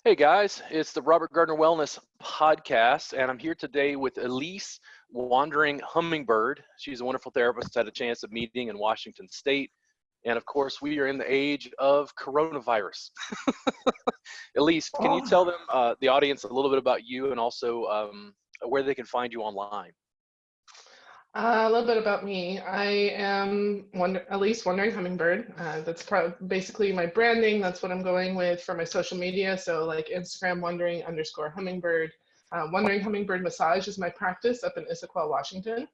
Hey guys, it's the Robert Gardner Wellness Podcast, and I'm here today with Elise Wandering Hummingbird. She's a wonderful therapist, had a chance of meeting in Washington State. And of course, we are in the age of coronavirus. Elise, can you tell Oh, them, the audience, a little bit about you and also where they can find you online? a little bit about me. I am Elise Wandering Hummingbird. Basically my branding. That's what I'm going with for my social media. So like Instagram, Wandering_Hummingbird. Wandering Hummingbird Massage is my practice up in Issaquah, Washington.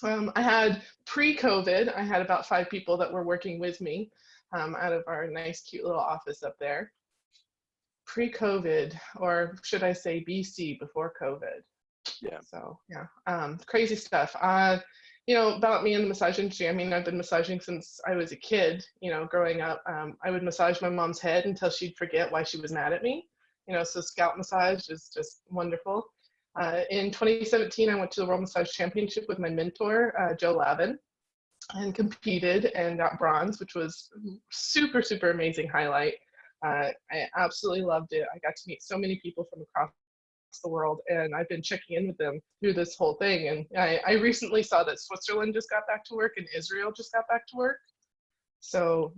I had pre-COVID, I had about 5 people that were working with me out of our nice, cute little office up there. Pre-COVID, or should I say BC, before COVID. Yeah. So yeah, crazy stuff. About me in the massage industry. I mean, I've been massaging since I was a kid. Growing up, I would massage my mom's head until she'd forget why she was mad at me. So scalp massage is just wonderful. In 2017, I went to the World Massage Championship with my mentor, Joe Lavin, and competed and got bronze, which was super, super amazing highlight. I absolutely loved it. I got to meet so many people from across the world, and I've been checking in with them through this whole thing. And I recently saw that Switzerland just got back to work and Israel just got back to work. So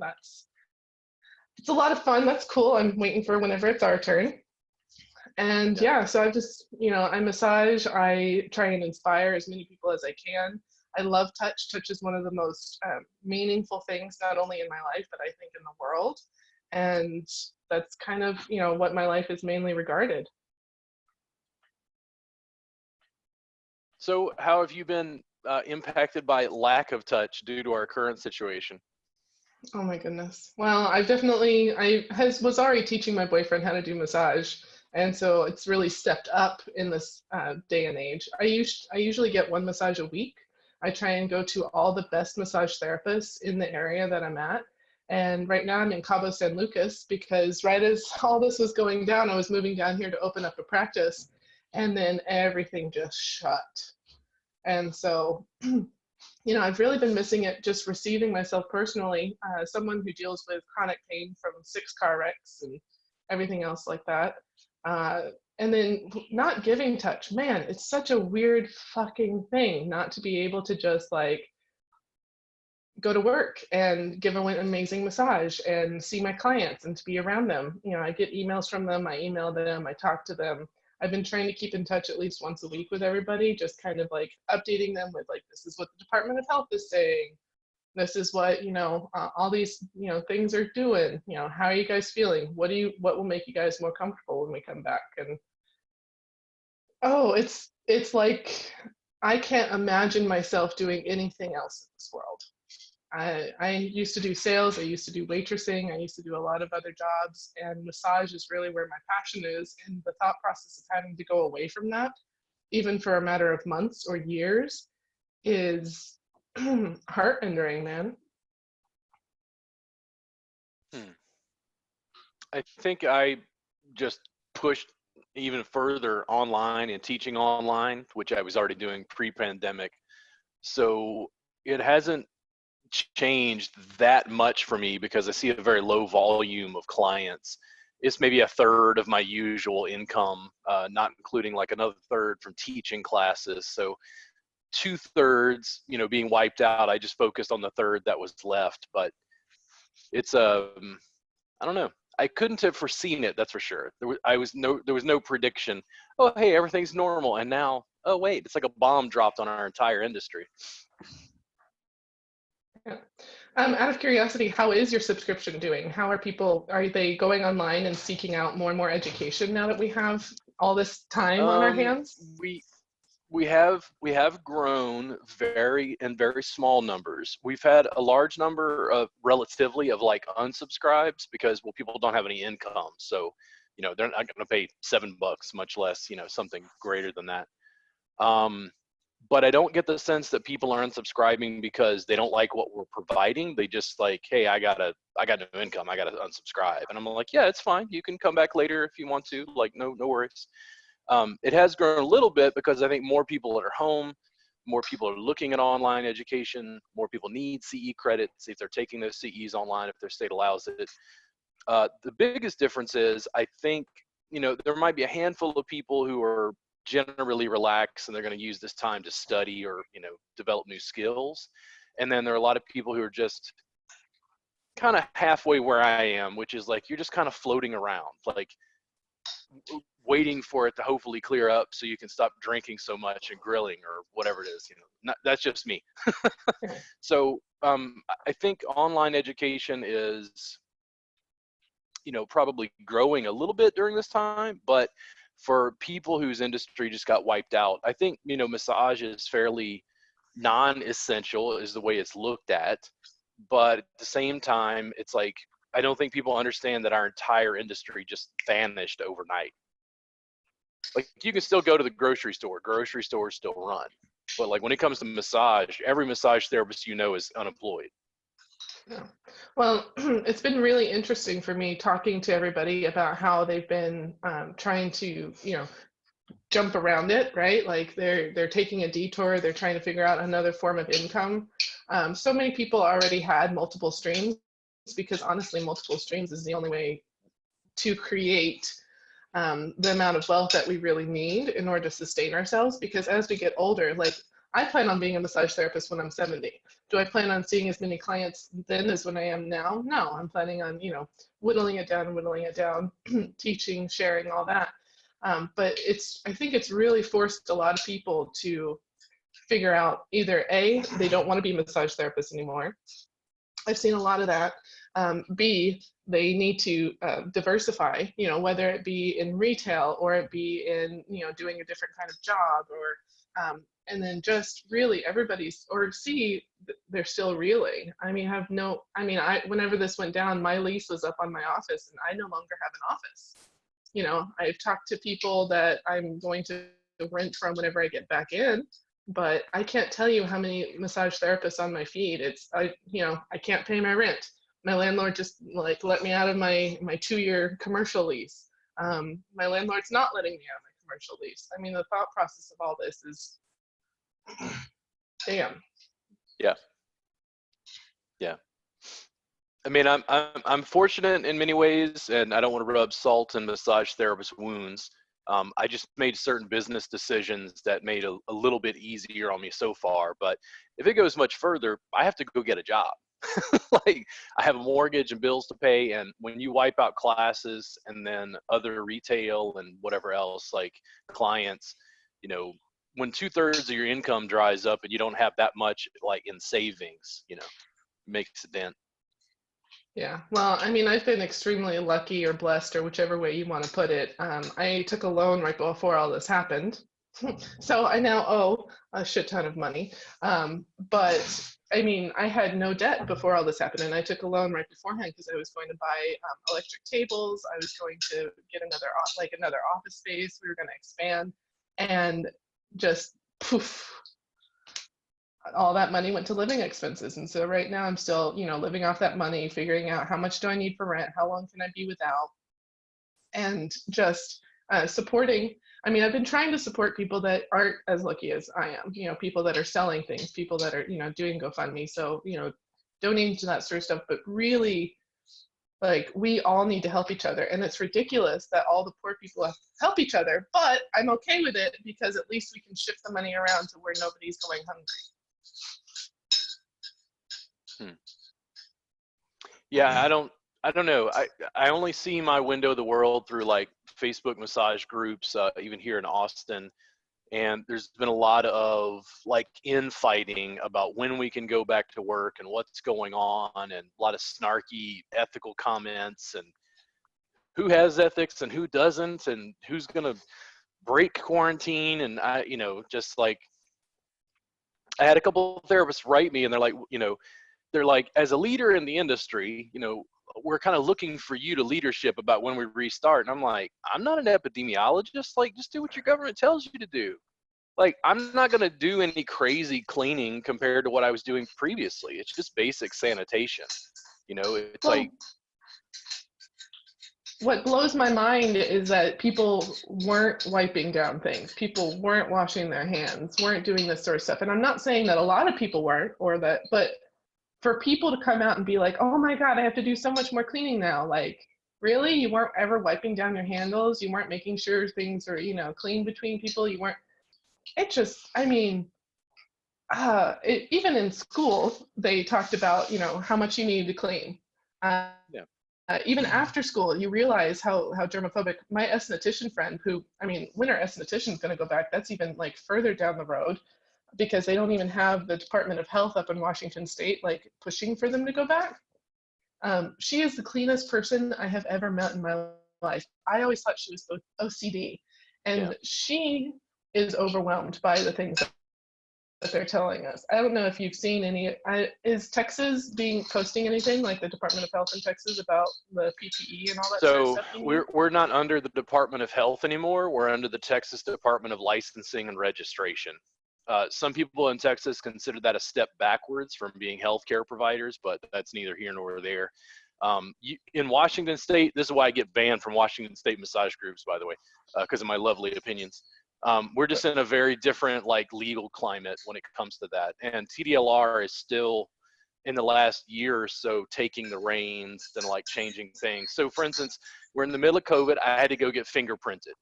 it's a lot of fun. That's cool. I'm waiting for whenever it's our turn. And Yeah. yeah, so I just, I massage, I try and inspire as many people as I can. I love touch. Touch is one of the most meaningful things, not only in my life, but I think in the world. And that's kind of, what my life is mainly regarded. So, how have you been impacted by lack of touch due to our current situation? Oh my goodness. Well, was already teaching my boyfriend how to do massage, and so it's really stepped up in this day and age. I usually get one massage a week. I try and go to all the best massage therapists in the area that I'm at. And right now I'm in Cabo San Lucas because right as all this was going down, I was moving down here to open up a practice, and then everything just shut. And so I've really been missing it, just receiving myself personally, someone who deals with chronic pain from 6 car wrecks and everything else like that. And then not giving touch. Man, it's such a weird fucking thing not to be able to just like go to work and give an amazing massage and see my clients and to be around them. I get emails from them, I email them, I talk to them. I've been trying to keep in touch at least once a week with everybody, just kind of like updating them with like, this is what the Department of Health is saying. This is what, all these, things are doing. How are you guys feeling? What will make you guys more comfortable when we come back? And oh, it's like I can't imagine myself doing anything else in this world. I used to do sales, I used to do waitressing, I used to do a lot of other jobs, and massage is really where my passion is. And the thought process of having to go away from that, even for a matter of months or years, is heart-rending, man. Hmm. I think I just pushed even further online and teaching online, which I was already doing pre-pandemic. So it hasn't changed that much for me because I see a very low volume of clients. It's maybe a third of my usual income, not including like another third from teaching classes. So 2/3, being wiped out. I just focused on the third that was left. But it's I don't know. I couldn't have foreseen it. That's for sure. There was no prediction. Oh, hey, everything's normal, and now, oh wait, it's like a bomb dropped on our entire industry. Yeah. Out of curiosity, how is your subscription doing? Are they going online and seeking out more and more education now that we have all this time on our Um, hands? we we have grown very small numbers. We've had a large number of relatively of like unsubscribes because well people don't have any income, so they're not going to pay $7, much less something greater than that. Um, but I don't get the sense that people are unsubscribing because they don't like what we're providing. They just like, hey, I got no income, I got to unsubscribe, and I'm like, yeah, it's fine. You can come back later if you want to. Like, no worries. It has grown a little bit because I think more people are home, more people are looking at online education, more people need CE credits if they're taking those CEs online, if their state allows it. The biggest difference is I think there might be a handful of people who are generally relaxed and they're going to use this time to study or, develop new skills. And then there are a lot of people who are just kind of halfway where I am, which is like, you're just kind of floating around, like waiting for it to hopefully clear up so you can stop drinking so much and grilling or whatever it is. That's just me. So I think online education is, probably growing a little bit during this time, but for people whose industry just got wiped out, I think, massage is fairly non-essential is the way it's looked at. But at the same time, it's like, I don't think people understand that our entire industry just vanished overnight. Like, you can still go to the grocery store still run. But like, when it comes to massage, every massage therapist is unemployed. Yeah. Well, it's been really interesting for me talking to everybody about how they've been trying to, jump around it, right? Like they're taking a detour, they're trying to figure out another form of income. So many people already had multiple streams because honestly, multiple streams is the only way to create the amount of wealth that we really need in order to sustain ourselves. Because as we get older, like I plan on being a massage therapist when I'm 70. Do I plan on seeing as many clients then as when I am now? No, I'm planning on, whittling it down, teaching, sharing, all that. But I think it's really forced a lot of people to figure out either A, they don't want to be massage therapists anymore. I've seen a lot of that. B, they need to diversify, whether it be in retail or it be in, doing a different kind of job or, and then just really everybody's, or C, they're still reeling. Whenever this went down, my lease was up on my office and I no longer have an office. I've talked to people that I'm going to rent from whenever I get back in, but I can't tell you how many massage therapists on my feed. I can't pay my rent. My landlord just let me out of my 2-year commercial lease. My landlord's not letting me out of my commercial lease. The thought process of all this is, damn. Yeah. Yeah. I'm fortunate in many ways, and I don't want to rub salt in massage therapist wounds. I just made certain business decisions that made a little bit easier on me so far. But if it goes much further, I have to go get a job. Like, I have a mortgage and bills to pay. And when you wipe out classes and then other retail and whatever else, like clients, when 2/3 of your income dries up and you don't have that much like in savings, makes a dent. Yeah, well, I've been extremely lucky or blessed or whichever way you want to put it. I took a loan right before all this happened. So I now owe a shit ton of money. But I had no debt before all this happened. And I took a loan right beforehand because I was going to buy electric tables. I was going to get another office space. We were going to expand. And just poof, all that money went to living expenses. And so right now I'm still, living off that money, figuring out how much do I need for rent? How long can I be without? And just supporting. I've been trying to support people that aren't as lucky as I am, people that are selling things, people that are, doing GoFundMe. So, donating to that sort of stuff, but really we all need to help each other. And it's ridiculous that all the poor people have to help each other, but I'm okay with it because at least we can shift the money around to where nobody's going hungry. Yeah, I don't know. I only see my window of the world through like Facebook massage groups, even here in Austin. And there's been a lot of like infighting about when we can go back to work and what's going on, and a lot of snarky ethical comments and who has ethics and who doesn't, and who's going to break quarantine. And just like, I had a couple of therapists write me and they're like, as a leader in the industry, we're kind of looking for you to leadership about when we restart. And I'm like, I'm not an epidemiologist. Like, just do what your government tells you to do. Like, I'm not going to do any crazy cleaning compared to what I was doing previously. It's just basic sanitation. It's like. What blows my mind is that people weren't wiping down things. People weren't washing their hands, weren't doing this sort of stuff. And I'm not saying that a lot of people weren't but for people to come out and be like, oh my God, I have to do so much more cleaning now. Like really? You weren't ever wiping down your handles? You weren't making sure things are, clean between people? You weren't, it just, I mean, even in school, they talked about, how much you needed to clean. Uh, Yeah. Even after school, you realize how germophobic my esthetician friend, who, I mean, when our esthetician is going to go back, that's even like further down the road because they don't even have the Department of Health up in Washington State like pushing for them to go back. She is the cleanest person I have ever met in my life. I always thought she was OCD, Yeah. and she is overwhelmed by the things that they're telling us. I don't know if you've seen any. Is Texas posting anything like the Department of Health in Texas about the PPE and all that sort of So stuff? You need? we're not under the Department of Health anymore. We're under the Texas Department of Licensing and Registration. Some people in Texas consider that a step backwards from being healthcare providers, but that's neither here nor there. In Washington State, this is why I get banned from Washington State massage groups, by the way, because of my lovely opinions. We're just in a very different legal climate when it comes to that. And TDLR is still in the last year or so taking the reins and changing things. So for instance, we're in the middle of COVID. I had to go get fingerprinted.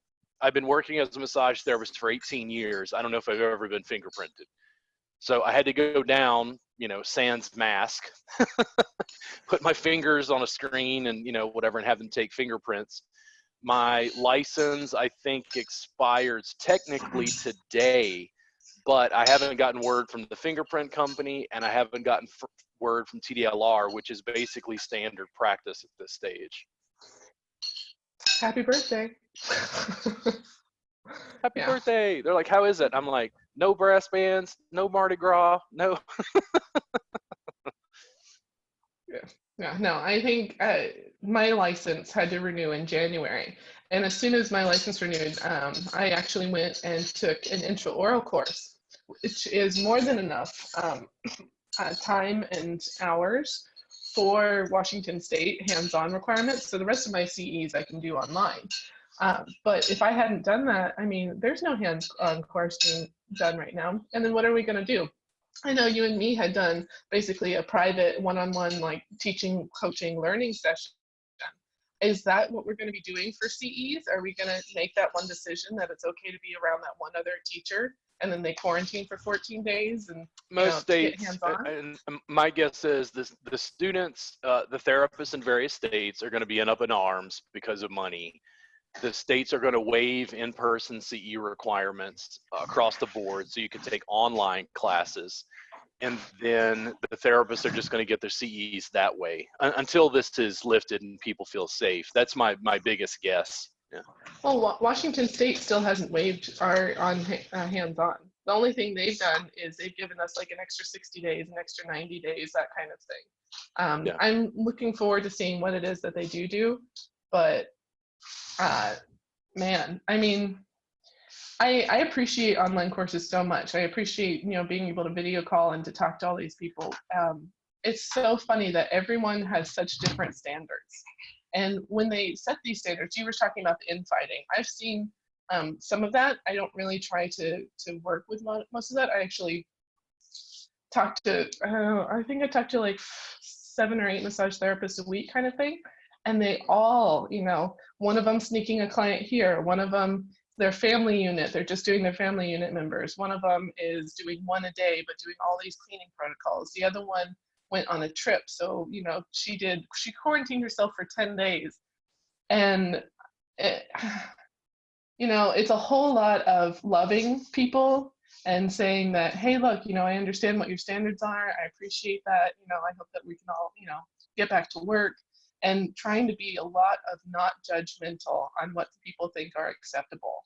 I've been working as a massage therapist for 18 years. I don't know if I've ever been fingerprinted. So I had to go down, sans mask, put my fingers on a screen and, whatever, and have them take fingerprints. My license, I think, expires technically today, but I haven't gotten word from the fingerprint company, and I haven't gotten word from TDLR, which is basically standard practice at this stage. Happy birthday. Happy birthday. They're like, how is it? I'm like, no brass bands, no Mardi Gras, no. Yeah, no, I think my license had to renew in January. And as soon as my license renewed, I actually went and took an intraoral course, which is more than enough time and hours for Washington State hands-on requirements. So the rest of my CEs I can do online. But if I hadn't done that, I mean, there's no hands-on course being done right now. And then what are we going to do? I know you and me had done basically a private one-on-one teaching, coaching, learning session. Is that what we're going to be doing for CEs? Are we going to make that one decision that it's okay to be around that one other teacher and then they quarantine for 14 days and most states, get hands-on? and my guess is the students, the therapists in various states are going to be up in arms because of money. The states are going to waive in-person CE requirements across the board so you can take online classes. And then the therapists are just going to get their CEs that way until this is lifted and people feel safe. That's my biggest guess. Yeah. Well, Washington State still hasn't waived our hands-on. The only thing they've done is they've given us an extra 60 days, an extra 90 days, that kind of thing. Yeah. I'm looking forward to seeing what it is that they do, but man, I mean, I appreciate online courses so much. I appreciate, being able to video call and to talk to all these people. It's so funny that everyone has such different standards. And when they set these standards, you were talking about the infighting. I've seen some of that. I don't really try to work with most of that. I actually talk to, I think I talk to 7 or 8 massage therapists a week kind of thing. And they all, one of them sneaking a client here, one of them, their family unit, they're just doing their family unit members. One of them is doing one a day, but doing all these cleaning protocols. The other one went on a trip. So, she quarantined herself for 10 days. And, it's a whole lot of loving people and saying that, hey, look, I understand what your standards are. I appreciate that. I hope that we can all, get back to work. And trying to be a lot of not judgmental on what people think are acceptable.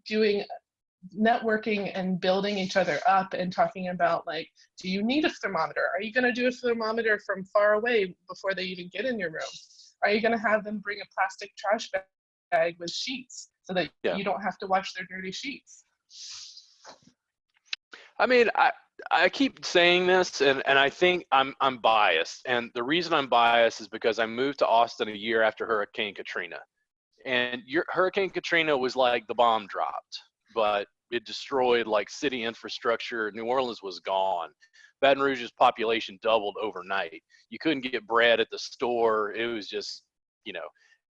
Doing networking and building each other up and talking about do you need a thermometer? Are you going to do a thermometer from far away before they even get in your room? Are you going to have them bring a plastic trash bag with sheets so that you don't have to wash their dirty sheets? I mean, I keep saying this, and I think I'm biased. And the reason I'm biased is because I moved to Austin a year after Hurricane Katrina. And Hurricane Katrina was like the bomb dropped, but it destroyed city infrastructure. New Orleans was gone. Baton Rouge's population doubled overnight. You couldn't get bread at the store. It was just you know,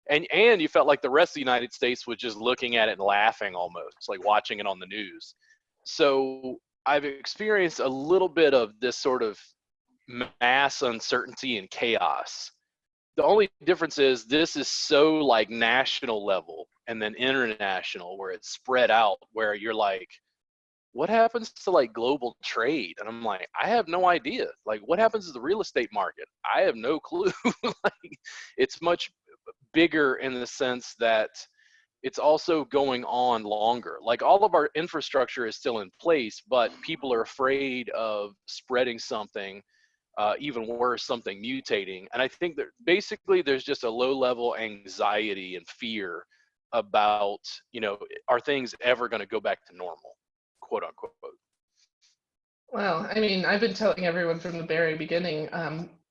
and you felt like the rest of the United States was just looking at it and laughing almost, like watching it on the news. So I've experienced a little bit of this sort of mass uncertainty and chaos. The only difference is this is so like national level and then international where it's spread out, where you're like, what happens to like global trade? And I'm like, I have no idea. Like, what happens to the real estate market? I have no clue. Like, it's much bigger in the sense that it's also going on longer. Like, all of our infrastructure is still in place, but people are afraid of spreading something, even worse, something mutating. And I think that basically there's just a low level anxiety and fear about, you know, are things ever going to go back to normal, quote unquote. Well, I mean, I've been telling everyone from the very beginning,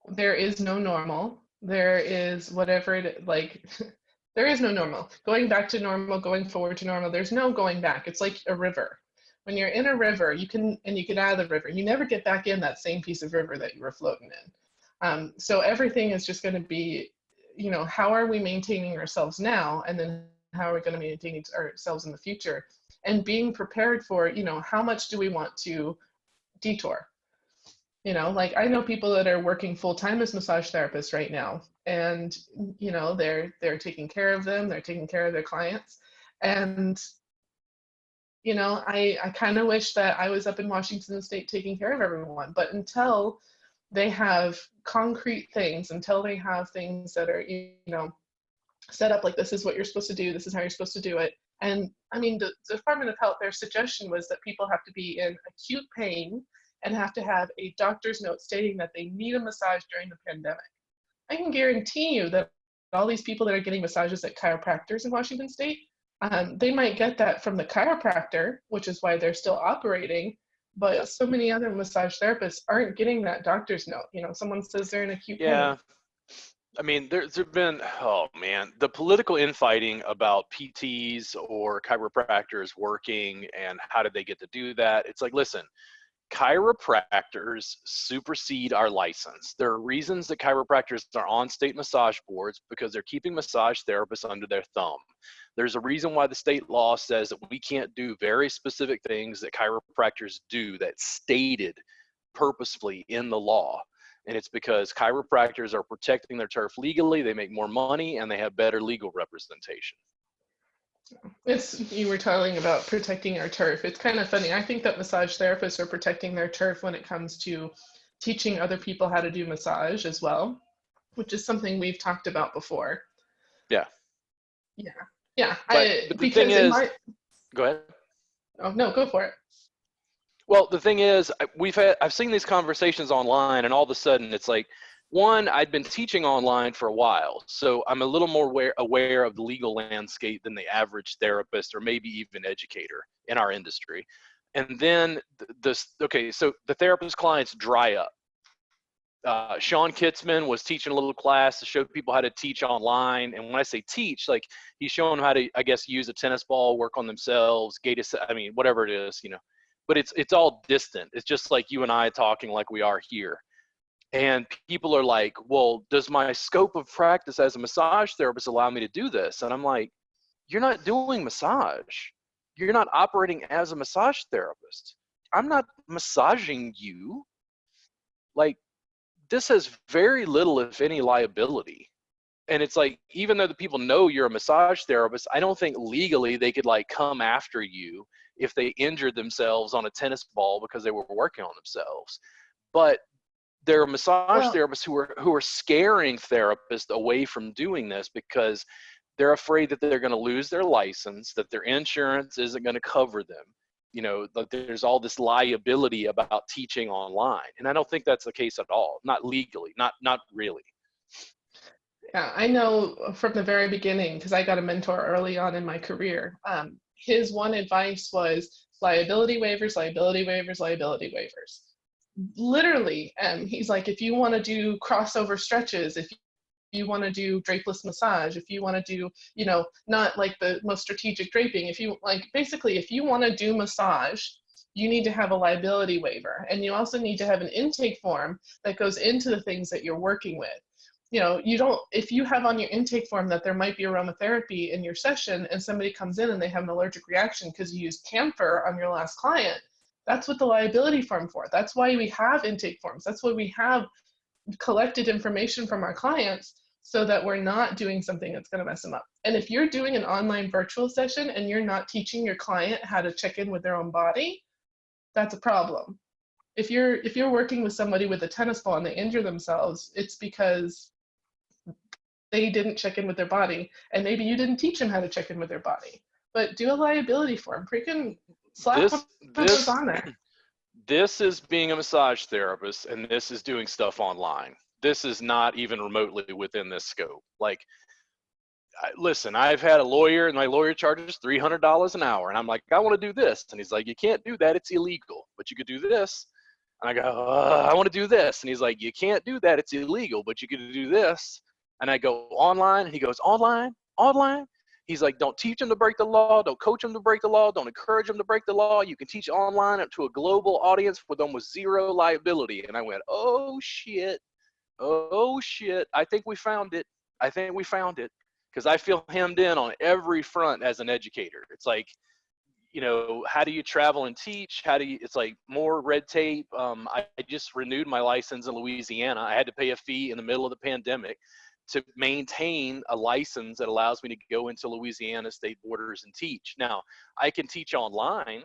there is no normal. There is whatever it like. There is no normal. Going back to normal, going forward to normal. There's no going back. It's like a river. When you're in a river, you get out of the river. You never get back in that same piece of river that you were floating in. So everything is just going to be, you know, how are we maintaining ourselves now, and then how are we going to maintain ourselves in the future, and being prepared for, you know, how much do we want to detour. You know, like I know people that are working full time as massage therapists right now, and you know they're taking care of them, they're taking care of their clients, and you know I kind of wish that I was up in Washington State taking care of everyone, but until they have concrete things, until they have things that are, you know, set up like this is what you're supposed to do, this is how you're supposed to do it. And I mean, the Department of Health, their suggestion was that people have to be in acute pain and have to have a doctor's note stating that they need a massage during the pandemic. I can guarantee you that all these people that are getting massages at chiropractors in Washington State, they might get that from the chiropractor, which is why they're still operating. But so many other massage therapists aren't getting that doctor's note. You know, someone says they're in acute pain. I mean, there's been, oh man, the political infighting about PTs or chiropractors working and how did they get to do that. It's like, listen, chiropractors supersede our license. There are reasons that chiropractors are on state massage boards, because they're keeping massage therapists under their thumb. There's a reason why the state law says that we can't do very specific things that chiropractors do that's stated purposefully in the law. And it's because chiropractors are protecting their turf legally, they make more money, and they have better legal representation. You were talking about protecting our turf. It's kind of funny. I think that massage therapists are protecting their turf when it comes to teaching other people how to do massage as well, which is something we've talked about before. Yeah. Yeah. Yeah. But the thing is, go ahead. Oh, no, go for it. Well, the thing is, I've seen these conversations online, and all of a sudden it's like, one, I'd been teaching online for a while, so I'm a little more aware of the legal landscape than the average therapist or maybe even educator in our industry. And then so the therapist clients dry up. Sean Kitzman was teaching a little class to show people how to teach online. And when I say teach, like he's showing them how to, I guess, use a tennis ball, work on themselves, whatever it is, you know. But it's all distant. It's just like you and I talking like we are here. And people are like, well, does my scope of practice as a massage therapist allow me to do this? And I'm like, you're not doing massage. You're not operating as a massage therapist. I'm not massaging you. Like, this has very little, if any, liability. And it's like, even though the people know you're a massage therapist, I don't think legally they could like come after you if they injured themselves on a tennis ball because they were working on themselves. But there are massage therapists who are scaring therapists away from doing this because they're afraid that they're going to lose their license, that their insurance isn't going to cover them. You know, that there's all this liability about teaching online. And I don't think that's the case at all. Not legally, not really. Yeah, I know from the very beginning, because I got a mentor early on in my career. His one advice was liability waivers, liability waivers, liability waivers. Literally, he's like, if you want to do crossover stretches, if you want to do drapeless massage, if you want to do, you know, not like the most strategic draping, if you like, basically, if you want to do massage, you need to have a liability waiver. And you also need to have an intake form that goes into the things that you're working with. You don't, if you have on your intake form that there might be aromatherapy in your session and somebody comes in and they have an allergic reaction because you used camphor on your last client, that's what the liability form for. That's why we have intake forms. That's why we have collected information from our clients so that we're not doing something that's going to mess them up. And if you're doing an online virtual session and you're not teaching your client how to check in with their own body, that's a problem. If you're working with somebody with a tennis ball and they injure themselves, it's because they didn't check in with their body, and maybe you didn't teach them how to check in with their body. But do a liability form. Freaking slap one of those on there. This is being a massage therapist, and this is doing stuff online. This is not even remotely within this scope. Like, listen, I've had a lawyer, and my lawyer charges $300 an hour, and I'm like, I want to do this, and he's like, you can't do that, it's illegal, but you could do this. And I go, I want to do this, and he's like, you can't do that, it's illegal, but you could do this. And I go, online, and he goes, online. He's like, don't teach them to break the law, don't coach them to break the law, don't encourage them to break the law. You can teach online up to a global audience with almost zero liability. And I went, oh shit, I think we found it. Because I feel hemmed in on every front as an educator. It's like, how do you travel and teach? It's like more red tape. I just renewed my license in Louisiana. I had to pay a fee in the middle of the pandemic to maintain a license that allows me to go into Louisiana state borders and teach. Now, I can teach online,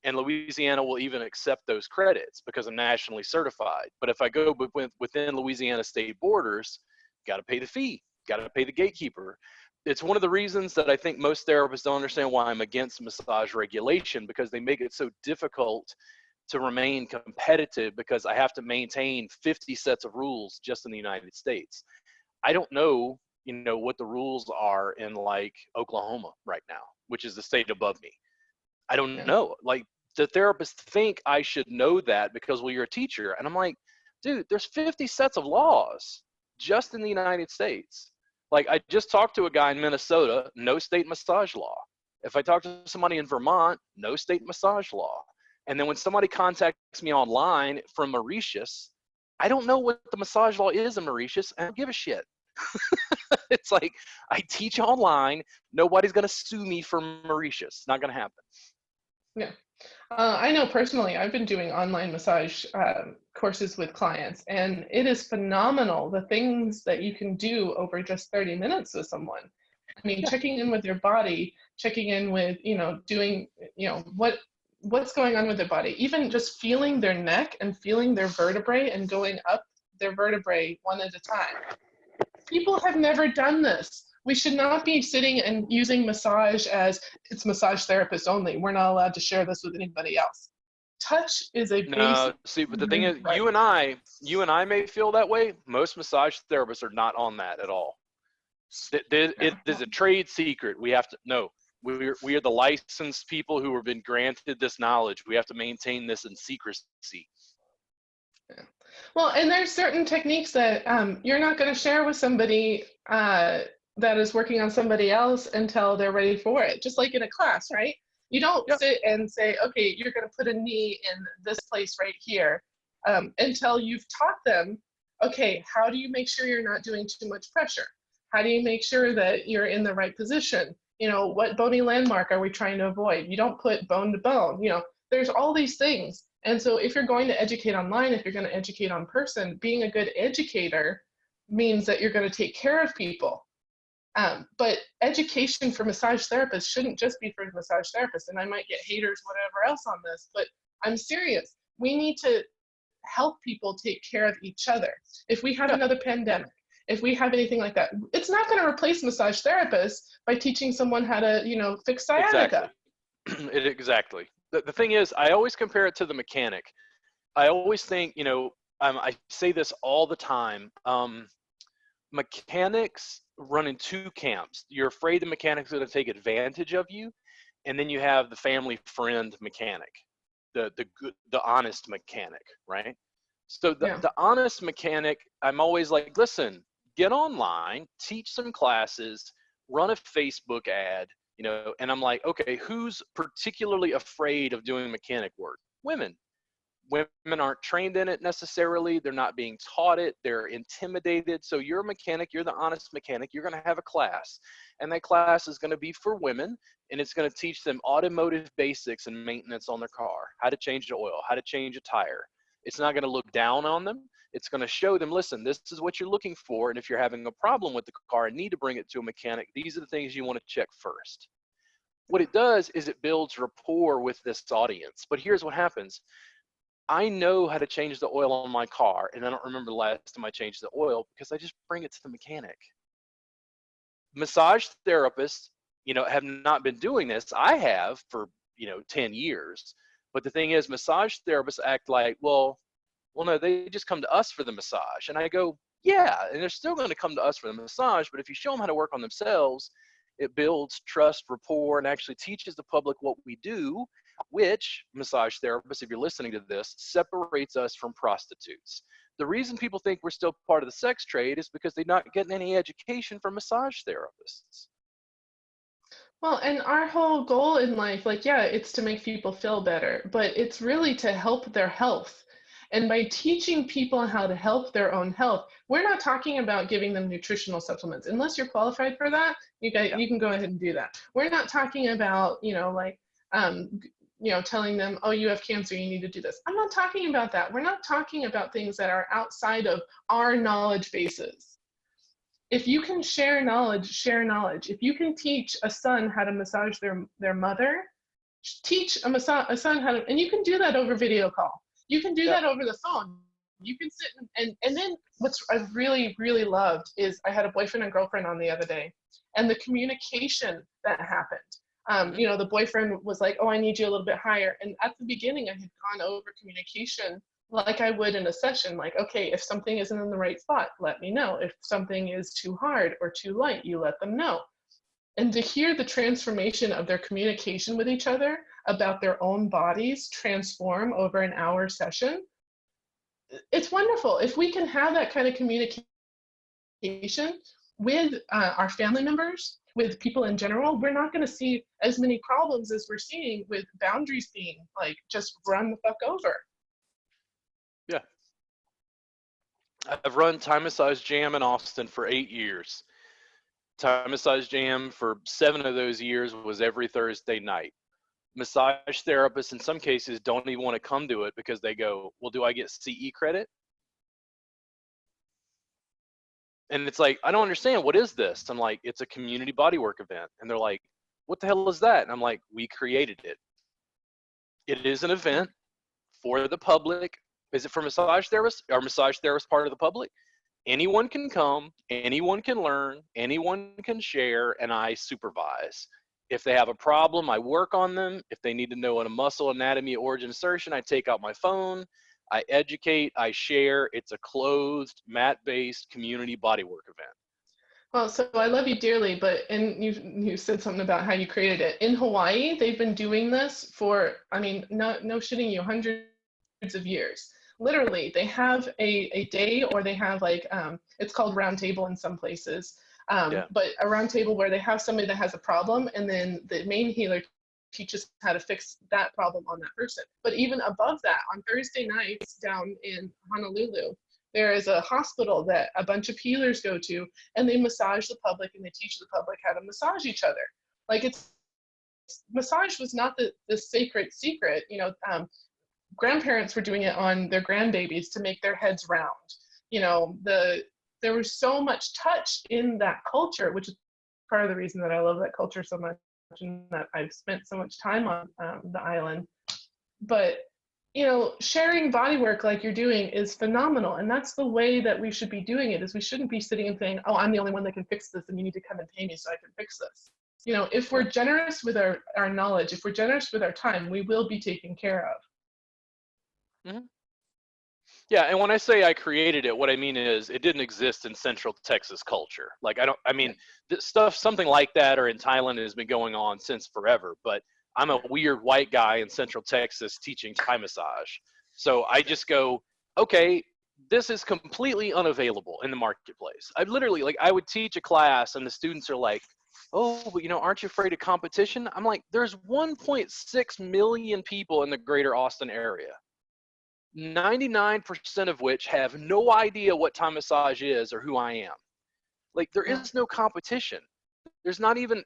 and Louisiana will even accept those credits because I'm nationally certified. But if I go within Louisiana state borders, got to pay the fee, got to pay the gatekeeper. It's one of the reasons that I think most therapists don't understand why I'm against massage regulation, because they make it so difficult to remain competitive, because I have to maintain 50 sets of rules just in the United States. I don't know, what the rules are in like Oklahoma right now, which is the state above me. I don't know. Like, the therapists think I should know that because, well, you're a teacher. And I'm like, dude, there's 50 sets of laws just in the United States. Like, I just talked to a guy in Minnesota, no state massage law. If I talk to somebody in Vermont, no state massage law. And then when somebody contacts me online from Mauritius, I don't know what the massage law is in Mauritius. I don't give a shit. It's like, I teach online. Nobody's going to sue me from Mauritius. It's not going to happen. Yeah. I know personally, I've been doing online massage courses with clients, and it is phenomenal the things that you can do over just 30 minutes with someone. I mean, checking in with your body, checking in with, doing, what's going on with their body, even just feeling their neck and feeling their vertebrae and going up their vertebrae one at a time. People have never done this. We should not be sitting and using massage as it's massage therapist only. We're not allowed to share this with anybody else. Touch is a basic. See, but the thing is, you and I may feel that way. Most massage therapists are not on that at all. It is a trade secret. We have to know. We are the licensed people who have been granted this knowledge. We have to maintain this in secrecy. Yeah. Well, and there's certain techniques that you're not going to share with somebody that is working on somebody else until they're ready for it. Just like in a class, right? You don't sit and say, okay, you're going to put a knee in this place right here until you've taught them, okay, how do you make sure you're not doing too much pressure? How do you make sure that you're in the right position? What bony landmark are we trying to avoid? You don't put bone to bone. There's all these things. And so if you're going to educate online, if you're going to educate on person, being a good educator means that you're going to take care of people. But education for massage therapists shouldn't just be for massage therapists. And I might get haters, whatever else on this, but I'm serious. We need to help people take care of each other. If we have another pandemic, if we have anything like that, it's not going to replace massage therapists by teaching someone how to, fix sciatica. Exactly. The thing is, I always compare it to the mechanic. I always think, I say this all the time. Mechanics run in two camps. You're afraid the mechanic's going to take advantage of you, and then you have the family friend mechanic, the honest mechanic, right? So the honest mechanic, I'm always like, listen, get online, teach some classes, run a Facebook ad, and I'm like, okay, who's particularly afraid of doing mechanic work? Women. women aren't trained in it necessarily. They're not being taught it. They're intimidated. So you're a mechanic, you're the honest mechanic, you're going to have a class. And that class is going to be for women, and it's going to teach them automotive basics and maintenance on their car, how to change the oil, how to change a tire. It's not going to look down on them. It's going to show them, listen, this is what you're looking for. And if you're having a problem with the car and need to bring it to a mechanic, these are the things you want to check first. What it does is it builds rapport with this audience. But here's what happens. I know how to change the oil on my car, and I don't remember the last time I changed the oil because I just bring it to the mechanic. Massage therapists, have not been doing this. I have for, 10 years. But the thing is, massage therapists act like, well, no, they just come to us for the massage. And I go, yeah, and they're still going to come to us for the massage, but if you show them how to work on themselves, it builds trust, rapport, and actually teaches the public what we do, which, massage therapists, if you're listening to this, separates us from prostitutes. The reason people think we're still part of the sex trade is because they're not getting any education from massage therapists. Well, and our whole goal in life, like, yeah, it's to make people feel better, but it's really to help their health. And by teaching people how to help their own health, we're not talking about giving them nutritional supplements. Unless you're qualified for that, you can go ahead and do that. We're not talking about, telling them, oh, you have cancer, you need to do this. I'm not talking about that. We're not talking about things that are outside of our knowledge bases. If you can share knowledge, share knowledge. If you can teach a son how to massage their mother, teach a son how to, and you can do that over video call. You can do that over the phone. You can sit and then what's I've really, really loved is I had a boyfriend and girlfriend on the other day, and the communication that happened. The boyfriend was like, oh, I need you a little bit higher. And at the beginning, I had gone over communication like I would in a session, like, okay, if something isn't in the right spot, let me know. If something is too hard or too light, you let them know. And to hear the transformation of their communication with each other about their own bodies transform over an hour session, it's wonderful. If we can have that kind of communication with our family members, with people in general, we're not going to see as many problems as we're seeing with boundaries being like just run the fuck over. Yeah. I've run Thai Massage Jam in Austin for 8 years. Thai Massage Jam for 7 of those years was every Thursday night. Massage therapists in some cases don't even want to come to it because they go, well, do I get CE credit? And it's like, I don't understand. What is this? I'm like, it's a community bodywork event. And they're like, what the hell is that? And I'm like, we created it. It is an event for the public. Is it for massage therapists? Are massage therapists part of the public? Anyone can come, anyone can learn, anyone can share, and I supervise. If they have a problem, I work on them. If they need to know a muscle anatomy, origin, insertion, I take out my phone. I educate, I share. It's a closed, mat-based community bodywork event. Well, so I love you dearly, and you said something about how you created it. In Hawaii, they've been doing this for, no shitting you, hundreds of years. Literally, they have a day, or they have it's called round table in some places, but a round table where they have somebody that has a problem, and then the main healer teaches how to fix that problem on that person. But even above that, on Thursday nights down in Honolulu, there is a hospital that a bunch of healers go to, and they massage the public and they teach the public how to massage each other. Like massage was not the sacred secret, grandparents were doing it on their grandbabies to make their heads round. There was so much touch in that culture, which is part of the reason that I love that culture so much and that I've spent so much time on the island. But sharing body work like you're doing is phenomenal, and that's the way that we should be doing it. Is we shouldn't be sitting and saying, oh, I'm the only one that can fix this and you need to come and pay me so I can fix this. If we're generous with our knowledge, if we're generous with our time, we will be taken care of. Mm-hmm. Yeah, and when I say I created it, what I mean is it didn't exist in Central Texas culture. Something like that or in Thailand has been going on since forever, but I'm a weird white guy in Central Texas teaching Thai massage. So I just go, okay, this is completely unavailable in the marketplace. I would teach a class and the students are like, oh, but aren't you afraid of competition? I'm like, there's 1.6 million people in the greater Austin area. 99% of which have no idea what Thai massage is or who I am. Like, there Yeah. is no competition. There's not even,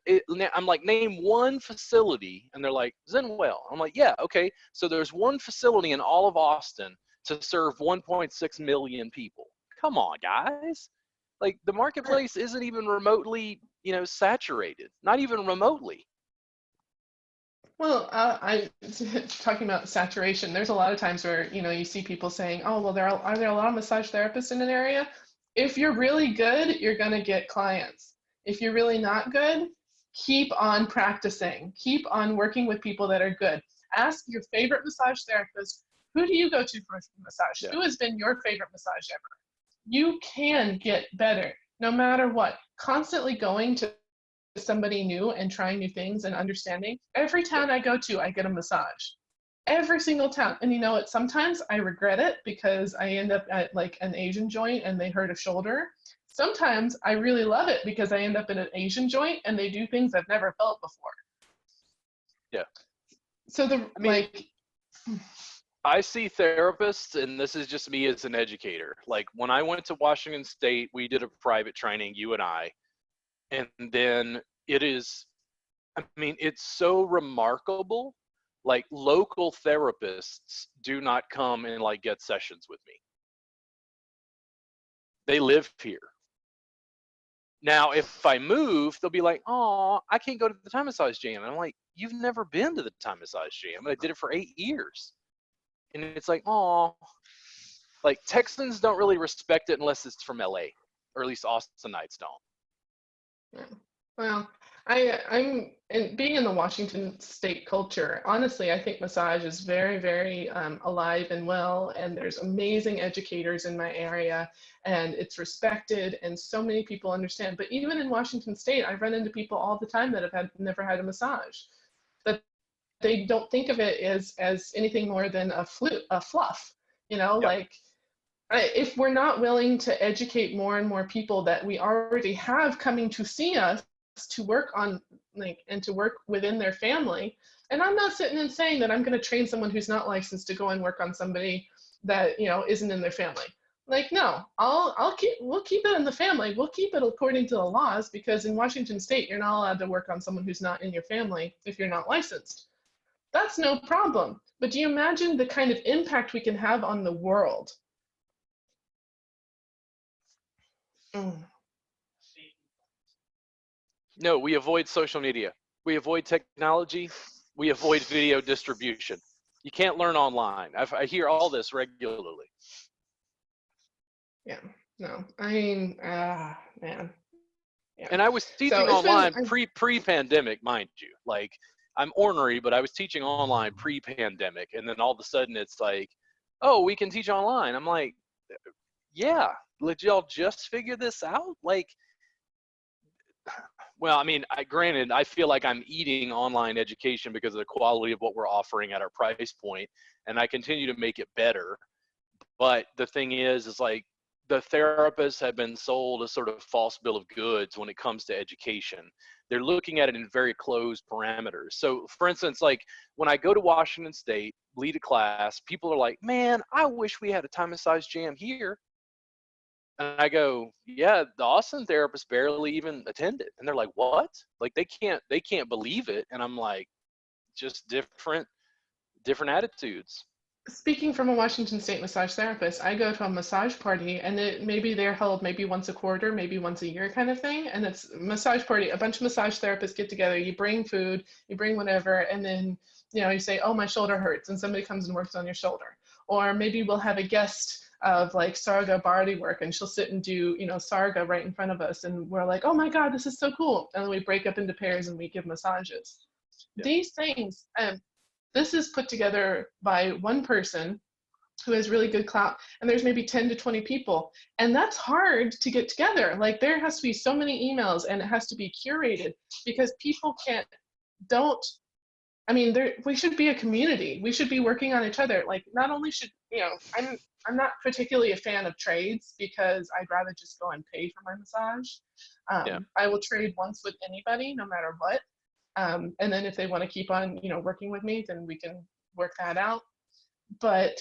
I'm like, name one facility, and they're like, Zenwell. I'm like, yeah, okay. So there's one facility in all of Austin to serve 1.6 million people. Come on, guys. Like, the marketplace isn't even remotely, saturated. Not even remotely. Well, I talking about saturation. There's a lot of times where you see people saying, "Oh, well, are there a lot of massage therapists in an area?" If you're really good, you're gonna get clients. If you're really not good, keep on practicing. Keep on working with people that are good. Ask your favorite massage therapist, who do you go to for massage? Yeah. Who has been your favorite massage ever? You can get better no matter what. Constantly going to somebody new and trying new things and understanding. Every Yep. town I go to, I get a massage. Every single town. And you know what? Sometimes I regret it because I end up at like an Asian joint and they hurt a shoulder. Sometimes I really love it because I end up in an Asian joint and they do things I've never felt before. Yeah. So the I mean, like I see therapists, and this is just me as an educator. Like, when I went to Washington State, we did a private training, you and I, and then it's so remarkable. Like, local therapists do not come and like get sessions with me. They live here. Now, if I move, they'll be like, "Oh, I can't go to the Thai massage jam." And I'm like, "You've never been to the Thai massage jam." And I did it for 8 years. And it's like, "Oh," like, Texans don't really respect it unless it's from LA, or at least Austinites don't. Yeah. Well, I'm and being in the Washington state culture, honestly, I think massage is very, very alive and well, and there's amazing educators in my area, and it's respected, and so many people understand. But even in Washington state, I run into people all the time that have never had a massage, that they don't think of it as anything more than a fluff, Yep. like if we're not willing to educate more and more people that we already have coming to see us to work on and to work within their family. And I'm not sitting and saying that I'm going to train someone who's not licensed to go and work on somebody that isn't in their family. Like, no, we'll keep it in the family. We'll keep it according to the laws, because in Washington state you're not allowed to work on someone who's not in your family if you're not licensed. That's no problem. But do you imagine the kind of impact we can have on the world? Mm. No, we avoid social media. We avoid technology. We avoid video distribution. You can't learn online. I hear all this regularly. Yeah, no, I mean, man, yeah. And I was So teaching it's been, online pre-pandemic, mind you. Like, I'm ornery, but I was teaching online pre-pandemic, and then all of a sudden it's like, "Oh, we can teach online." I'm like, "Yeah, did y'all just figure this out?" Like, well, granted, I feel like I'm eating online education because of the quality of what we're offering at our price point, and I continue to make it better. But the thing is like, the therapists have been sold a sort of false bill of goods when it comes to education. They're looking at it in very closed parameters. So, for instance, like, when I go to Washington State, lead a class, people are like, "Man, I wish we had a Thai massage jam here." And I go, "Yeah, the Austin therapist barely even attended." And they're like, "What?" Like, they can't believe it. And I'm like, just different attitudes. speaking from a Washington State massage therapist, I go to a massage party, and maybe they're held maybe once a quarter, maybe once a year kind of thing. And it's a massage party. A bunch of massage therapists get together. You bring food, you bring whatever, and then you say, "Oh, my shoulder hurts," and somebody comes and works on your shoulder. Or maybe we'll have a guest of like Sarga body work, and she'll sit and do Sarga right in front of us, and we're like, "Oh my God, this is so cool!" And then we break up into pairs and we give massages. Yeah. These things. This is put together by one person who has really good clout, and there's maybe 10 to 20 people, and that's hard to get together. Like, there has to be so many emails, and it has to be curated, because people don't we should be a community. We should be working on each other. Like, not only should I'm not particularly a fan of trades, because I'd rather just go and pay for my massage. Yeah. I will trade once with anybody, no matter what. And then if they want to keep on, working with me, then we can work that out. But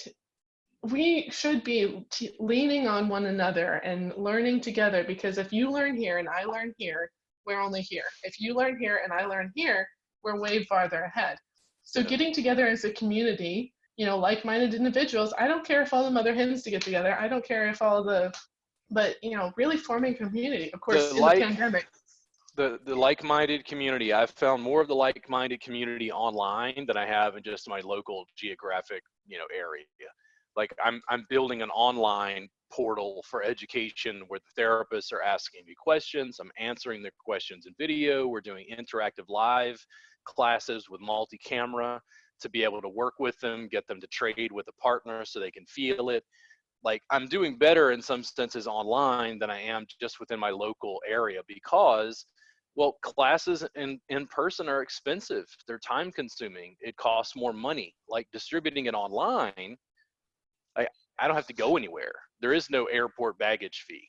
we should be leaning on one another and learning together, because if you learn here and I learn here, we're only here. If you learn here and I learn here, we're way farther ahead. So Yeah. getting together as a community, like-minded individuals, I don't care if all the mother hens to get together. I don't care if all the, but really forming community. Of The course, in the like pandemic. the like-minded community, I've found more of the like-minded community online than I have in just my local geographic, area. Like I'm building an online portal for education where the therapists are asking me questions. I'm answering their questions in video. We're doing interactive live classes with multi-camera to be able to work with them, get them to trade with a partner so they can feel it. Like I'm doing better in some senses online than I am just within my local area because, well, classes in person are expensive. They're time consuming. It costs more money. Like distributing it online, I, I don't have to go anywhere. There is no airport baggage fee.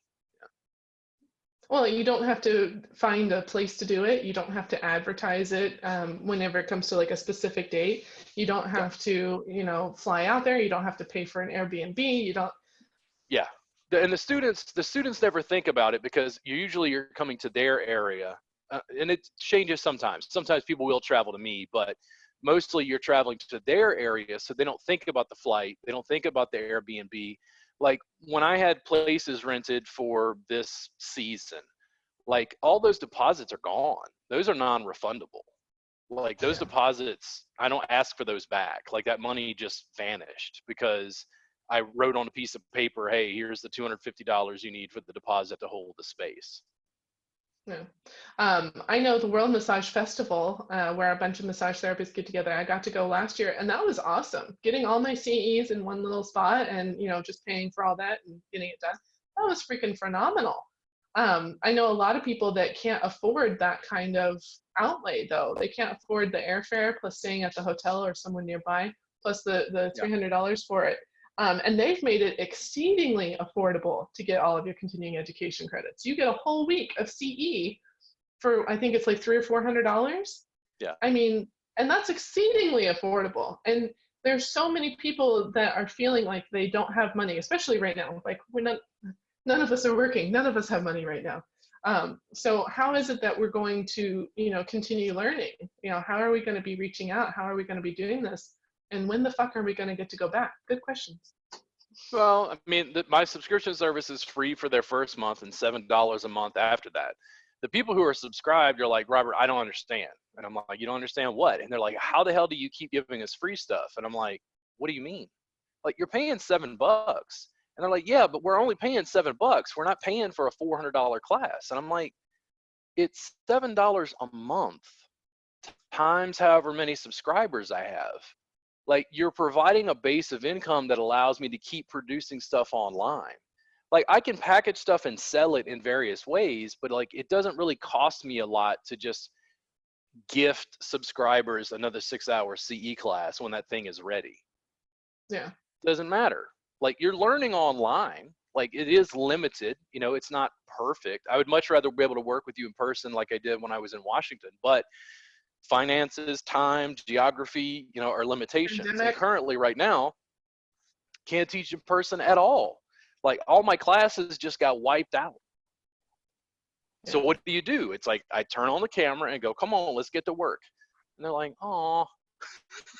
Well, you don't have to find a place to do it. You don't have to advertise it whenever it comes to like a specific date. You don't Yeah. have to, fly out there. You don't have to pay for an Airbnb. You don't. Yeah. And the students never think about it because you're coming to their area, and it changes sometimes. Sometimes people will travel to me, but mostly you're traveling to their area, so they don't think about the flight. They don't think about the Airbnb. Like when I had places rented for this season, like all those deposits are gone. Those are non-refundable. Like those Yeah. deposits, I don't ask for those back. Like that money just vanished because I wrote on a piece of paper, hey, here's the $250 you need for the deposit to hold the space. Yeah. I know the World Massage Festival, where a bunch of massage therapists get together. I got to go last year, and that was awesome. Getting all my CEs in one little spot and, just paying for all that and getting it done. That was freaking phenomenal. I know a lot of people that can't afford that kind of outlay, though. They can't afford the airfare plus staying at the hotel or somewhere nearby, plus the Yeah. $300 for it. And they've made it exceedingly affordable to get all of your continuing education credits. You get a whole week of CE for, I think it's like $300 or $400. Yeah. I mean, and that's exceedingly affordable. And there's so many people that are feeling like they don't have money, especially right now. Like none of us are working. None of us have money right now. So how is it that we're going to, continue learning? How are we going to be reaching out? How are we going to be doing this? And when the fuck are we going to get to go back? Good questions. Well, I mean, my subscription service is free for their first month and $7 a month after that. The people who are subscribed are like, Robert, I don't understand. And I'm like, you don't understand what? And they're like, how the hell do you keep giving us free stuff? And I'm like, what do you mean? Like, you're paying $7. And they're like, yeah, but we're only paying $7. We're not paying for a $400 class. And I'm like, it's $7 a month times however many subscribers I have. Like you're providing a base of income that allows me to keep producing stuff online. Like I can package stuff and sell it in various ways, but like it doesn't really cost me a lot to just gift subscribers another 6-hour CE class when that thing is ready. Yeah. Doesn't matter. Like you're learning online. Like it is limited, it's not perfect. I would much rather be able to work with you in person like I did when I was in Washington, but finances, time, geography, are limitations. And Pandemic. currently right now, can't teach in person at all. Like all my classes just got wiped out. So Yeah. what do? It's like I turn on the camera and go, come on, let's get to work. And they're like, oh,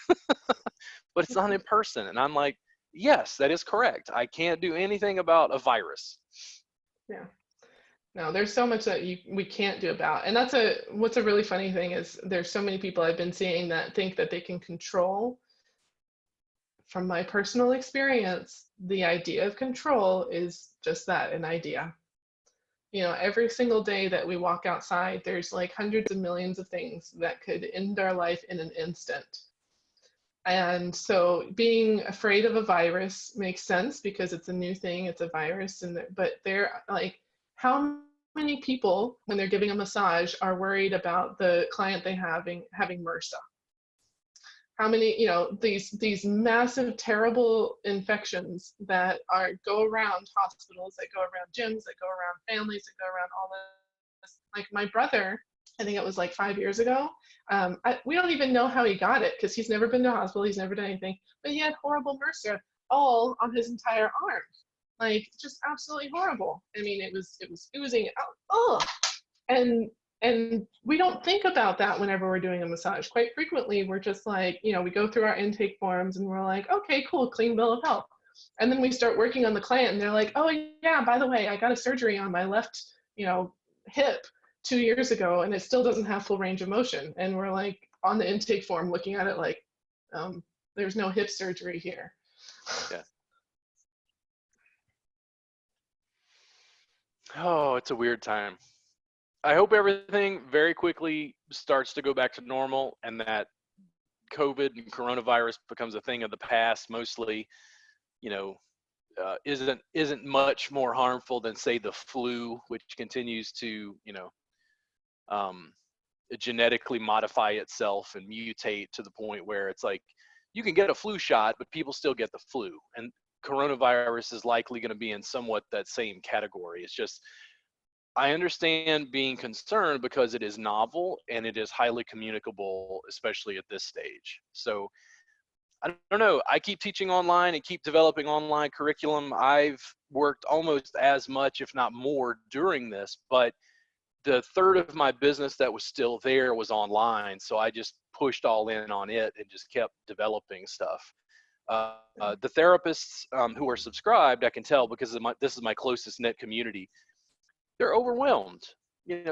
but it's not in person. And I'm like, yes, that is correct. I can't do anything about a virus. Yeah. No, there's so much that we can't do about. And what's a really funny thing is there's so many people I've been seeing that think that they can control. From my personal experience, the idea of control is just that, an idea. Every single day that we walk outside, there's like hundreds of millions of things that could end our life in an instant. And so being afraid of a virus makes sense because it's a new thing, it's a virus, but they're like, how many people, when they're giving a massage, are worried about the client they having MRSA? How many, these massive, terrible infections that go around hospitals, that go around gyms, that go around families, that go around all this. Like my brother, I think it was like 5 years ago. We don't even know how he got it because he's never been to a hospital, he's never done anything, but he had horrible MRSA. all on his entire arm, like just absolutely horrible. I mean, it was oozing out. Oh, and we don't think about that whenever we're doing a massage. Quite frequently, we're just like, we go through our intake forms and we're like, okay, cool, clean bill of health. And then we start working on the client and they're like, oh yeah, by the way, I got a surgery on my left, hip 2 years ago and it still doesn't have full range of motion. And we're like on the intake form looking at it like, there's no hip surgery here. Yeah. Oh, it's a weird time. I hope everything very quickly starts to go back to normal and that COVID and coronavirus becomes a thing of the past, mostly, isn't much more harmful than, say, the flu, which continues to, genetically modify itself and mutate to the point where it's like you can get a flu shot, but people still get the flu. And coronavirus is likely going to be in somewhat that same category. It's just, I understand being concerned because it is novel and it is highly communicable, especially at this stage. So I don't know. I keep teaching online and keep developing online curriculum. I've worked almost as much, if not more, during this, but the third of my business that was still there was online. So I just pushed all in on it and just kept developing stuff. The therapists who are subscribed, I can tell because this is my closest knit community, they're overwhelmed.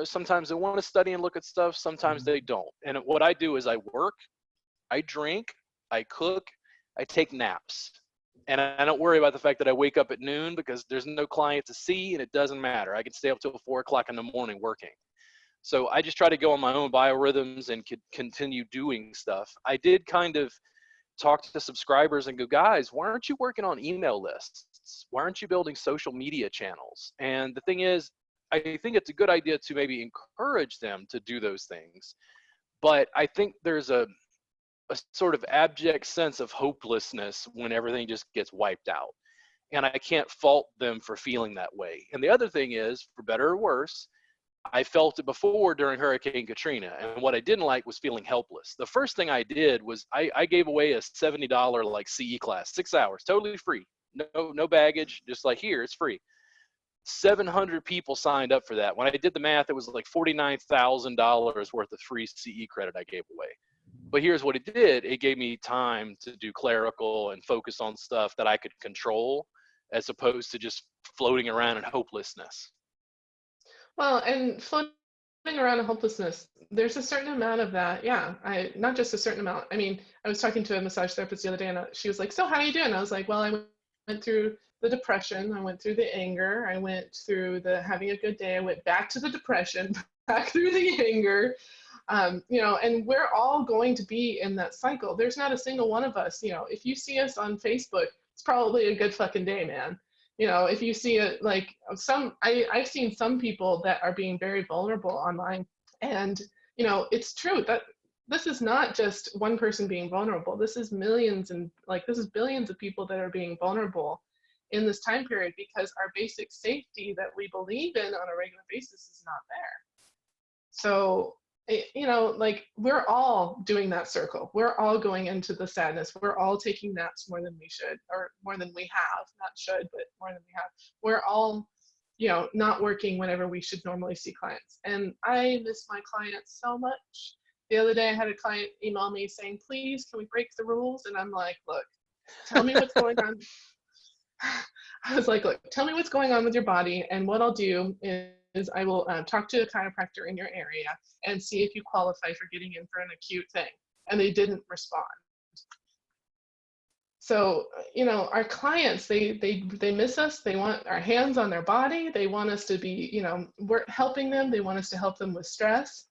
Sometimes they want to study and look at stuff, sometimes they don't. And what I do is I work, I drink, I cook, I take naps. And I don't worry about the fact that I wake up at noon because there's no client to see and it doesn't matter. I can stay up till 4 o'clock in the morning working. So I just try to go on my own biorhythms and continue doing stuff. I did kind of talk to subscribers and go, guys, why aren't you working on email lists? Why aren't you building social media channels? And the thing is, I think it's a good idea to maybe encourage them to do those things. But I think there's a sort of abject sense of hopelessness when everything just gets wiped out. And I can't fault them for feeling that way. And the other thing is, for better or worse, I felt it before during Hurricane Katrina. And what I didn't like was feeling helpless. The first thing I did was I gave away a $70 like CE class, 6 hours, totally free. No baggage, just like here, it's free. 700 people signed up for that. When I did the math, it was like $49,000 worth of free CE credit I gave away. But here's what it did. It gave me time to do clerical and focus on stuff that I could control as opposed to just floating around in hopelessness. Well, and floating around in hopelessness, there's a certain amount of that. Yeah, not just a certain amount. I mean, I was talking to a massage therapist the other day and she was like, so how are you doing? I was like, well, I went through the depression. I went through the anger. I went through the having a good day. I went back to the depression, back through the anger. And we're all going to be in that cycle. There's not a single one of us, if you see us on Facebook, it's probably a good fucking day, man. If you see it, like I've seen some people that are being very vulnerable online. And, it's true that this is not just one person being vulnerable. This is millions and this is billions of people that are being vulnerable in this time period because our basic safety that we believe in on a regular basis is not there. So, we're all doing that circle. We're all going into the sadness. We're all taking naps more than we should, or more than we have, not should, but more than we have. We're all, not working whenever we should normally see clients. And I miss my clients so much. The other day I had a client email me saying, please, can we break the rules? And I'm like, look, tell me what's going on. I was like, look, tell me what's going on with your body. And what I'll do is I will talk to a chiropractor in your area and see if you qualify for getting in for an acute thing. And they didn't respond. So, our clients, they miss us. They want our hands on their body. They want us to be, we're helping them. They want us to help them with stress.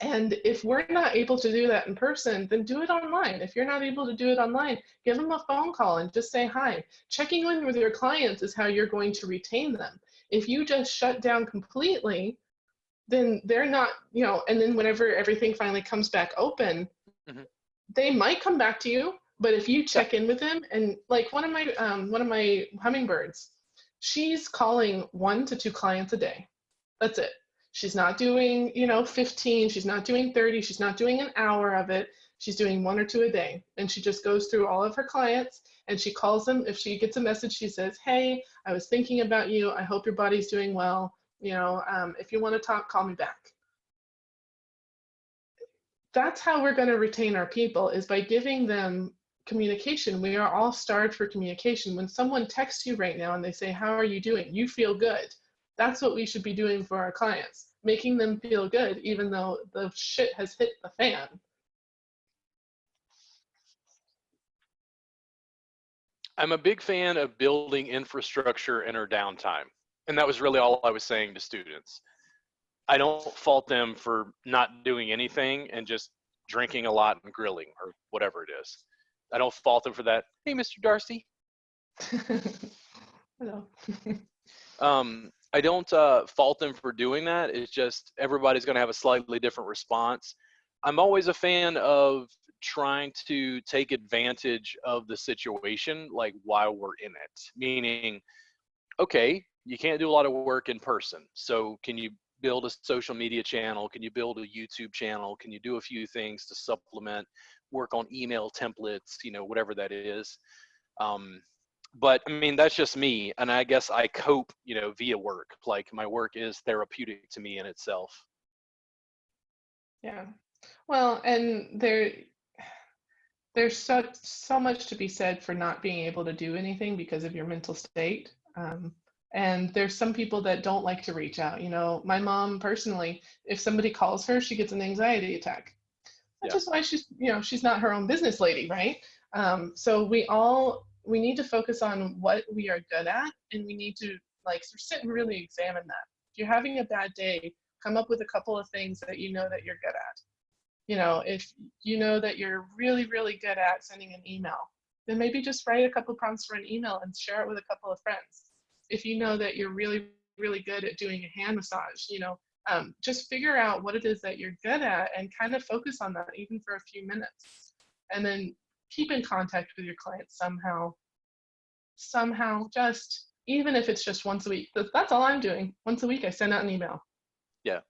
And if we're not able to do that in person, then do it online. If you're not able to do it online, give them a phone call and just say hi. Checking in with your clients is how you're going to retain them. If you just shut down completely, then they're not, and then whenever everything finally comes back open, they might come back to you. But if you check in with them, and like one of my hummingbirds, she's calling 1 to 2 clients a day. That's it. She's not doing, 15, she's not doing 30, she's not doing an hour of it. She's doing 1 or 2 a day. And she just goes through all of her clients and she calls them. If she gets a message, she says, hey, I was thinking about you. I hope your body's doing well. If you want to talk, call me back. That's how we're going to retain our people, is by giving them communication. We are all starved for communication. When someone texts you right now and they say, how are you doing? You feel good. That's what we should be doing for our clients, making them feel good, even though the shit has hit the fan. I'm a big fan of building infrastructure in our downtime. And that was really all I was saying to students. I don't fault them for not doing anything and just drinking a lot and grilling or whatever it is. I don't fault them for that. Hey, Mr. Darcy. Hello. I don't fault them for doing that. It's just everybody's going to have a slightly different response. I'm always a fan of trying to take advantage of the situation, like while we're in it. Meaning, okay, you can't do a lot of work in person. So can you build a social media channel? Can you build a YouTube channel? Can you do a few things to supplement, work on email templates, whatever that is. But I mean, that's just me. And I guess I cope, via work. Like my work is therapeutic to me in itself. Yeah. Well, and there's so much to be said for not being able to do anything because of your mental state. And there's some people that don't like to reach out. My mom personally, if somebody calls her, she gets an anxiety attack. That's just why she's not her own business lady, right? So we need to focus on what we are good at, and we need to sit and really examine that. If you're having a bad day, come up with a couple of things that you know that you're good at. If you know that you're really, really good at sending an email, then maybe just write a couple prompts for an email and share it with a couple of friends. If you know that you're really, really good at doing a hand massage, just figure out what it is that you're good at and kind of focus on that even for a few minutes. And then keep in contact with your clients somehow, just even if it's just once a week. That's all I'm doing. Once a week, I send out an email. Yeah.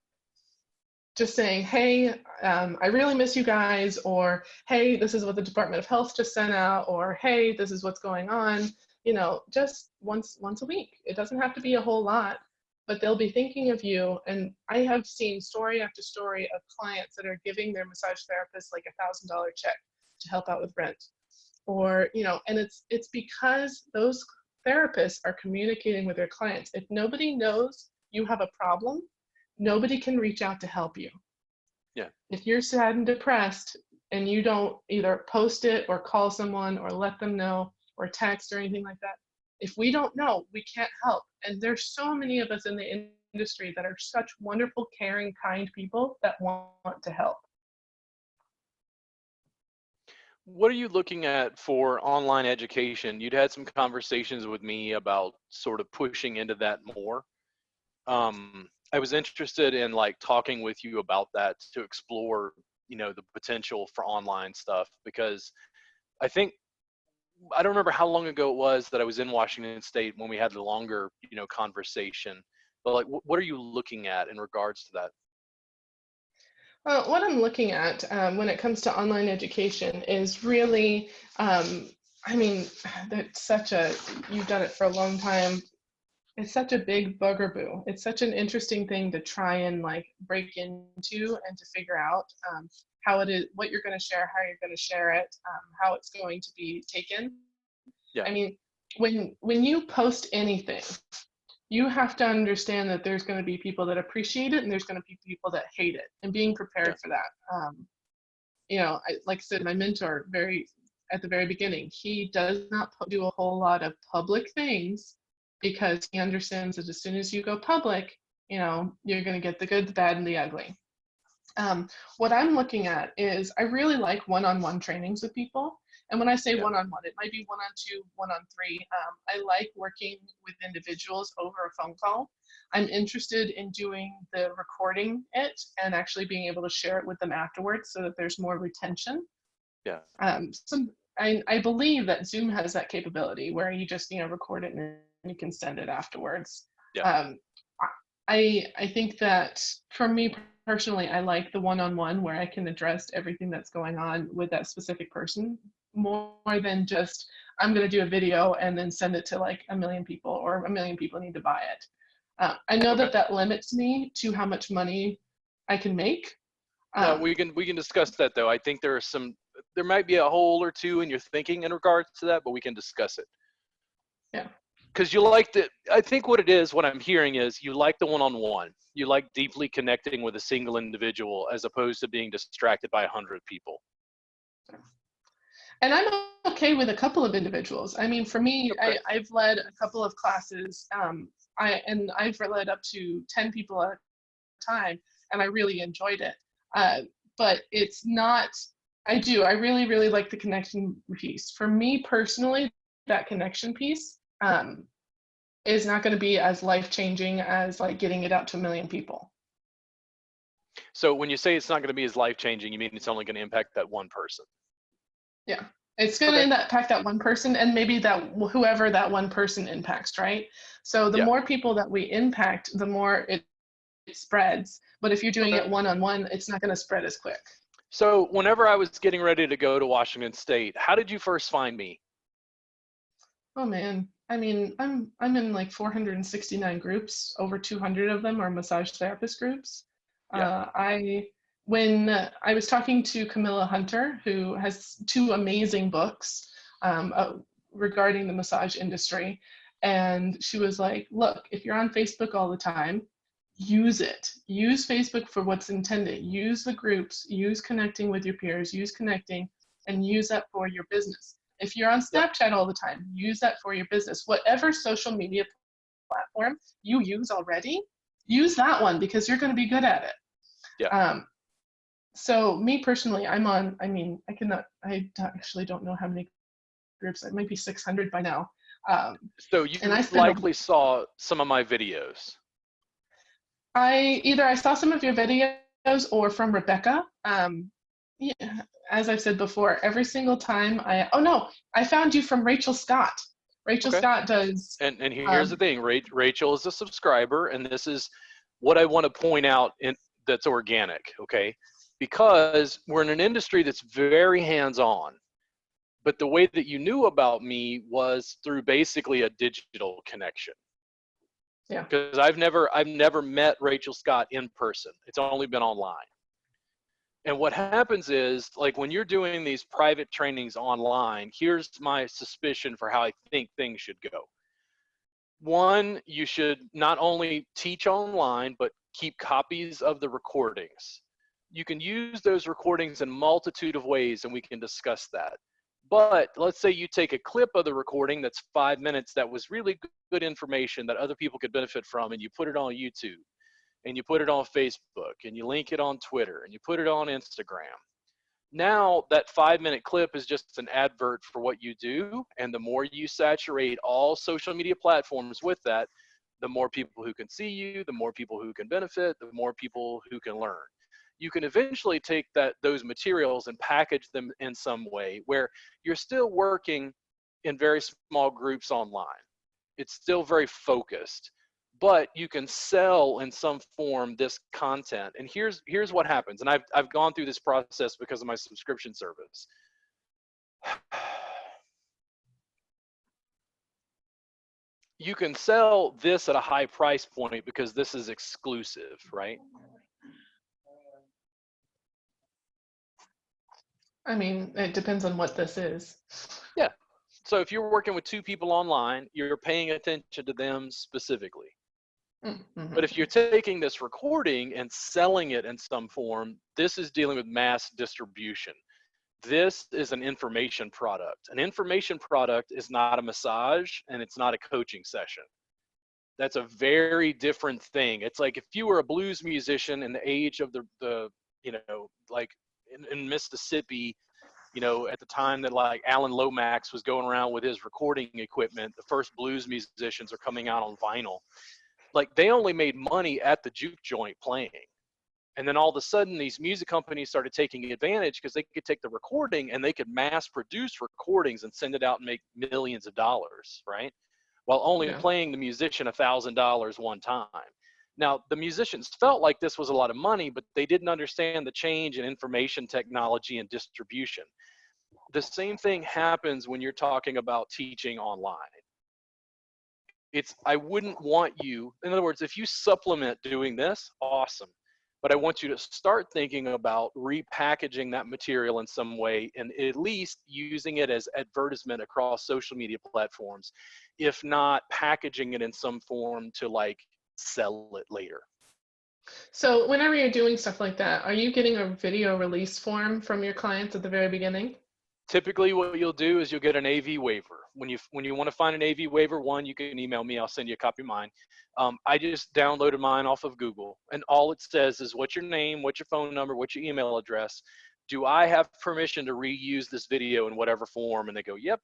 Just saying, hey, I really miss you guys, or hey, this is what the Department of Health just sent out, or hey, this is what's going on. Just once a week. It doesn't have to be a whole lot, but they'll be thinking of you. And I have seen story after story of clients that are giving their massage therapist like $1,000 check to help out with rent, or and it's because those therapists are communicating with their clients. If nobody knows you have a problem, nobody can reach out to help you. Yeah. If you're sad and depressed and you don't either post it or call someone or let them know or text or anything like that, if we don't know, we can't help. And there's so many of us in the industry that are such wonderful, caring, kind people that want to help. What are you looking at for online education? You'd had some conversations with me about sort of pushing into that more. I was interested in talking with you about that to explore, the potential for online stuff, because I don't remember how long ago it was that I was in Washington State when we had the longer, conversation, but what are you looking at in regards to that? What I'm looking at when it comes to online education is really, you've done it for a long time. It's such a big bugaboo. It's such an interesting thing to try and break into and to figure out how it is, what you're going to share, how you're going to share it, how it's going to be taken. Yeah. I mean, when you post anything, you have to understand that there's going to be people that appreciate it and there's going to be people that hate it, and being prepared for that. Like I said, my mentor at the very beginning, he does not do a whole lot of public things, because he understands that as soon as you go public, you're going to get the good, the bad, and the ugly. What I'm looking at is I really like one-on-one trainings with people. And when I say one-on-one, it might be one-on-two, one-on-three. I like working with individuals over a phone call. I'm interested in doing the recording it and actually being able to share it with them afterwards so that there's more retention. Yeah. I believe that Zoom has that capability where you just, record it and you can send it afterwards. Yeah. I think that for me personally, I like the one-on-one where I can address everything that's going on with that specific person more than just I'm going to do a video and then send it to like 1 million people, or 1 million people need to buy it. I know Okay. that that limits me to how much money I can make. No, Um, we can discuss that though. I think there might be a hole or two in your thinking in regards to that, but we can discuss it. yeah. Because you like the, I think what it is, what I'm hearing is you like the one-on-one. You like deeply connecting with a single individual as opposed to being distracted by 100 people. And I'm okay with a couple of individuals. I mean, for me, Okay. I've led a couple of classes. I've led up to 10 people at a time, and I really enjoyed it. But it's not. I really, really like the connection piece. For me personally, that connection piece is not going to be as life changing as like getting it out to 1 million people. So when you say it's not going to be as life-changing, you mean it's only going to impact that one person? Yeah, it's going to Okay. impact that one person, and maybe that whoever that one person impacts, right? So the Yeah. more people that we impact, the more it spreads. But if you're doing Okay. it one-on-one, it's not going to spread as quick. So whenever I was getting ready to go to Washington State, how did you first find me? Oh man, I mean, I'm in like 469 groups. Over 200 of them are massage therapist groups. Yeah. I when I was talking to Camilla Hunter, who has 2 amazing books regarding the massage industry, and she was like, "Look, if you're on Facebook all the time, use it. Use Facebook for what's intended. Use the groups. Use connecting with your peers. Use connecting, and use that for your business." If you're on Yep. Snapchat all the time, use that for your business. Whatever social media platform you use already, use that one because you're going to be good at it. Yeah. So me personally, I'm on, I mean, I actually don't know how many groups, it might be 600 by now. So And I you spend, likely saw some of my videos. I saw some of your videos or from Rebecca. Yeah, as I've said before, every single time oh no, I found you from Rachel Scott. Rachel Okay. Scott does, And here's the um, thing, Rachel is a subscriber, and this is what I want to point out that's organic, okay? Because we're in an industry that's very hands-on, but the way that you knew about me was through basically a digital connection. yeah. Because I've never met Rachel Scott in person. It's only been online. And what happens is, like when you're doing these private trainings online, here's my suspicion for how I think things should go. One, you should not only teach online, but keep copies of the recordings. You can use those recordings in a multitude of ways, and we can discuss that. But let's say you take a clip of the recording that's 5 minutes that was really good information that other people could benefit from, and you put it on YouTube, and you put it on Facebook, and you link it on Twitter, and you put it on Instagram. Now that 5 minute clip is just an advert for what you do, and the more you saturate all social media platforms with that, the more people who can see you, the more people who can benefit, the more people who can learn. You can eventually take those materials and package them in some way where you're still working in very small groups online. It's still very focused, but you can sell in some form this content. And here's what happens. And I've gone through this process because of my subscription service. You can sell this at a high price point because this is exclusive, right? I mean, it depends on what this is. Yeah. So if you're working with 2 people online, you're paying attention to them specifically. But if you're Mm-hmm. taking this recording and selling it in some form, this is dealing with mass distribution. This is an information product. An information product is not a massage, and it's not a coaching session. That's a very different thing. It's like if you were a blues musician in the age of the like in Mississippi, at the time that like Alan Lomax was going around with his recording equipment, the first blues musicians are coming out on vinyl. Like they only made money at the juke joint playing. And then all of a sudden these music companies started taking advantage because they could take the recording and they could mass produce recordings and send it out and make millions of dollars, right? While only Yeah. playing the musician $1,000 one time. Now, the musicians felt like this was a lot of money, but they didn't understand the change in information technology and distribution. the same thing happens when you're talking about teaching online. I wouldn't want you, in other words, if you supplement doing this, awesome. But I want you to start thinking about repackaging that material in some way and at least using it as advertisement across social media platforms, if not packaging it in some form to like sell it later. So whenever you're doing stuff like that, are you getting a video release form from your clients at the very beginning? Typically what you'll do is you'll get an AV waiver. When you want to find an AV waiver, one, you can email me, I'll send you a copy of mine. I just downloaded mine off of Google, and all it says is what's your name, what's your phone number, what's your email address. Do I have permission to reuse this video in whatever form? And they go, yep,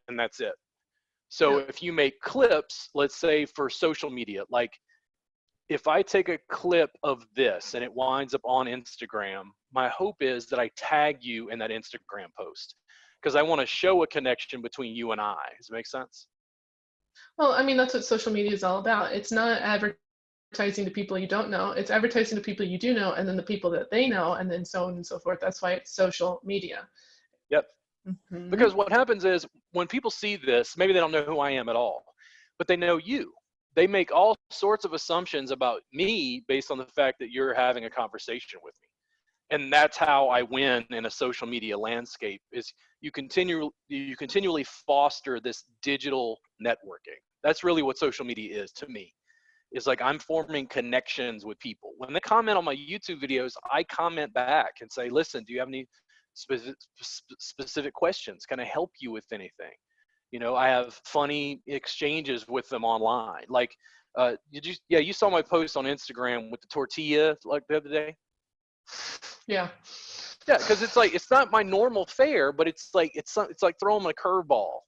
and that's it. So Yeah. if you make clips, let's say for social media, like if I take a clip of this and it winds up on Instagram, my hope is that I tag you in that Instagram post because I want to show a connection between you and I. Does it make sense? Well, I mean, that's what social media is all about. It's not advertising to people you don't know. It's advertising to people you do know, and then the people that they know, and then so on and so forth. That's why it's social media. Yep. Mm-hmm. Because what happens is when people see this, maybe they don't know who I am at all, but they know you. They make all sorts of assumptions about me based on the fact that you're having a conversation with me. And that's how I win in a social media landscape is you continually foster this digital networking. That's really what social media is to me. It's like I'm forming connections with people. When they comment on my YouTube videos, I comment back and say, listen, do you have any specific questions? Can I help you with anything? You know, I have funny exchanges with them online. Like, you saw my post on Instagram with the tortilla like the other day. Yeah. Yeah, because it's like it's not my normal fare, but it's like throwing them a curveball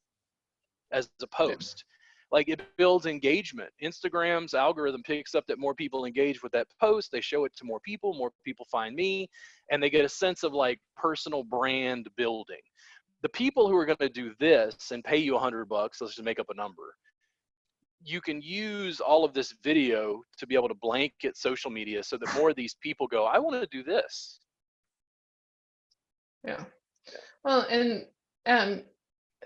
as a post. Like it builds engagement. Instagram's algorithm picks up that more people engage with that post. They show it to more people find me, and they get a sense of like personal brand building. The people who are going to do this and pay you $100, let's just make up a number. You can use all of this video to be able to blanket social media so that more of these people go, I want to do this. Yeah. Well, and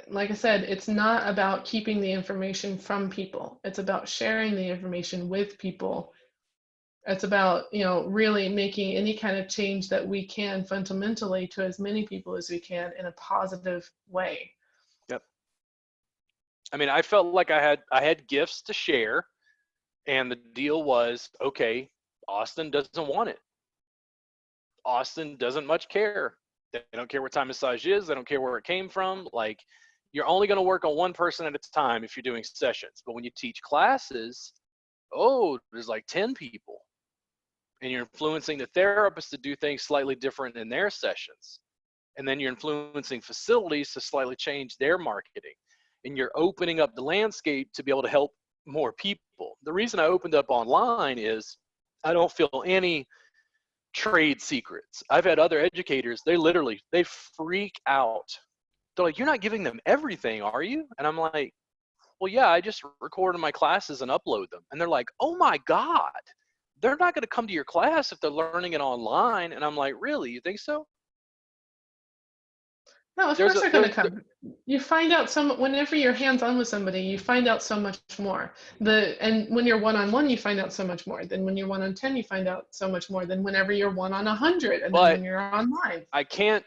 like I said, it's not about keeping the information from people. It's about sharing the information with people. It's about, really making any kind of change that we can fundamentally to as many people as we can in a positive way. Yep. I mean, I felt like I had gifts to share, and the deal was, okay, Austin doesn't want it. Austin doesn't much care. They don't care what time massage is. They don't care where it came from. Like, you're only going to work on one person at a time if you're doing sessions. But when you teach classes, there's like 10 people. And you're influencing the therapist to do things slightly different in their sessions. And then you're influencing facilities to slightly change their marketing. And you're opening up the landscape to be able to help more people. The reason I opened up online is I don't feel any trade secrets. I've had other educators, they freak out. They're like, you're not giving them everything, are you? And I'm like, well, yeah, I just record my classes and upload them. And they're like, oh my God, they're not going to come to your class if they're learning it online. And I'm like, really? You think so? No, of course they're going to come. You find out whenever you're hands-on with somebody, you find out so much more. And when you're one-on-one, you find out so much more. Then when you're 1-on-10, you find out so much more than whenever you're 1-on-100, and then when you're online. I can't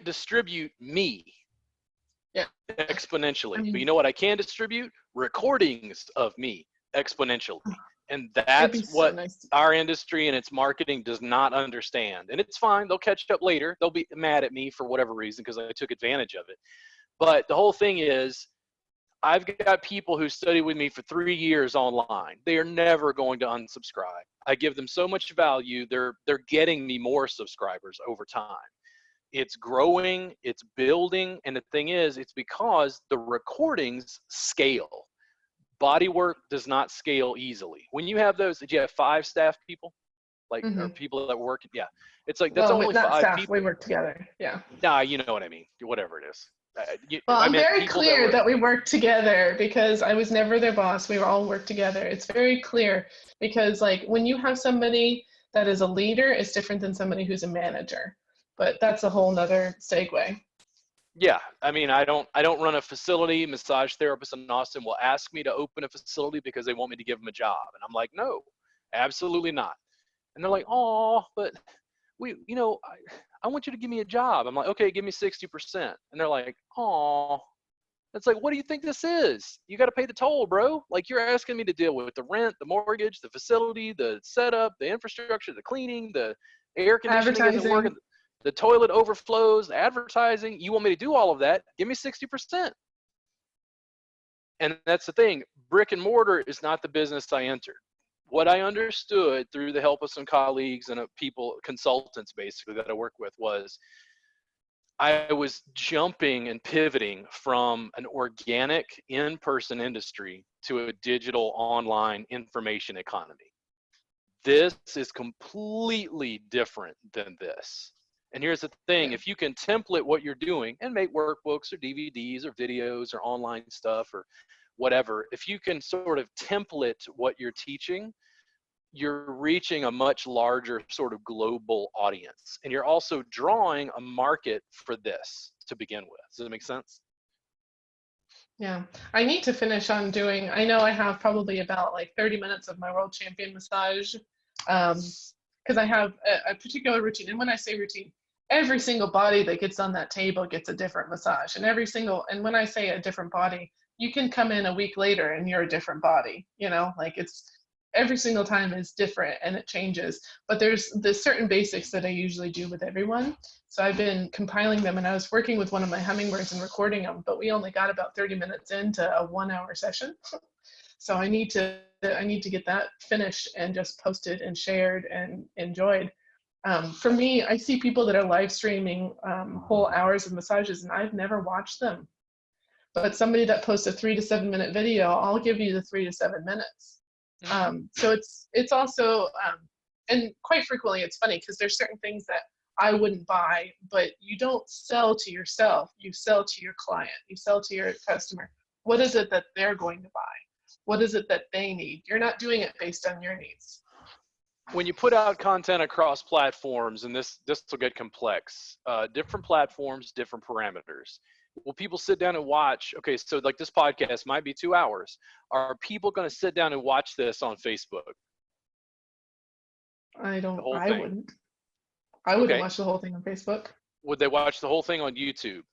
distribute me exponentially. But you know what I can distribute? Recordings of me exponentially. And that's what our industry and its marketing does not understand. And it's fine. They'll catch up later. They'll be mad at me for whatever reason because I took advantage of it. But the whole thing is, I've got people who study with me for 3 years online. They are never going to unsubscribe. I give them so much value. They're getting me more subscribers over time. It's growing, it's building. And the thing is, it's because the recordings scale. Body work does not scale easily. When you have those, did you have 5 staff people? Like, or people that work? Yeah. It's like, that's only not 5 staff, people. We work together. Yeah. Nah, you know what I mean. Whatever it is. I'm very clear that we work together because I was never their boss. We all work together. It's very clear because like when you have somebody that is a leader, it's different than somebody who's a manager. But that's a whole nother segue. Yeah, I mean, I don't run a facility. Massage therapists in Austin will ask me to open a facility because they want me to give them a job, and I'm like, no, absolutely not. And they're like, oh, but I want you to give me a job. I'm like, okay, give me 60%. And they're like, oh, it's like, what do you think this is? You got to pay the toll, bro. Like, you're asking me to deal with the rent, the mortgage, the facility, the setup, the infrastructure, the cleaning, the air conditioning isn't Advertising. working, the toilet overflows, the advertising. You want me to do all of that? Give me 60%. And that's the thing. Brick and mortar is not the business I entered. What I understood through the help of some colleagues and people, consultants basically that I work with, was I was jumping and pivoting from an organic in-person industry to a digital online information economy. This is completely different than this. And here's the thing, Yeah. if you can template what you're doing and make workbooks or DVDs or videos or online stuff or whatever, if you can sort of template what you're teaching, you're reaching a much larger sort of global audience. And you're also drawing a market for this to begin with. Does that make sense? Yeah, I need to finish on doing, I know I have probably about like 30 minutes of my world champion massage, because I have a particular routine. And when I say routine, every single body that gets on that table gets a different massage. And when I say a different body, you can come in a week later and you're a different body, like it's every single time is different and it changes. But there's certain basics that I usually do with everyone. So I've been compiling them, and I was working with one of my hummingbirds and recording them, but we only got about 30 minutes into a 1 hour session. So I need to get that finished and just posted and shared and enjoyed. For me, I see people that are live streaming whole hours of massages, and I've never watched them. But somebody that posts a 3 to 7 minute video, I'll give you the 3 to 7 minutes. So it's also, and quite frequently it's funny because there's certain things that I wouldn't buy, but you don't sell to yourself, you sell to your client, you sell to your customer. What is it that they're going to buy? What is it that they need? You're not doing it based on your needs. When you put out content across platforms, and this will get complex, different platforms, different parameters. Will people sit down and watch? Okay, so like this podcast might be 2 hours. Are people going to sit down and watch this on Facebook? I The whole thing. wouldn't. I wouldn't Okay. watch the whole thing on Facebook. Would they watch the whole thing on YouTube?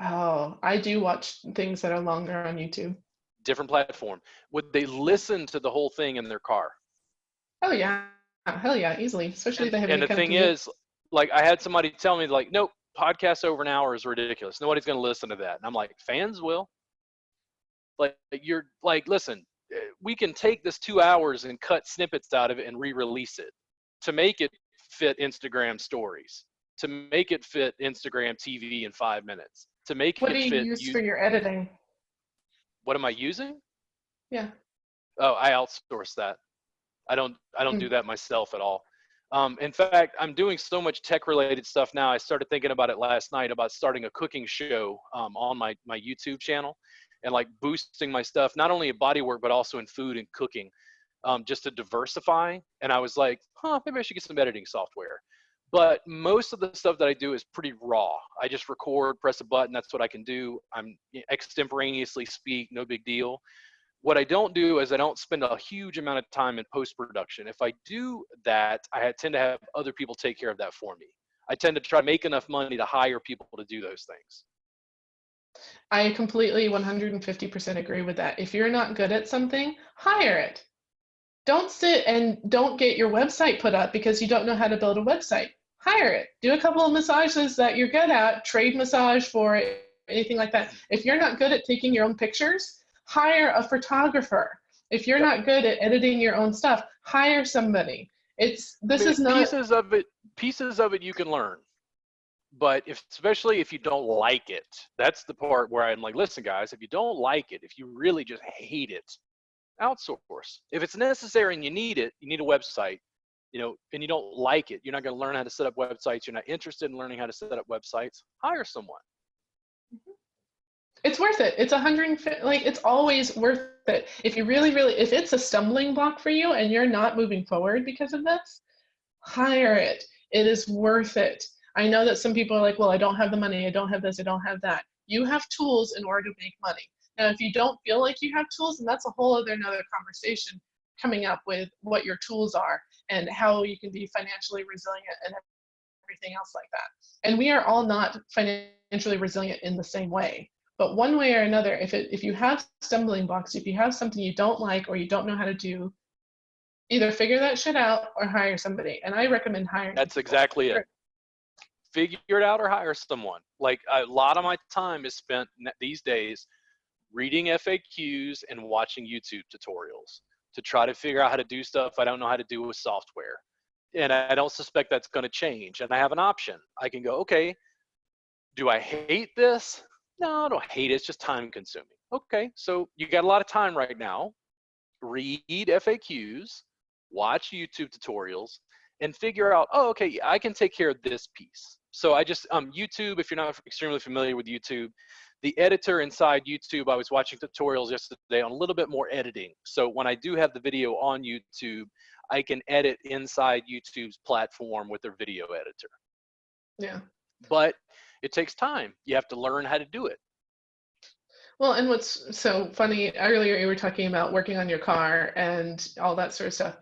Oh, I do watch things that are longer on YouTube. Different platform. Would they listen to the whole thing in their car? Oh yeah, hell yeah, easily. Especially if they have And any the kind of thing is, like, I had somebody tell me, like, nope, podcasts over an hour is ridiculous. Nobody's going to listen to that. And I'm like, fans will. Like, you're like, listen, we can take this 2 hours and cut snippets out of it and re-release it to make it fit Instagram stories, to make it fit Instagram TV in 5 minutes, to make What do it you fit. use for your editing? What am I using? Yeah. Oh, I outsource that. I don't do that myself at all. In fact, I'm doing so much tech related stuff now. I started thinking about it last night about starting a cooking show on my YouTube channel, and like boosting my stuff, not only in body work, but also in food and cooking, just to diversify. And I was like, maybe I should get some editing software. But most of the stuff that I do is pretty raw. I just record, press a button. That's what I can do. I'm extemporaneously speak, no big deal. What I don't do is I don't spend a huge amount of time in post-production. If I do that, I tend to have other people take care of that for me. I tend to try to make enough money to hire people to do those things. I completely 150% agree with that. If you're not good at something, hire it. Don't sit and don't get your website put up because you don't know how to build a website. Hire it. Do a couple of massages that you're good at, trade massage for it, anything like that. If you're not good at taking your own pictures, hire a photographer. If you're not good at editing your own stuff, hire somebody. Is not pieces of it you can learn. But especially if you don't like it, that's the part where I'm like, listen, guys, if you don't like it, if you really just hate it, outsource. If it's necessary and you need it, you need a website, and you don't like it, you're not going to learn how to set up websites, you're not interested in learning how to set up websites, hire someone. It's worth it. It's 150, like it's always worth it. If you really, if it's a stumbling block for you and you're not moving forward because of this, hire it. It is worth it. I know that some people are like, well, I don't have the money, I don't have this, I don't have that. You have tools in order to make money. Now, if you don't feel like you have tools, then that's a whole other another conversation coming up with what your tools are and how you can be financially resilient and everything else like that. And we are all not financially resilient in the same way. But one way or another, if you have stumbling blocks, if you have something you don't like or you don't know how to do, either figure that shit out or hire somebody. And I recommend hiring That's people. exactly it. Figure it out or hire someone. Like a lot of my time is spent these days reading FAQs and watching YouTube tutorials to try to figure out how to do stuff I don't know how to do with software. And I don't suspect that's going to change. And I have an option. I can go, okay, do I hate this? No, I don't hate it. It's just time consuming. Okay, so you got a lot of time right now. Read FAQs, watch YouTube tutorials, and figure out, oh, okay, I can take care of this piece. So I just, YouTube, if you're not extremely familiar with YouTube, the editor inside YouTube, I was watching tutorials yesterday on a little bit more editing. So when I do have the video on YouTube, I can edit inside YouTube's platform with their video editor. Yeah. But it takes time. You have to learn how to do it. Well, and what's so funny, earlier you were talking about working on your car and all that sort of stuff.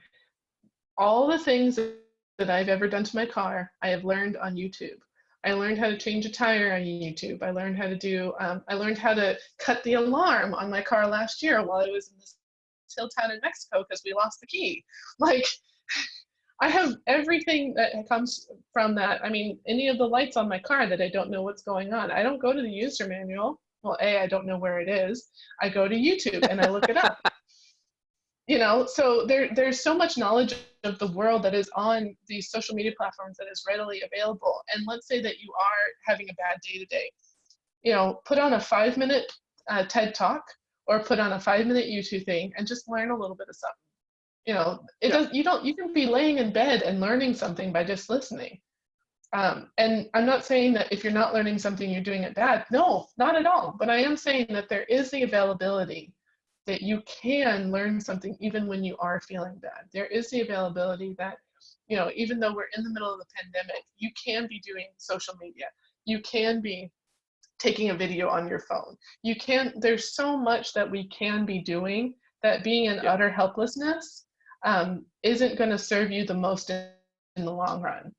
All the things that I've ever done to my car, I have learned on YouTube. I learned how to change a tire on YouTube. I learned how to do, I learned how to cut the alarm on my car last year while I was in this hill town in Mexico because we lost the key. Like, I have everything that comes from that. I mean, any of the lights on my car that I don't know what's going on, I don't go to the user manual. Well, I don't know where it is. I go to YouTube and I look it up. You know, so there's so much knowledge of the world that is on these social media platforms that is readily available. And let's say that you are having a bad day today, you know, put on a 5-minute TED talk or put on a 5-minute YouTube thing and just learn a little bit of something. You know, you can be laying in bed and learning something by just listening. And I'm not saying that if you're not learning something, you're doing it bad. No, not at all. But I am saying that there is the availability that you can learn something even when you are feeling bad. There is the availability that, you know, even though we're in the middle of the pandemic, you can be doing social media. You can be taking a video on your phone. There's so much that we can be doing that being in utter helplessness isn't going to serve you the most in the long run.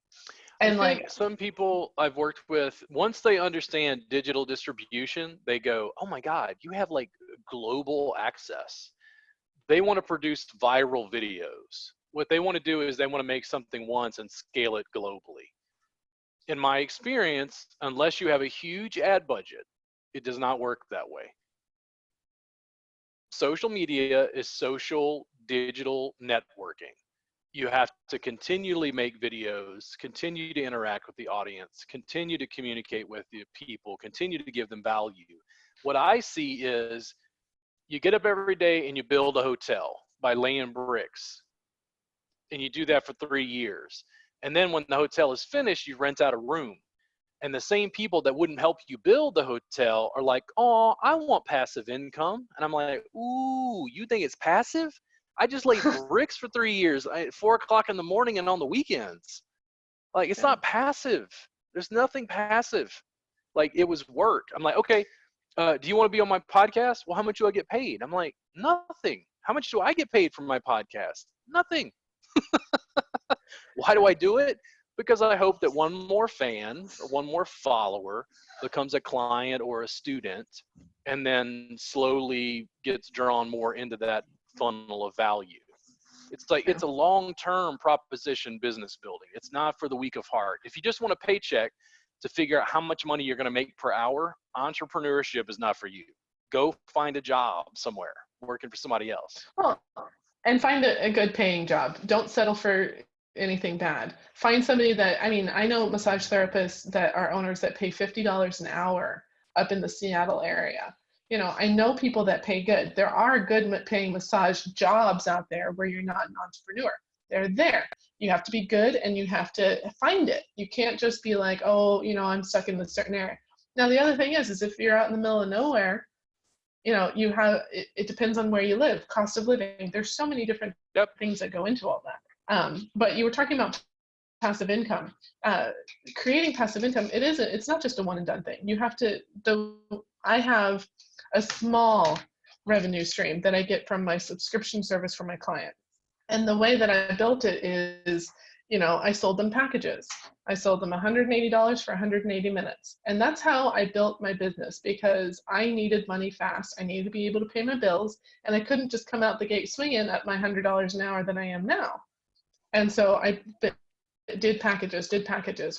And I think some people I've worked with, once they understand digital distribution, they go, oh my God, you have like global access. They want to produce viral videos. What they want to do is they want to make something once and scale it globally. In my experience, unless you have a huge ad budget, it does not work that way. Social media is social digital networking. You have to continually make videos, continue to interact with the audience, continue to communicate with the people, continue to give them value. What I see is you get up every day and you build a hotel by laying bricks. And you do that for 3 years. And then when the hotel is finished, you rent out a room. And the same people that wouldn't help you build the hotel are like, oh, I want passive income. And I'm like, ooh, you think it's passive? I just laid bricks for 3 years at 4 o'clock in the morning and on the weekends. Like, it's not passive. There's nothing passive. Like, it was work. I'm like, okay, do you want to be on my podcast? Well, how much do I get paid? I'm like, nothing. How much do I get paid for my podcast? Nothing. Why do I do it? Because I hope that one more fan or one more follower becomes a client or a student and then slowly gets drawn more into that funnel of value. It's like, it's a long-term proposition business building. It's not for the weak of heart. If you just want a paycheck to figure out how much money you're going to make per hour, entrepreneurship is not for you. Go find a job somewhere working for somebody else. Well, and find a good paying job. Don't settle for anything bad. Find somebody that, I mean, I know massage therapists that are owners that pay $50 an hour up in the Seattle area. You know, I know people that pay good. There are good paying massage jobs out there where you're not an entrepreneur. They're there. You have to be good and you have to find it. You can't just be like, oh, you know, I'm stuck in this certain area. Now, the other thing is if you're out in the middle of nowhere, you know, you have, it depends on where you live, cost of living. There's so many different things that go into all that. But you were talking about passive income. Creating passive income, it's not just a one and done thing. You have to, I have a small revenue stream that I get from my subscription service for my client. And the way that I built it is, I sold them packages. I sold them $180 for 180 minutes. And that's how I built my business, because I needed money fast. I needed to be able to pay my bills, and I couldn't just come out the gate swinging at my $100 an hour that I am now. And so I did packages.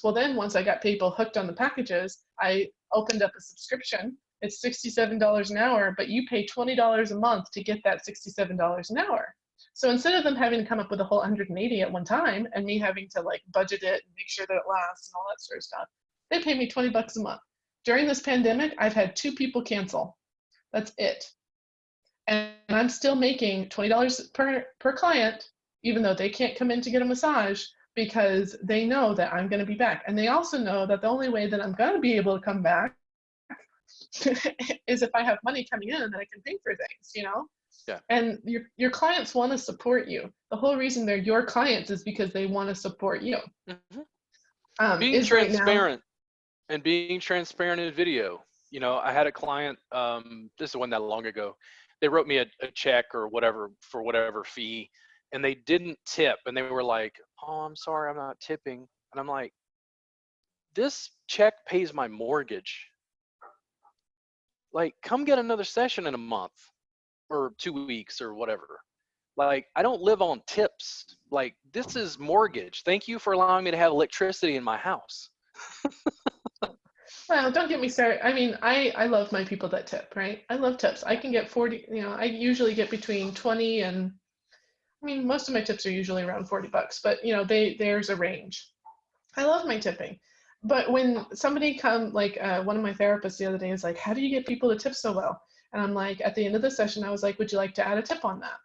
Well, then once I got people hooked on the packages, I opened up a subscription. It's $67 an hour, but you pay $20 a month to get that $67 an hour. So instead of them having to come up with a whole 180 at one time and me having to like budget it and make sure that it lasts and all that sort of stuff, they pay me $20 a month. During this pandemic, I've had 2 people cancel. That's it. And I'm still making $20 per client, even though they can't come in to get a massage, because they know that I'm going to be back. And they also know that the only way that I'm going to be able to come back is if I have money coming in that I can pay for things, Yeah. And your clients want to support you. The whole reason they're your clients is because they want to support you. Mm-hmm. Being transparent and being transparent in video. I had a client, this wasn't that long ago. They wrote me a check or whatever for whatever fee, and they didn't tip. And they were like, "Oh, I'm sorry, I'm not tipping." And I'm like, "This check pays my mortgage. Like, come get another session in a month or 2 weeks or whatever. Like, I don't live on tips. Like, this is mortgage. Thank you for allowing me to have electricity in my house." Well, don't get me started. I mean, I love my people that tip, right? I love tips. I can get 40, I usually get between 20 and, most of my tips are usually around $40, but there's a range. I love my tipping. But when somebody like one of my therapists the other day is like, "How do you get people to tip so well?" And I'm like, at the end of the session, I was like, "Would you like to add a tip on that?"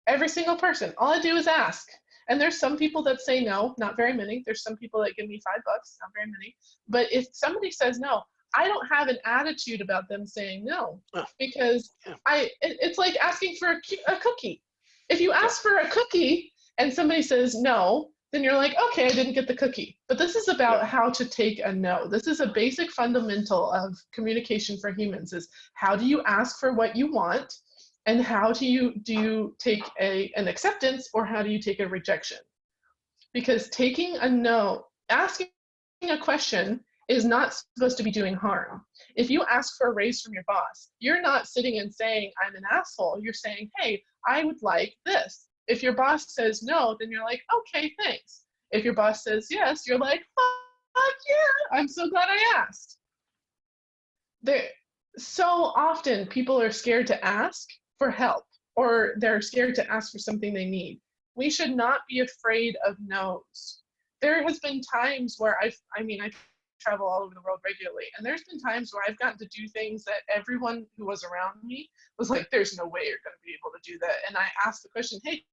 Every single person. All I do is ask. And there's some people that say no, not very many. There's some people that give me $5, not very many. But if somebody says no, I don't have an attitude about them saying no, because it's like asking for a cookie. If you ask for a cookie and somebody says no, then you're like, okay, I didn't get the cookie. But this is about how to take a no. This is a basic fundamental of communication for humans, is how do you ask for what you want, and how do you take an acceptance, or how do you take a rejection? Because taking a no, asking a question is not supposed to be doing harm. If you ask for a raise from your boss, you're not sitting and saying, "I'm an asshole." You're saying, "Hey, I would like this." If your boss says no, then you're like, "Okay, thanks." If your boss says yes, you're like, "Fuck yeah, I'm so glad I asked." So often people are scared to ask for help, or they're scared to ask for something they need. We should not be afraid of no's. There has been times where I travel all over the world regularly, and there's been times where I've gotten to do things that everyone who was around me was like, "There's no way you're going to be able to do that." And I asked the question, "Hey,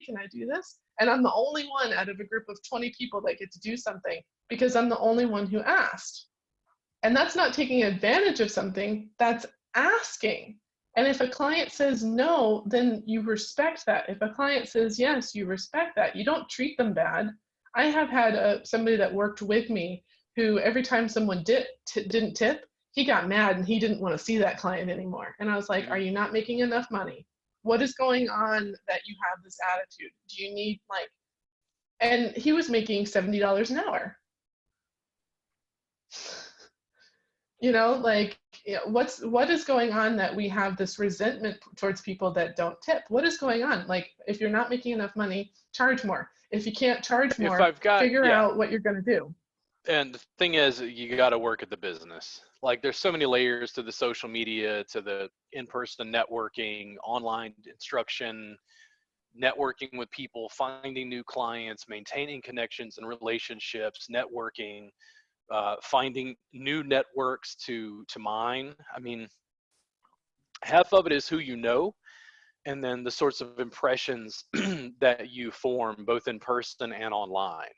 can I do this?" And I'm the only one out of a group of 20 people that get to do something, because I'm the only one who asked. And that's not taking advantage of something, that's asking. And if a client says no, then you respect that. If a client says yes, you respect that. You don't treat them bad. I have had somebody that worked with me who every time someone didn't tip, he got mad and he didn't want to see that client anymore. And I was like, "Are you not making enough money? What is going on that you have this attitude? Do you need and he was making $70 an hour. What is going on that we have this resentment towards people that don't tip? What is going on? Like, if you're not making enough money, charge more. If you can't charge more, figure out what you're going to do. And the thing is, you got to work at the business. Like, there's so many layers to the social media, to the in-person networking, online instruction, networking with people, finding new clients, maintaining connections and relationships, networking, finding new networks to mine. I mean, half of it is who you know, and then the sorts of impressions that you form both in person and online.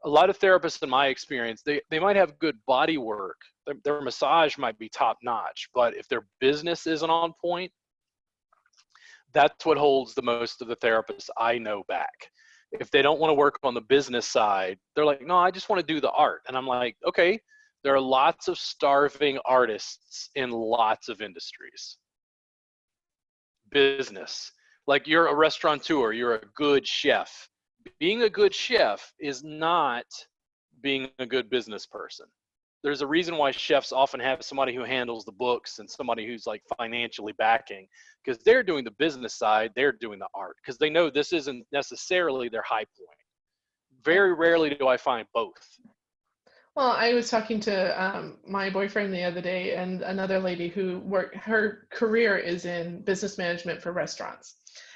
A lot of therapists, in my experience, they might have good body work. Their massage might be top notch, but if their business isn't on point, that's what holds the most of the therapists I know back. If they don't want to work on the business side, they're like, no, I just want to do the art. And I'm like, okay, there are lots of starving artists in lots of industries. Business, like you're a restaurateur, you're a good chef. Being a good chef is not being a good business person. There's a reason why chefs often have somebody who handles the books and somebody who's like financially backing, because they're doing the business side, they're doing the art, because they know this isn't necessarily their high point. Very rarely do I find both. Well, I was talking to my boyfriend the other day and another lady who her career is in business management for restaurants.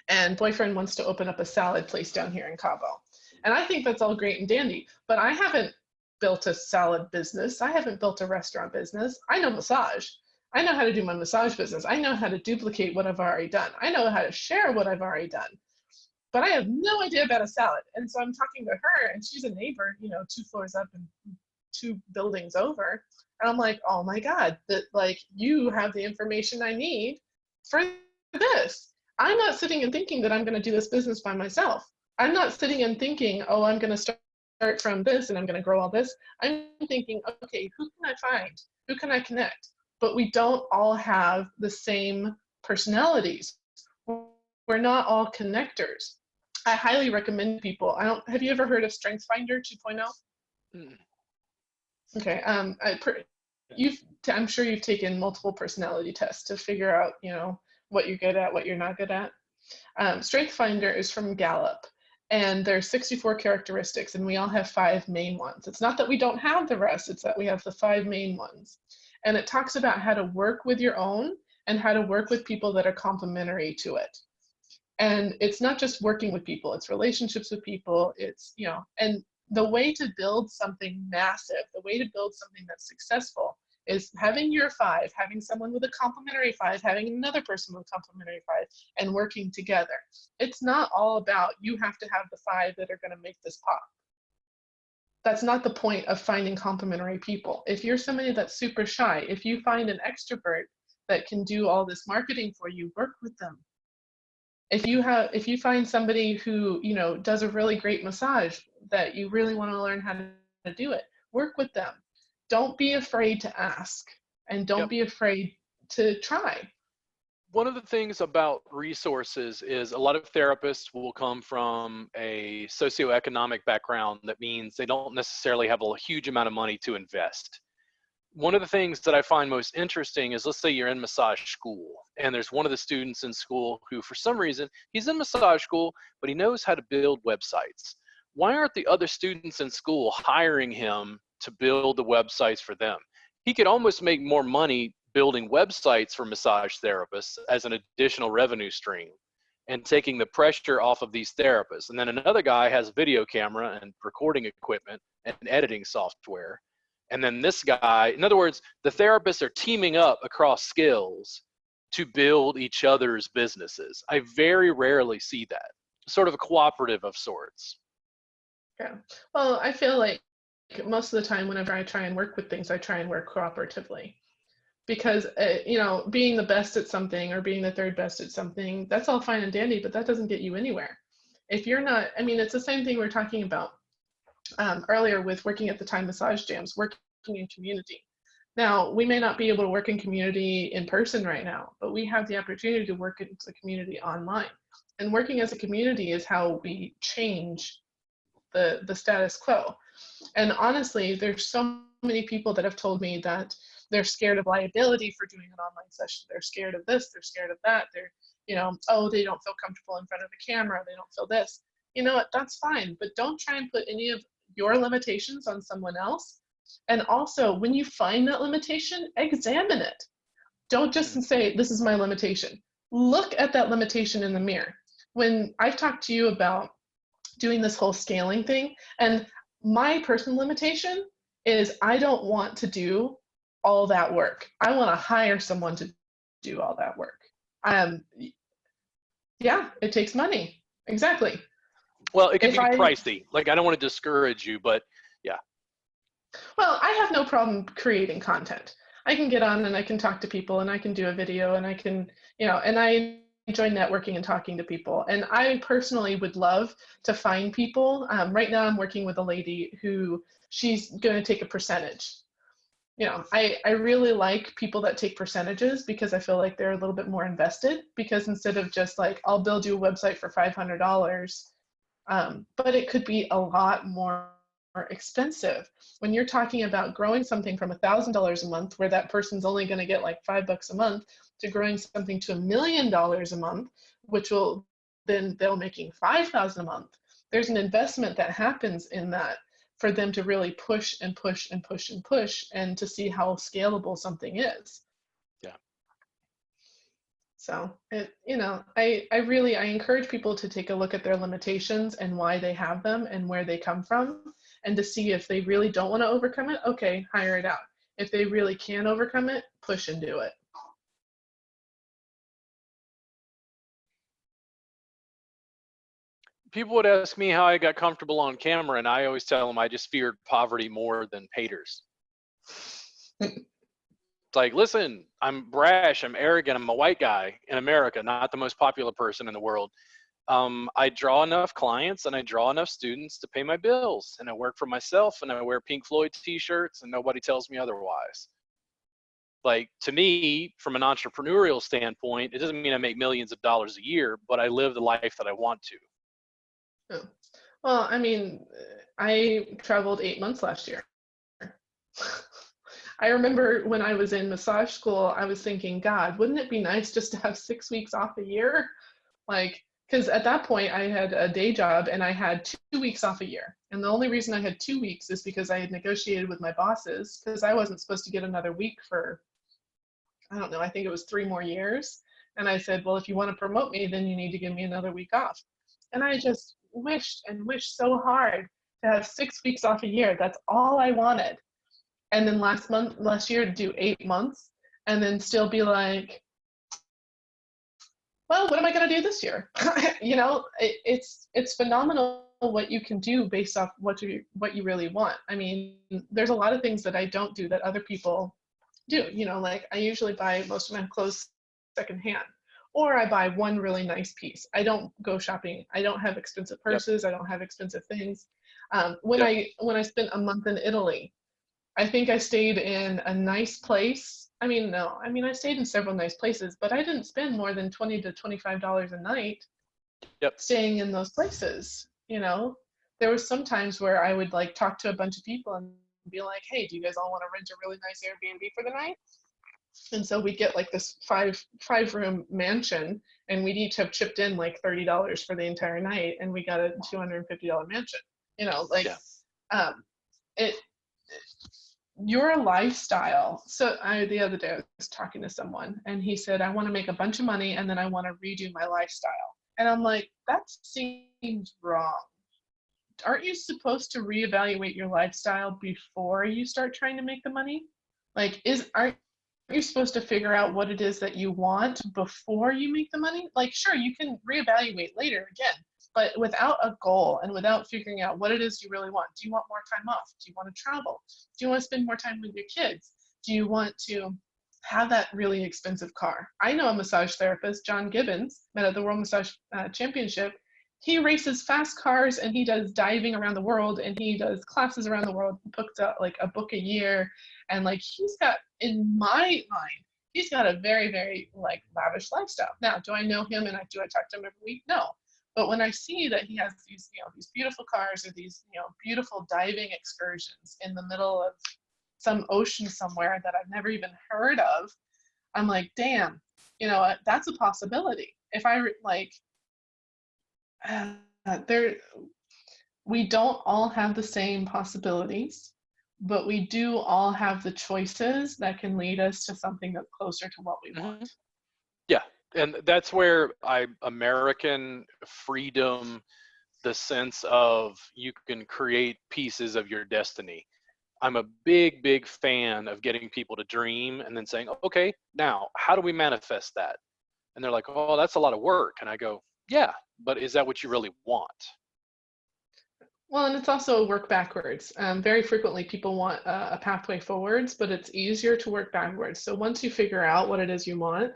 And boyfriend wants to open up a salad place down here in Cabo. And I think that's all great and dandy, but I haven't built a salad business. I haven't built a restaurant business. I know massage. I know how to do my massage business. I know how to duplicate what I've already done. I know how to share what I've already done. But I have no idea about a salad. And so I'm talking to her, and she's a neighbor, 2 floors up and 2 buildings over. And I'm like, oh my God, that like you have the information I need for this. I'm not sitting and thinking that I'm going to do this business by myself. I'm not sitting and thinking, oh, I'm going to start from this and I'm going to grow all this. I'm thinking, okay, who can I find? Who can I connect? But we don't all have the same personalities. We're not all connectors. I highly recommend people. Have you ever heard of StrengthsFinder 2.0? Mm. Okay. I'm sure you've taken multiple personality tests to figure out, what you're good at, what you're not good at. StrengthsFinder is from Gallup, and there's 64 characteristics, and we all have 5 main ones. It's not that we don't have the rest, it's that we have the 5 main ones. And it talks about how to work with your own and how to work with people that are complementary to it. And it's not just working with people, it's relationships with people. It's, and the way to build something massive, the way to build something that's successful is having your 5, having someone with a complementary 5, having another person with a complementary 5, and working together. It's not all about you have to have the 5 that are going to make this pop. That's not the point of finding complementary people. If you're somebody that's super shy, if you find an extrovert that can do all this marketing for you, work with them. If you find somebody who, does a really great massage that you really want to learn how to do it, work with them. Don't be afraid to ask, and don't be afraid to try. One of the things about resources is a lot of therapists will come from a socioeconomic background. That means they don't necessarily have a huge amount of money to invest. One of the things that I find most interesting is, let's say you're in massage school and there's one of the students in school who, for some reason, he's in massage school, but he knows how to build websites. Why aren't the other students in school hiring him to build the websites for them? He could almost make more money building websites for massage therapists as an additional revenue stream and taking the pressure off of these therapists. And then another guy has a video camera and recording equipment and editing software. And then this guy, in other words, the therapists are teaming up across skills to build each other's businesses. I very rarely see that. Sort of a cooperative of sorts. Yeah. Well, I feel like most of the time whenever I try and work with things, I try and work cooperatively. Because, being the best at something or being the third best at something, that's all fine and dandy, but that doesn't get you anywhere. If you're not, it's the same thing we were talking about earlier with working at the Thai massage jams, working in community. Now, we may not be able to work in community in person right now, but we have the opportunity to work in the community online. And working as a community is how we change the status quo. And honestly, there's so many people that have told me that they're scared of liability for doing an online session. They're scared of this, they're scared of that. They're, they don't feel comfortable in front of the camera. They don't feel this. You know what, that's fine, but don't try and put any of your limitations on someone else. And also, when you find that limitation, examine it. Don't just say, this is my limitation. Look at that limitation in the mirror. When I've talked to you about doing this whole scaling thing, and my personal limitation is I don't want to do all that work. I want to hire someone to do all that work. Yeah, it takes money. Exactly. Well, it can be pricey. Like, I don't want to discourage you, but yeah. Well, I have no problem creating content. I can get on and I can talk to people and I can do a video and I can, and I enjoy networking and talking to people. And I personally would love to find people. Right now I'm working with a lady who she's going to take a percentage. I really like people that take percentages because I feel like they're a little bit more invested, because instead of just like, I'll build you a website for $500, but it could be a lot more expensive. When you're talking about growing something from $1,000 a month, where that person's only going to get like $5 a month, to growing something to $1 million a month, which will then they'll making $5,000 a month. There's an investment that happens in that for them to really push and push and push and push, and to see how scalable something is. Yeah. So I encourage people to take a look at their limitations and why they have them and where they come from, and to see if they really don't want to overcome it, okay, hire it out. If they really can overcome it, push and do it. People would ask me how I got comfortable on camera, and I always tell them I just feared poverty more than haters. It's like, listen, I'm brash, I'm arrogant, I'm a white guy in America, not the most popular person in the world. I draw enough clients and I draw enough students to pay my bills, and I work for myself, and I wear Pink Floyd t-shirts, and nobody tells me otherwise. Like, to me, from an entrepreneurial standpoint, it doesn't mean I make millions of dollars a year, but I live the life that I want to. Oh. Well, I mean, I traveled 8 months last year. I remember when I was in massage school, I was thinking, God, wouldn't it be nice just to have 6 weeks off a year? Like, because at that point I had a day job and I had 2 weeks off a year. And the only reason I had 2 weeks is because I had negotiated with my bosses, because I wasn't supposed to get another week for, I don't know, I think it was 3 more years. And I said, well, if you want to promote me, then you need to give me another week off. And I just wished and wished so hard to have 6 weeks off a year. That's all I wanted. And then last year, do 8 months, and then still be like, well, what am I going to do this year? It's phenomenal what you can do based off what you really want. I mean, there's a lot of things that I don't do that other people do. Like, I usually buy most of my clothes secondhand, or I buy one really nice piece. I don't go shopping. I don't have expensive purses. Yep. I don't have expensive things. When I spent a month in Italy, I think I stayed in a nice place. I I stayed in several nice places, but I didn't spend more than $20 to $25 a night staying in those places. There was some times where I would like talk to a bunch of people and be like, hey, do you guys all want to rent a really nice Airbnb for the night? And so we'd get like this five-room mansion, and we'd each have chipped in like $30 for the entire night, and we got a $250 mansion. Your lifestyle. So the other day I was talking to someone, and he said, I want to make a bunch of money and then I want to redo my lifestyle. And I'm like, that seems wrong. Aren't you supposed to reevaluate your lifestyle before you start trying to make the money? Like, aren't you supposed to figure out what it is that you want before you make the money? Like, sure, you can reevaluate later again, but without a goal and without figuring out what it is you really want. Do you want more time off? Do you want to travel? Do you want to spend more time with your kids? Do you want to have that really expensive car? I know a massage therapist, John Gibbons, met at the World Massage Championship. He races fast cars, and he does diving around the world, and he does classes around the world. He books out like a book a year, and like he's got, in my mind, he's got a very, very like lavish lifestyle. Now, do I know him and do I talk to him every week? No. But when I see that he has these, these beautiful cars or these, beautiful diving excursions in the middle of some ocean somewhere that I've never even heard of, I'm like, damn, that's a possibility. If I we don't all have the same possibilities, but we do all have the choices that can lead us to something that's closer to what we want. Yeah. And that's where American freedom, the sense of you can create pieces of your destiny. I'm a big, big fan of getting people to dream and then saying, okay, now how do we manifest that? And they're like, oh, that's a lot of work. And I go, yeah, but is that what you really want? Well, and it's also work backwards. Very frequently people want a pathway forwards, but it's easier to work backwards. So once you figure out what it is you want,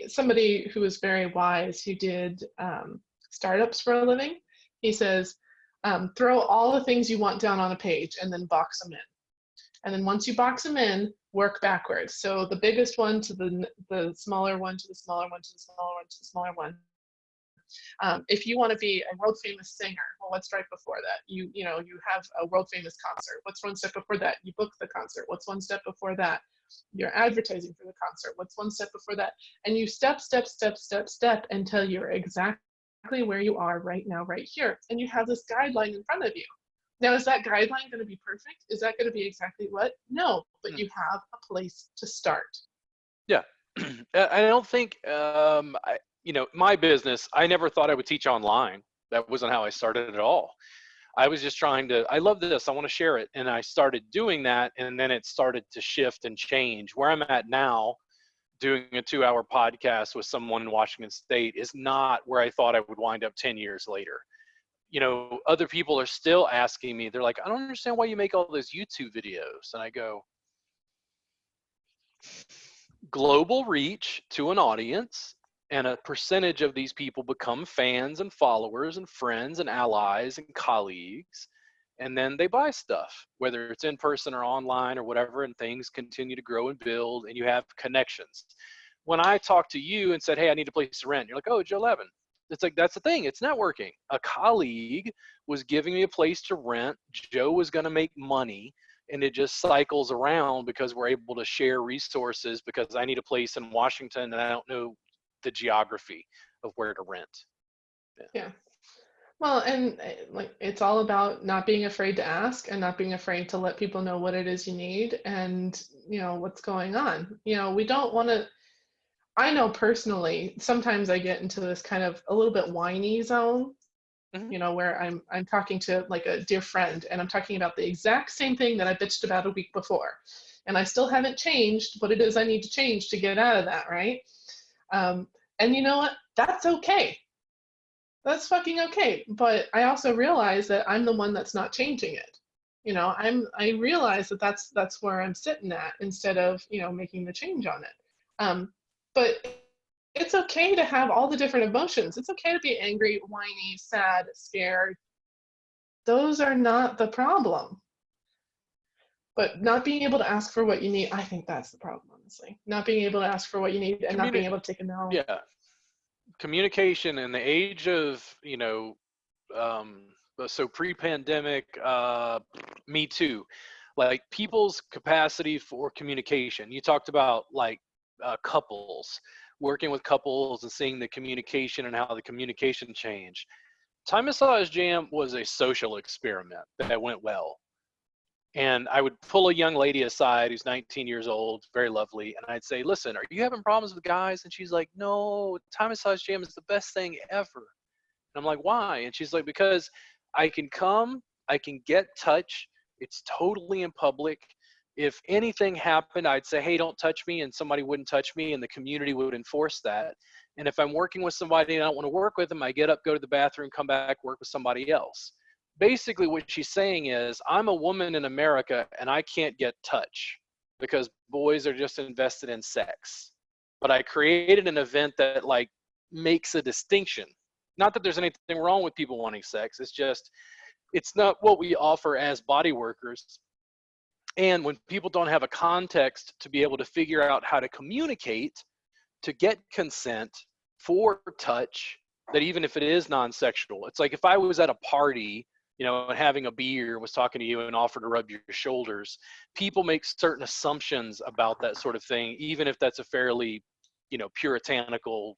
Somebody who was very wise, who did startups for a living, he says, throw all the things you want down on a page and then box them in. And then once you box them in, work backwards. So the biggest one to the smaller one, to the smaller one, to the smaller one, to the smaller one. If you want to be a world famous singer, well, what's right before that? You have a world famous concert. What's one step before that? You book the concert. What's one step before that? You're advertising for the concert. What's one step before that? And you step until you're exactly where you are right now, right here. And you have this guideline in front of you. Now, is that guideline going to be perfect? Is that going to be exactly what? No, but you have a place to start. Yeah. I don't think, my business, I never thought I would teach online. That wasn't how I started at all. I was just I love this, I want to share it. And I started doing that, and then it started to shift and change. Where I'm at now, doing a 2-hour podcast with someone in Washington State, is not where I thought I would wind up 10 years later. Other people are still asking me, they're like, I don't understand why you make all those YouTube videos. And I go, global reach to an audience, and a percentage of these people become fans and followers and friends and allies and colleagues, and then they buy stuff, whether it's in person or online or whatever, and things continue to grow and build, and you have connections. When I talked to you and said, hey, I need a place to rent, you're like, oh, Joe Levin. It's like, that's the thing, it's networking. A colleague was giving me a place to rent. Joe was going to make money. And it just cycles around because we're able to share resources, because I need a place in Washington and I don't know the geography of where to rent. Yeah. Well, and it's all about not being afraid to ask and not being afraid to let people know what it is you need and, what's going on. We don't want to, I know personally, sometimes I get into this kind of a little bit whiny zone, where I'm talking to like a dear friend, and I'm talking about the exact same thing that I bitched about a week before. And I still haven't changed what it is I need to change to get out of that, right? And you know what? That's okay. That's fucking okay. But I also realize that I'm the one that's not changing it. I realize that that's where I'm sitting at, instead of, making the change on it. But it's okay to have all the different emotions. It's okay to be angry, whiny, sad, scared. Those are not the problem. But not being able to ask for what you need, I think that's the problem, honestly. Not being able to ask for what you need and not being able to take a no. Yeah. Communication in the age of, so pre-pandemic, Me Too, like people's capacity for communication. You talked about like couples, working with couples and seeing the communication and how the communication changed. Thai Massage Jam was a social experiment that went well. And I would pull a young lady aside who's 19 years old, very lovely, and I'd say, listen, are you having problems with guys? And she's like, no, Thai Massage Jam is the best thing ever. And I'm like, why? And she's like, because I can come, I can get touch, it's totally in public. If anything happened, I'd say, hey, don't touch me, and somebody wouldn't touch me, and the community would enforce that. And if I'm working with somebody and I don't want to work with them, I get up, go to the bathroom, come back, work with somebody else. Basically what she's saying is, I'm a woman in America and I can't get touch because boys are just invested in sex. But I created an event that like makes a distinction. Not that there's anything wrong with people wanting sex. It's just, it's not what we offer as body workers. And when people don't have a context to be able to figure out how to communicate, to get consent for touch, that even if it is non-sexual, it's like if I was at a party, and having a beer, was talking to you and offered to rub your shoulders, people make certain assumptions about that sort of thing, even if that's a fairly, puritanical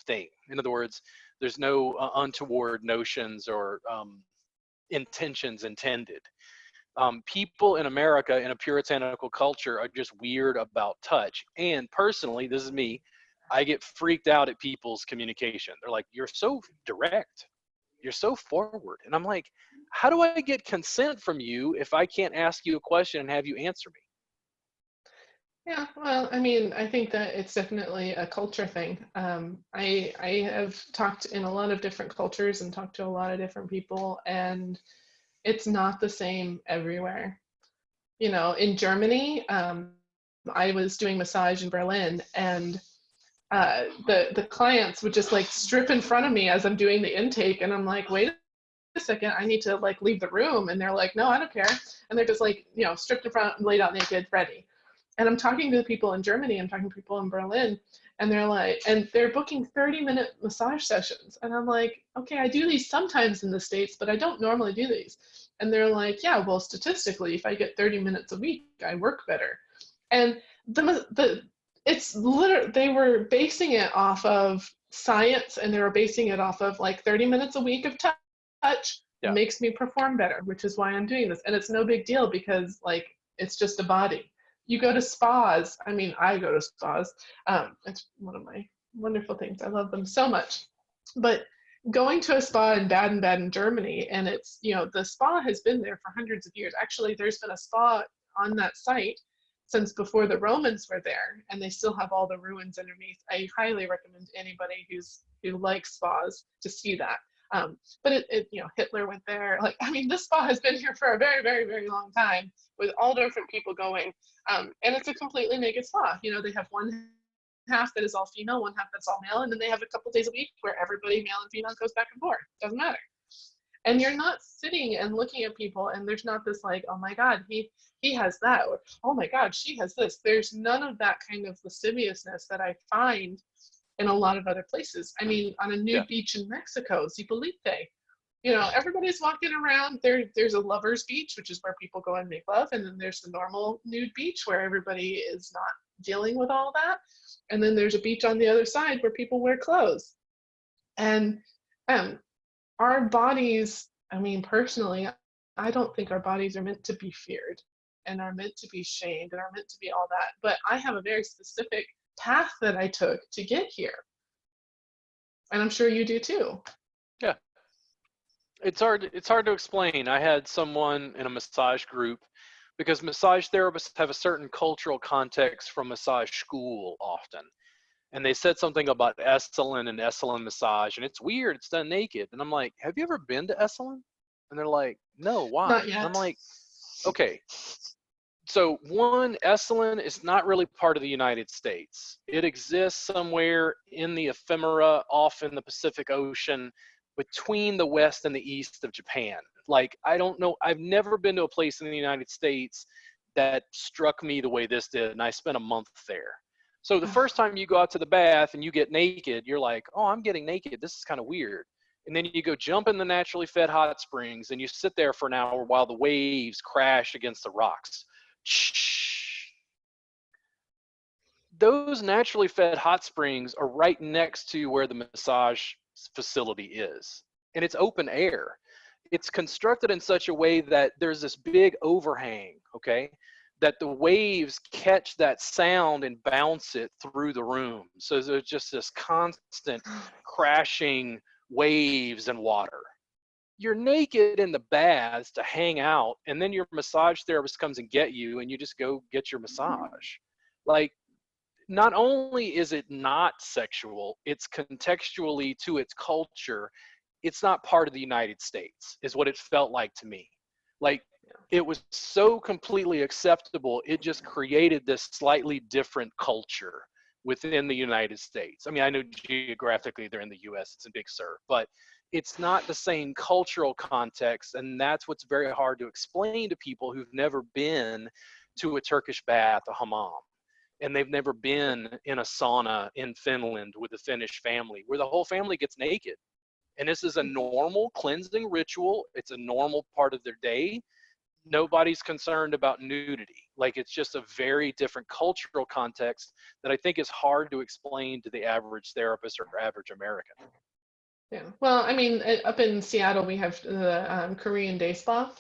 thing. In other words, there's no untoward notions or intentions intended. People in America in a puritanical culture are just weird about touch. And personally, this is me, I get freaked out at people's communication. They're like, you're so direct. You're so forward. And I'm like, how do I get consent from you if I can't ask you a question and have you answer me? Yeah, well, I mean, I think that it's definitely a culture thing. I have talked in a lot of different cultures and talked to a lot of different people, and it's not the same everywhere. In Germany, I was doing massage in Berlin, and the clients would just like strip in front of me as I'm doing the intake, and I'm like, wait a second, I need to like leave the room, and they're like, no, I don't care, and they're just like, you know, stripped in front, laid out naked, ready. And I'm talking to the people in Germany, I'm talking to people in Berlin, and they're like, and they're booking 30-minute massage sessions, and I'm like, okay, I do these sometimes in the States, but I don't normally do these. And they're like, yeah, well, statistically, if I get 30 minutes a week, I work better. And the it's literally, they were basing it off of science, and they were basing it off of like 30 minutes a week of touch Yeah. makes me perform better, which is why I'm doing this. And it's no big deal because like it's just a body. You go to spas. I mean, I go to spas. It's one of my wonderful things. I love them so much. But going to a spa in Baden-Baden, Germany, and it's, you know, the spa has been there for hundreds of years. Actually, there's been a spa on that site since before the Romans were there, and they still have all the ruins underneath. I highly recommend anybody who likes spas to see that. But it, you know, Hitler went there. Like, I mean, this spa has been here for a very, very, very long time with all different people going. And it's a completely naked spa. You know, they have one half that is all female, one half that's all male, and then they have a couple days a week where everybody, male and female, goes back and forth. Doesn't matter. And you're not sitting and looking at people, and there's not this like, oh my God, he has that, or oh my God, she has this. There's none of that kind of lasciviousness that I find in a lot of other places. I mean, on a nude beach in Mexico, Zipolite, you know, everybody's walking around. There's a lover's beach, which is where people go and make love, and then there's the normal nude beach where everybody is not dealing with all that. And then there's a beach on the other side where people wear clothes. And our bodies, I mean, personally, I don't think our bodies are meant to be feared and are meant to be shamed and are meant to be all that. But I have a very specific path that I took to get here. And I'm sure you do too. Yeah. It's hard to explain. I had someone in a massage group, because massage therapists have a certain cultural context from massage school often. And they said something about Esalen and Esalen massage, and it's weird, it's done naked. And I'm like, have you ever been to Esalen? And they're like, no, why? Not And yet. I'm like, okay. So one, Esalen is not really part of the United States. It exists somewhere in the ephemera off in the Pacific Ocean between the west and the east of Japan. Like, I don't know, I've never been to a place in the United States that struck me the way this did, and I spent a month there. So the first time you go out to the bath and you get naked, you're like, oh, I'm getting naked. This is kind of weird. And then you go jump in the naturally fed hot springs and you sit there for an hour while the waves crash against the rocks. Those naturally fed hot springs are right next to where the massage facility is. And it's open air. It's constructed in such a way that there's this big overhang, okay? That the waves catch that sound and bounce it through the room. So there's just this constant crashing waves and water. You're naked in the baths to hang out, and then your massage therapist comes and get you, and you just go get your massage. Like, not only is it not sexual, it's contextually to its culture. It's not part of the United States, is what it felt like to me. Like, it was so completely acceptable, it just created this slightly different culture within the United States. I mean, I know geographically they're in the US, it's in Big Sur, but it's not the same cultural context, and that's what's very hard to explain to people who've never been to a Turkish bath, a hammam, and they've never been in a sauna in Finland with a Finnish family, where the whole family gets naked. And this is a normal cleansing ritual. It's a normal part of their day. Nobody's concerned about nudity. Like, it's just a very different cultural context that I think is hard to explain to the average therapist or average American. Yeah. Well, I mean, up in Seattle, we have the Korean Day Spa,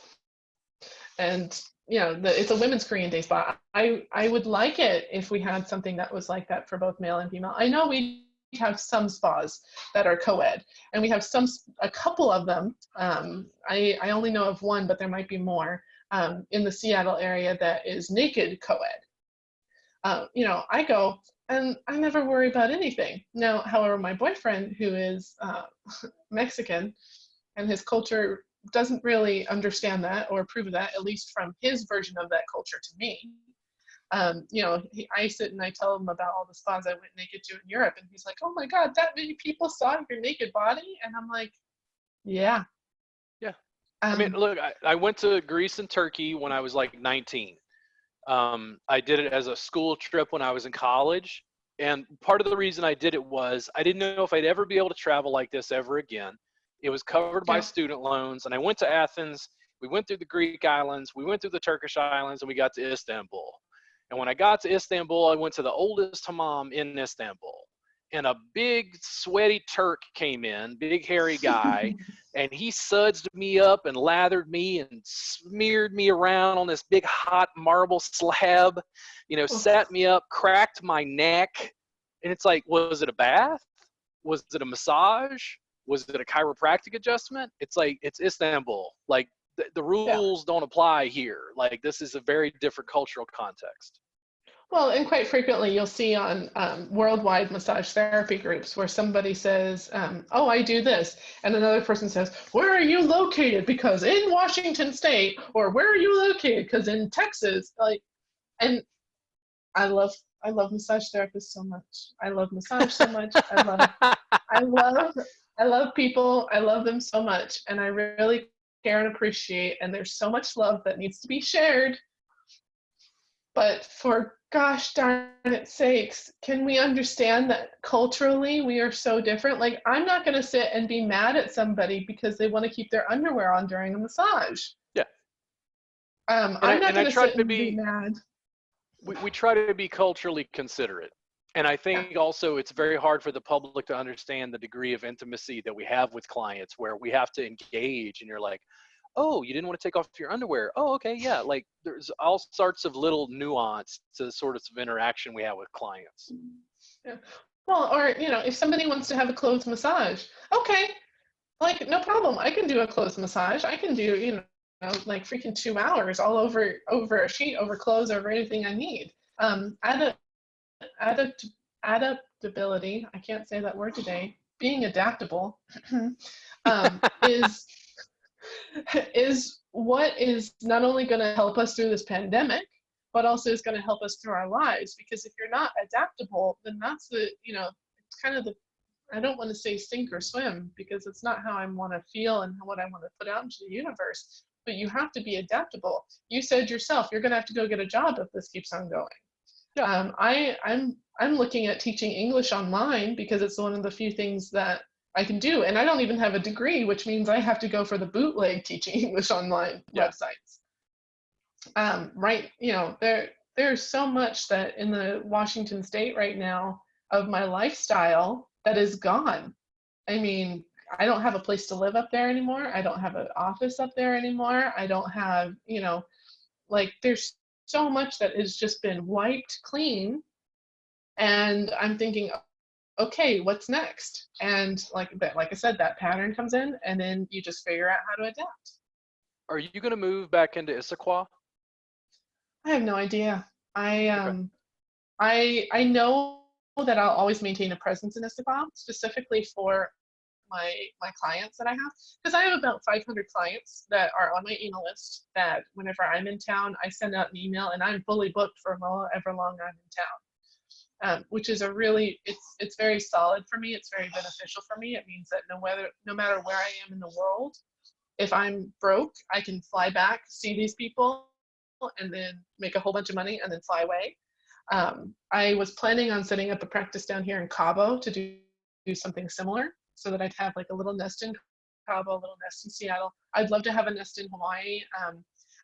and you know, it's a women's Korean Day Spa. I would like it if we had something that was like that for both male and female. I know we have some spas that are co-ed, and we have a couple of them. I only know of one, but there might be more in the Seattle area that is naked co-ed. You know, I go and I never worry about anything. Now, however, my boyfriend, who is Mexican, and his culture doesn't really understand that or approve of that, at least from his version of that culture to me. I sit and I tell him about all the spas I went naked to in Europe, and he's like, "Oh my God, that many people saw your naked body?" And I'm like, "Yeah." Yeah. I mean, Um, look, I went to Greece and Turkey when I was like 19. I did it as a school trip when I was in college. And part of the reason I did it was I didn't know if I'd ever be able to travel like this ever again. It was covered by yeah. student loans. And I went to Athens. We went through the Greek islands. We went through the Turkish islands, and we got to Istanbul. And when I got to Istanbul, I went to the oldest hammam in Istanbul. And a big, sweaty Turk came in, big, hairy guy, and he sudsed me up and lathered me and smeared me around on this big hot marble slab, sat me up, cracked my neck. And it's like, was it a bath? Was it a massage? Was it a chiropractic adjustment? It's like, it's Istanbul. Like, the Yeah. rules don't apply here. Like, this is a very different cultural context. Well, and quite frequently you'll see on worldwide massage therapy groups where somebody says, "Oh, I do this," and another person says, "Where are you located?" Because in Washington State, or "Where are you located?" Because in Texas, like, and I love I love massage therapists so much. I love massage so much. I love I love people. I love them so much, and I really care and appreciate. And there's so much love that needs to be shared. But for gosh darn it sakes, can we understand that culturally we are so different? Like, I'm not going to sit and be mad at somebody because they want to keep their underwear on during a massage. Yeah. I'm not And I going to try sit to and be be, mad. we try to be culturally considerate. And I Yeah. think also it's very hard for the public to understand the degree of intimacy that we have with clients where we have to engage and you're like, oh, you didn't want to take off your underwear. Oh, okay. Yeah. Like there's all sorts of little nuance to the sorts of interaction we have with clients. Yeah. Well, or, if somebody wants to have a clothes massage, okay, like, no problem. I can do a clothes massage. I can do, like freaking 2 hours all over a sheet, over clothes, over anything I need. Adapt, adaptability, I can't say that word today, being adaptable, is is what is not only going to help us through this pandemic, but also is going to help us through our lives. Because if you're not adaptable, then that's it's kind of the, I don't want to say sink or swim, because it's not how I want to feel and what I want to put out into the universe. But you have to be adaptable. You said yourself, you're going to have to go get a job if this keeps on going. Yeah. I'm looking at teaching English online because it's one of the few things that I can do, and I don't even have a degree, which means I have to go for the bootleg teaching English online Yeah. websites. Right, there's so much that in the Washington State right now of my lifestyle that is gone. I mean, I don't have a place to live up there anymore. I don't have an office up there anymore. I don't have, like, there's so much that has just been wiped clean. And I'm thinking, okay, what's next? And like I said, that pattern comes in, and then you just figure out how to adapt. Are you going to move back into Issaquah? I have no idea. I Okay. I know that I'll always maintain a presence in Issaquah, specifically for my clients that I have, because I have about 500 clients that are on my email list. That whenever I'm in town, I send out an email, and I'm fully booked for however long I'm in town. Which is it's very solid for me. It's very beneficial for me. It means that no matter where I am in the world, if I'm broke, I can fly back, see these people, and then make a whole bunch of money and then fly away. I was planning on setting up a practice down here in Cabo to do something similar, so that I'd have like a little nest in Cabo, a little nest in Seattle. I'd love to have a nest in Hawaii.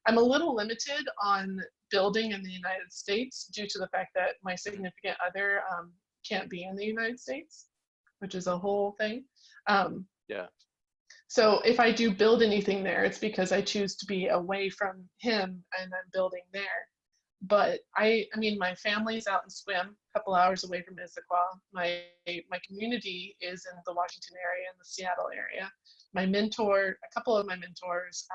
I'm a little limited on building in the United States due to the fact that my significant other can't be in the United States, which is a whole thing. Yeah. So if I do build anything there, it's because I choose to be away from him and I'm building there. But I mean, my family's out in Swim, a couple hours away from Issaquah. My community is in the Washington area and the Seattle area. A couple of my mentors,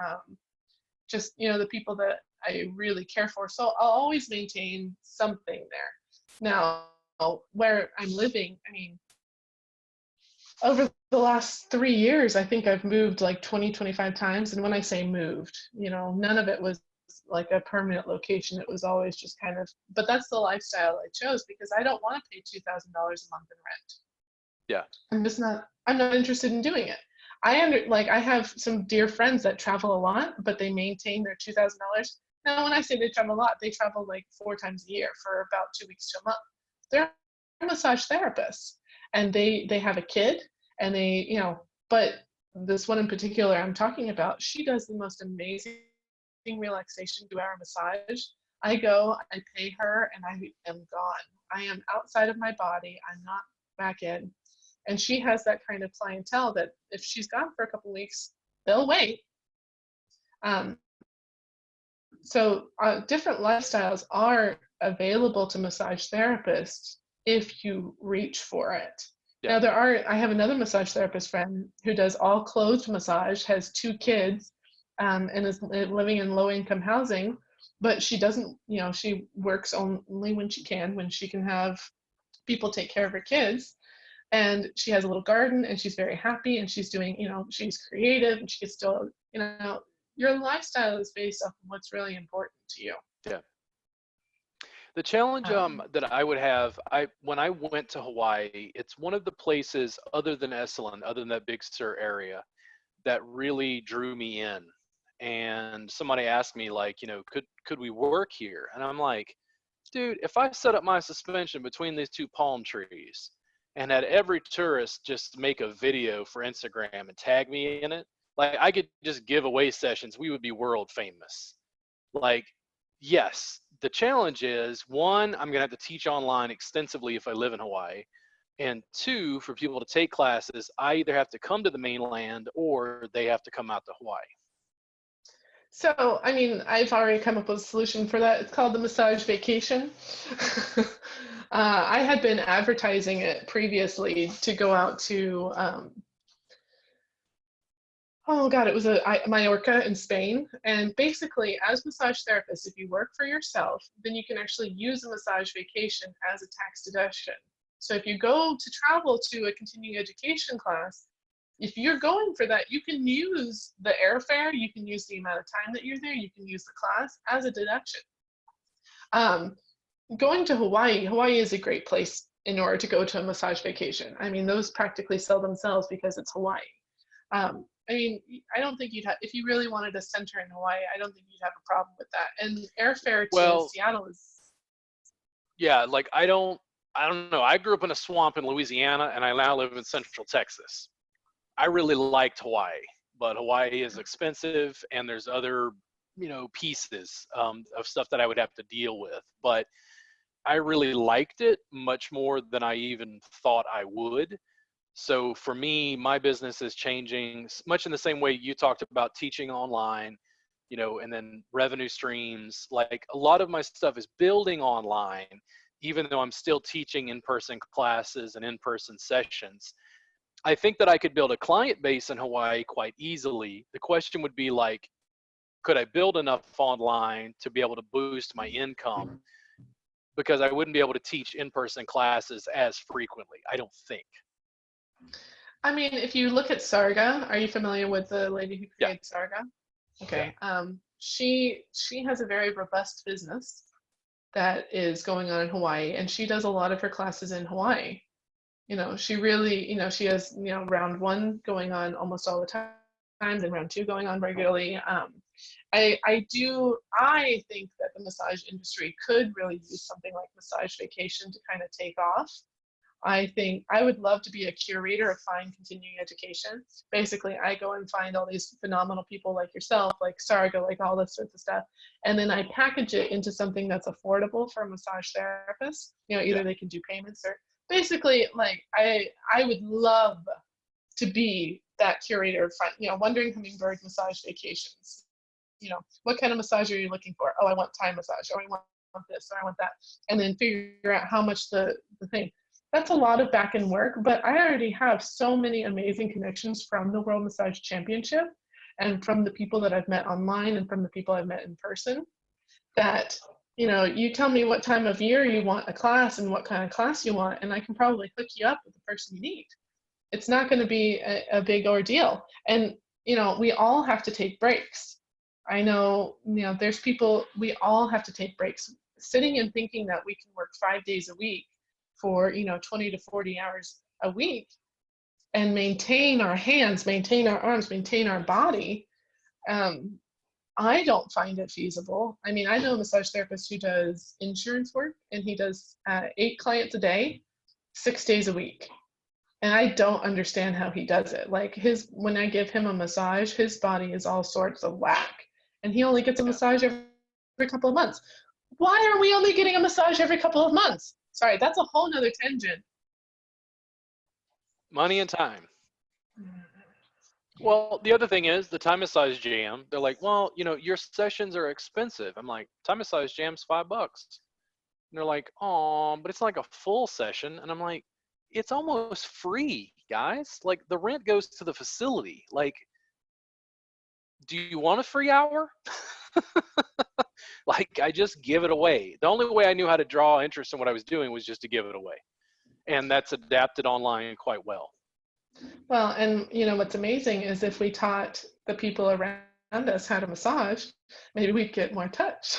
just the people that I really care for. So I'll always maintain something there. Now, where I'm living, I mean, over the last 3 years, I think I've moved like 20, 25 times. And when I say moved, none of it was like a permanent location. It was always just kind of, but that's the lifestyle I chose because I don't want to pay $2,000 a month in rent. Yeah. I'm not interested in doing it. I have some dear friends that travel a lot, but they maintain their $2,000. Now, when I say they travel a lot, they travel like 4 times a year for about 2 weeks to a month. They're massage therapists, and they have a kid, and but this one in particular I'm talking about, she does the most amazing relaxation 2-hour massage. I go, I pay her, and I am gone. I am outside of my body. I'm not back in. And she has that kind of clientele that if she's gone for a couple weeks, they'll wait. So different lifestyles are available to massage therapists if you reach for it. Yeah. Now I have another massage therapist friend who does all clothed massage, has 2 kids, and is living in low income housing, but she doesn't, she works only when she can have people take care of her kids. And she has a little garden, and she's very happy, and she's doing, she's creative, and she can still, your lifestyle is based off of what's really important to you. Yeah. The challenge that I would have, when I went to Hawaii, it's one of the places other than Esalen, other than that Big Sur area, that really drew me in. And somebody asked me, like, could we work here? And I'm like, dude, if I set up my suspension between these 2 palm trees and had every tourist just make a video for Instagram and tag me in it, like, I could just give away sessions, we would be world famous. Like, yes, the challenge is, 1, I'm gonna have to teach online extensively if I live in Hawaii, and 2, for people to take classes, I either have to come to the mainland or they have to come out to Hawaii. So, I mean, I've already come up with a solution for that. It's called the massage vacation. I had been advertising it previously to go out to, it was Mallorca in Spain. And basically, as massage therapists, if you work for yourself, then you can actually use a massage vacation as a tax deduction. So if you go to travel to a continuing education class, if you're going for that, you can use the airfare, you can use the amount of time that you're there, you can use the class as a deduction. Going to Hawaii is a great place in order to go to a massage vacation. I mean, those practically sell themselves because it's Hawaii. I mean, I don't think you'd have, if you really wanted a center in Hawaii, I don't think you'd have a problem with that. And airfare to Seattle is. Yeah, like I don't know. I grew up in a swamp in Louisiana, and I now live in Central Texas. I really liked Hawaii, but Hawaii is expensive, and there's other, pieces of stuff that I would have to deal with. But I really liked it much more than I even thought I would. So for me, my business is changing much in the same way you talked about teaching online, and then revenue streams. Like, a lot of my stuff is building online, even though I'm still teaching in-person classes and in-person sessions. I think that I could build a client base in Hawaii quite easily. The question would be, like, could I build enough online to be able to boost my income? Because I wouldn't be able to teach in-person classes as frequently, I don't think. I mean, if you look at Sarga, are you familiar with the lady who created Sarga? Okay. Yeah. She has a very robust business that is going on in Hawaii, and she does a lot of her classes in Hawaii. She really, she has, round 1 going on almost all the time, then round 2 going on regularly. I think that the massage industry could really use something like massage vacation to kind of take off. I think I would love to be a curator of fine continuing education. Basically, I go and find all these phenomenal people like yourself, like Sarga, like all this sorts of stuff, and then I package it into something that's affordable for a massage therapist. Either they can do payments, or basically, like, I would love to be that curator of fine, Wandering Hummingbird massage vacations. What kind of massage are you looking for? Oh, I want Thai massage, or I want this, or I want that, and then figure out how much the thing. That's a lot of back end work, but I already have so many amazing connections from the World Massage Championship and from the people that I've met online and from the people I've met in person that, you tell me what time of year you want a class and what kind of class you want, and I can probably hook you up with the person you need. It's not going to be a big ordeal. And, we all have to take breaks. I know, there's people, we all have to take breaks. Sitting and thinking that we can work 5 days a week for, 20 to 40 hours a week and maintain our hands, maintain our arms, maintain our body. I don't find it feasible. I mean, I know a massage therapist who does insurance work, and he does 8 clients a day, 6 days a week. And I don't understand how he does it. Like when I give him a massage, his body is all sorts of whack. And he only gets a Yeah. massage every couple of months. Why are we only getting a massage every couple of months? Sorry, that's a whole nother tangent. Money and time. Well, the other thing is the Thai massage jam. They're like, well, your sessions are expensive. I'm like, Thai massage jam's $5. And they're like, oh, but it's like a full session. And I'm like, it's almost free, guys. Like the rent goes to the facility. Like, do you want a free hour? Like, I just give it away. The only way I knew how to draw interest in what I was doing was just to give it away. And that's adapted online quite well. Well, and what's amazing is if we taught the people around us how to massage, maybe we'd get more touch.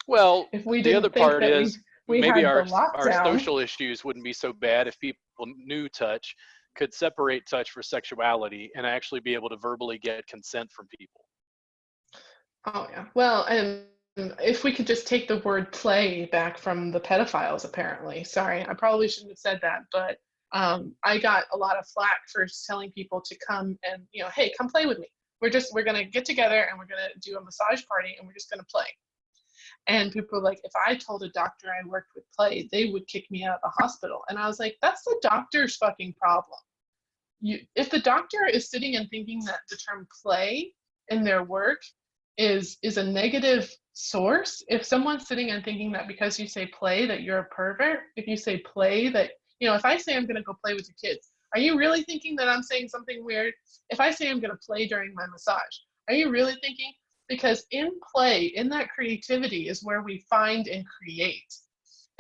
Well, if we the other didn't think part that is we maybe had the our lockdown. social issues wouldn't be so bad if people knew touch, could separate touch for sexuality, and actually be able to verbally get consent from people. Oh yeah. Well, and if we could just take the word play back from the pedophiles, apparently. Sorry, I probably shouldn't have said that, but I got a lot of flack for telling people to come and, hey, come play with me. We're gonna get together and we're gonna do a massage party and we're just gonna play. And people were like, if I told a doctor I worked with play, they would kick me out of the hospital. And I was like, that's the doctor's fucking problem. If the doctor is sitting and thinking that the term play in their work is a negative source, if someone's sitting and thinking that because you say play that you're a pervert, if you say play that, if I say I'm going to go play with your kids, are you really thinking that I'm saying something weird? If I say I'm going to play during my massage, are you really thinking? Because in play, in that creativity is where we find and create.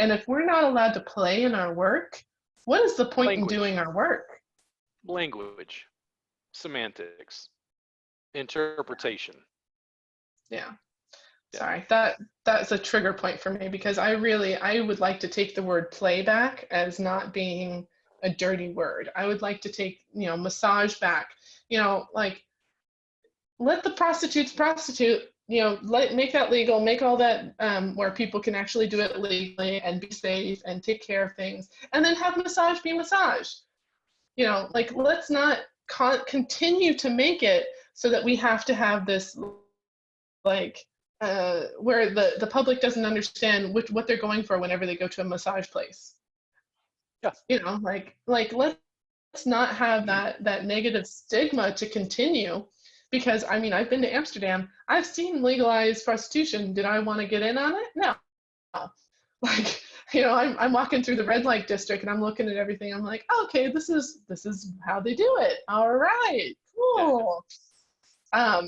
And if we're not allowed to play in our work, what is the point in doing our work? Language, semantics, interpretation. Yeah. Sorry, that's a trigger point for me, because I would like to take the word play back as not being a dirty word. I would like to take, massage back, like let the prostitutes prostitute, make that legal, make all that where people can actually do it legally and be safe and take care of things, and then have massage be massage. Like let's not continue to make it so that we have to have this like where the public doesn't understand what they're going for whenever they go to a massage place. Yeah. Like let's not have that negative stigma to continue, because I mean, I've been to Amsterdam, I've seen legalized prostitution. Did I want to get in on it? No. Like, I'm walking through the red light district and I'm looking at everything. I'm like, okay, this is how they do it. All right, cool. Yeah.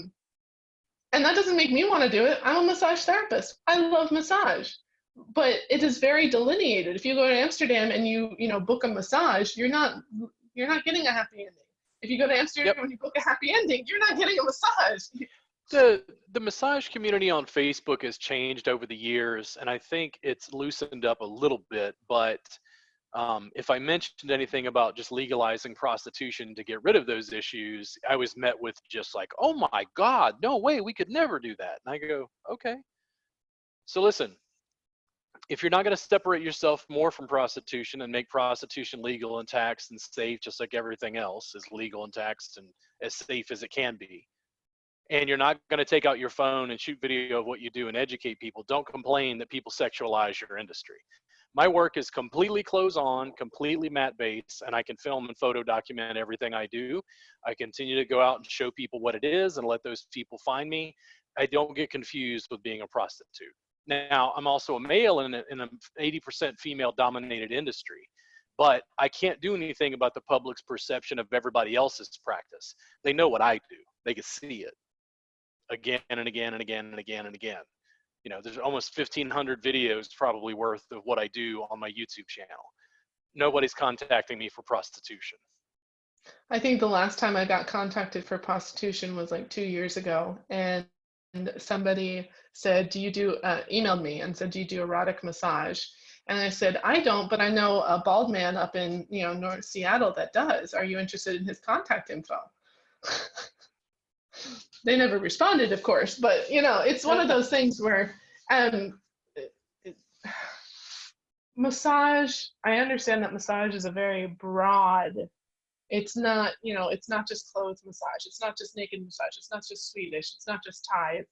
And that doesn't make me want to do it. I'm a massage therapist. I love massage, but it is very delineated. If you go to Amsterdam and you book a massage, you're not getting a happy ending. If you go to Amsterdam and you book a happy ending, you're not getting a massage. The massage community on Facebook has changed over the years, and I think it's loosened up a little bit, but if I mentioned anything about just legalizing prostitution to get rid of those issues, I was met with just like, oh my God, no way, we could never do that. And I go, okay. So listen, if you're not going to separate yourself more from prostitution and make prostitution legal and taxed and safe, just like everything else is legal and taxed and as safe as it can be, and you're not going to take out your phone and shoot video of what you do and educate people, don't complain that people sexualize your industry. My work is completely clothes on, completely mat based, and I can film and photo document everything I do. I continue to go out and show people what it is and let those people find me. I don't get confused with being a prostitute. Now, I'm also a male in an 80% female dominated industry, but I can't do anything about the public's perception of everybody else's practice. They know what I do. They can see it again and again and again and again and again. There's almost 1,500 videos probably worth of what I do on my YouTube channel. Nobody's contacting me for prostitution. I think the last time I got contacted for prostitution was like 2 years ago, and somebody said, "Do you do?" Emailed me and said, "Do you do erotic massage?" And I said, "I don't, but I know a bald man up in North Seattle that does. Are you interested in his contact info?" They never responded, of course, but it's one of those things where um, massage. I understand that massage is a very broad. It's not just clothes massage. It's not just naked massage. It's not just Swedish. It's not just Thai.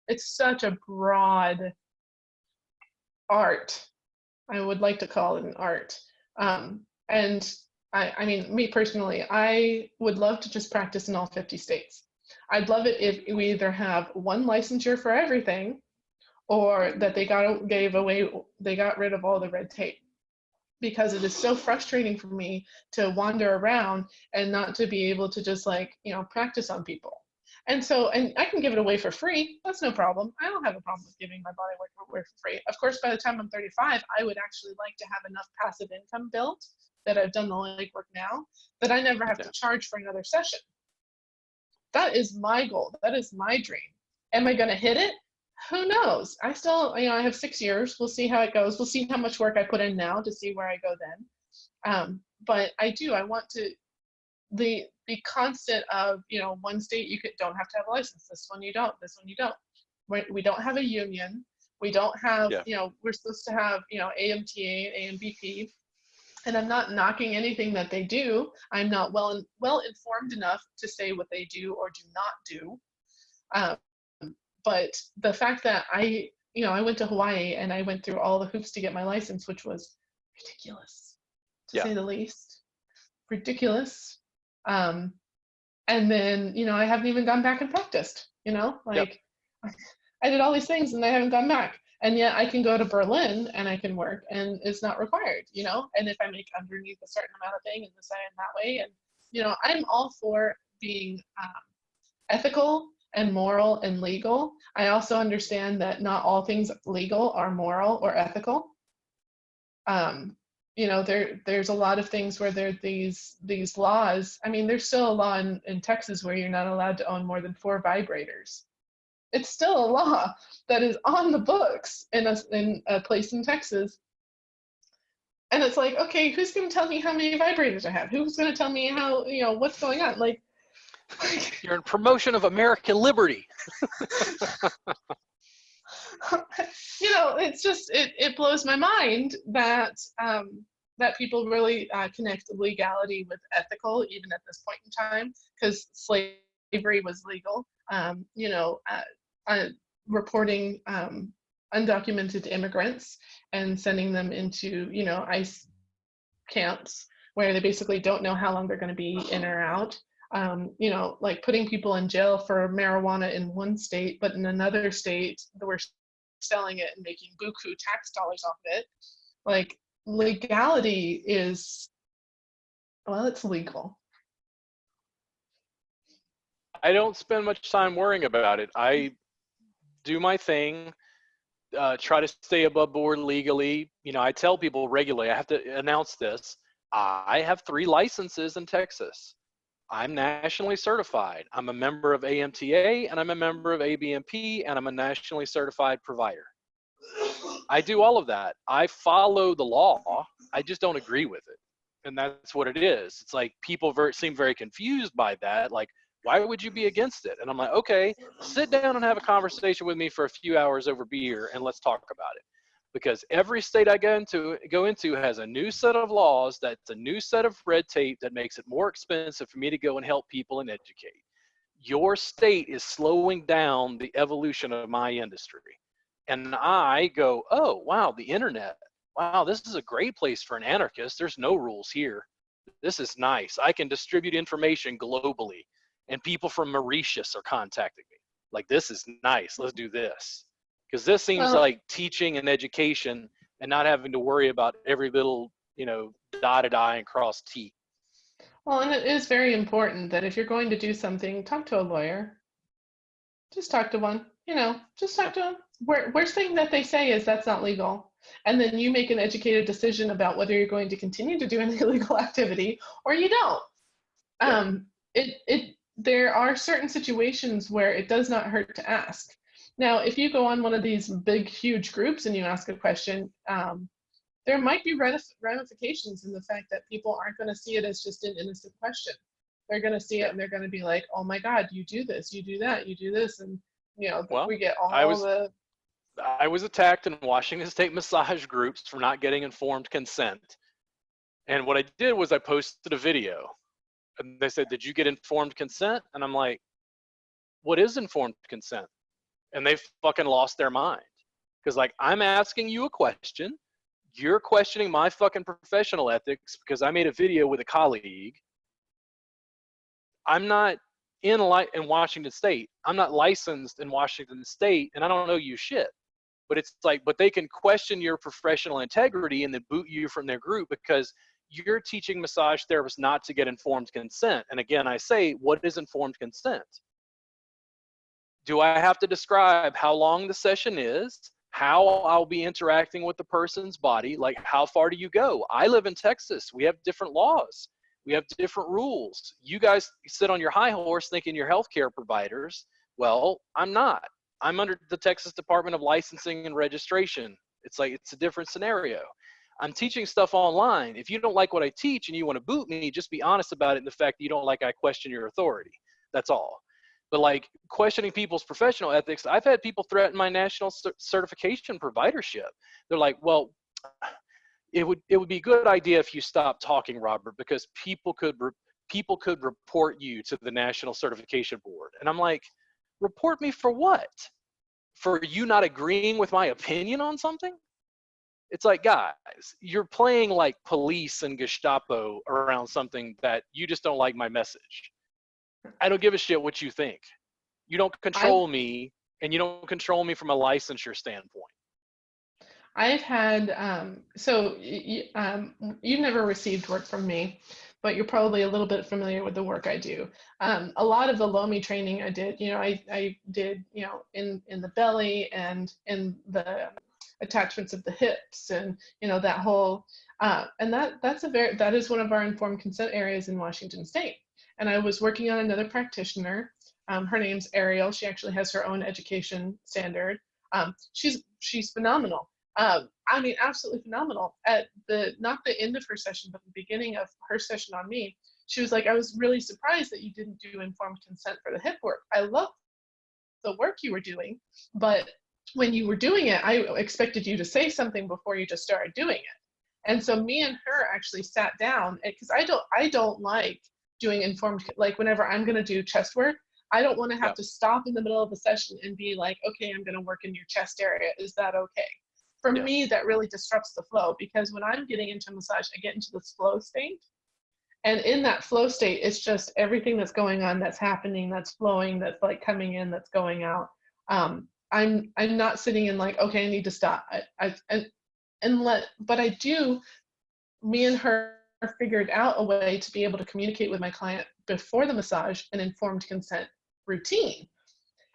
It's such a broad art. I would like to call it an art. And I mean, me personally, I would love to just practice in all 50 states. I'd love it if we either have one licensure for everything, or that they got rid of all the red tape, because it is so frustrating for me to wander around and not to be able to just practice on people. And I can give it away for free. That's no problem. I don't have a problem with giving my body work away for free. Of course, by the time I'm 35, I would actually like to have enough passive income built that I've done the legwork now that I never have to charge for another session. That is my goal. That is my dream. Am I going to hit it? Who knows? I still, I have 6 years. We'll see how it goes. We'll see how much work I put in now to see where I go then. But I want to, the constant of, one state don't have to have a license. This one you don't. This one you don't. We don't have a union. We don't have, we're supposed to have, AMTA and AMBP. And I'm not knocking anything that they do. I'm not well informed enough to say what they do or do not do. But the fact that I went to Hawaii and I went through all the hoops to get my license, which was ridiculous, to say the least. Ridiculous. And then, I haven't even gone back and practiced, I did all these things and I haven't gone back. And yet I can go to Berlin and I can work and it's not required, and if I make underneath a certain amount of thing and this and that way. And, I'm all for being ethical and moral and legal. I also understand that not all things legal are moral or ethical. There's a lot of things where there are these laws. I mean, there's still a law in Texas where you're not allowed to own more than 4 vibrators. It's still a law that is on the books in a place in Texas. And it's like, okay, who's going to tell me how many vibrators I have? Who's going to tell me how, what's going on? Like, you're in promotion of American liberty. It's just, it blows my mind that that people really connect legality with ethical, even at this point in time, because slavery was legal. Reporting undocumented immigrants and sending them into, ICE camps where they basically don't know how long they're going to be in or out. Like putting people in jail for marijuana in one state, but in another state we're selling it and making buku tax dollars off of it. Like, legality is, well, it's legal. I don't spend much time worrying about it. I do my thing, try to stay above board legally. I tell people regularly, I have to announce this. I have 3 licenses in Texas. I'm nationally certified. I'm a member of AMTA and I'm a member of ABMP and I'm a nationally certified provider. I do all of that. I follow the law. I just don't agree with it. And that's what it is. It's like people seem very confused by that. Like, why would you be against it? And I'm like, okay, sit down and have a conversation with me for a few hours over beer and let's talk about it. Because every state I go into has a new set of laws, that's a new set of red tape that makes it more expensive for me to go and help people and educate. Your state is slowing down the evolution of my industry. And I go, oh, wow, the internet. Wow, this is a great place for an anarchist. There's no rules here. This is nice. I can distribute information globally. And people from Mauritius are contacting me. Like, this is nice. Let's do this. Because this seems like teaching and education and not having to worry about every little, dotted I and crossed T. Well, and it is very important that if you're going to do something, talk to a lawyer. Just talk to one, just talk to them. Worst thing that they say is that's not legal. And then you make an educated decision about whether you're going to continue to do an illegal activity or you don't. Yeah. There are certain situations where it does not hurt to ask. Now, if you go on one of these big, huge groups and you ask a question, there might be ramifications in the fact that people aren't going to see it as just an innocent question. They're going to see it Yeah. and they're going to be like, oh my God, you do this, you do that, you do this. And, Well, we get I all was the, I was attacked in Washington State massage groups for not getting informed consent. And what I did was I posted a video. And they said, "Did you get informed consent?" And I'm like, "What is informed consent?" And they fucking lost their mind. Because, like, I'm asking you a question. You're questioning my fucking professional ethics because I made a video with a colleague. I'm not in Washington State. I'm not licensed in Washington State, and I don't know you shit. But it's like, but they can question your professional integrity and then boot you from their group because you're teaching massage therapists not to get informed consent. And again, I say, what is informed consent? Do I have to describe how long the session is, how I'll be interacting with the person's body? Like, how far do you go? I live in Texas. We have different laws. We have different rules. You guys sit on your high horse thinking you're healthcare providers. Well, I'm not. I'm under the Texas Department of Licensing and Registration. It's like, it's a different scenario. I'm teaching stuff online. If you don't like what I teach and you want to boot me, just be honest about it in the fact that you don't like I question your authority. That's all. But like questioning people's professional ethics, I've had people threaten my national certification providership. They're like, well, it would be a good idea if you stopped talking, Robert, because people could report you to the National Certification Board. And I'm like, report me for what? For you not agreeing with my opinion on something? It's like, guys, you're playing like police and Gestapo around something that you just don't like my message. I don't give a shit what you think. You don't I've control me, and you don't control me from a licensure standpoint. I've had you've never received work from me, but you're probably a little bit familiar with the work I do. A lot of the LOMI training I did, I did, in the belly and in the attachments of the hips and that whole and that is one of our informed consent areas in Washington State. And I was working on another practitioner. Her name's Ariel. She actually has her own education standard. She's phenomenal. I mean, absolutely phenomenal. At not the end of her session, but the beginning of her session on me, she was like, I was really surprised that you didn't do informed consent for the hip work. I love the work you were doing, but when you were doing it, I expected you to say something before you just started doing it. And so me and her actually sat down because I don't like doing informed, like whenever I'm going to do chest work, I don't want to have Yeah. to stop in the middle of a session and be like, okay, I'm going to work in your chest area. Is that okay? For Yeah. me, that really disrupts the flow because when I'm getting into massage, I get into this flow state. And in that flow state, it's just everything that's going on, that's happening, that's flowing, that's like coming in, that's going out. I'm not sitting in like, okay, I need to stop. But I do. Me and her figured out a way to be able to communicate with my client before the massage, an informed consent routine.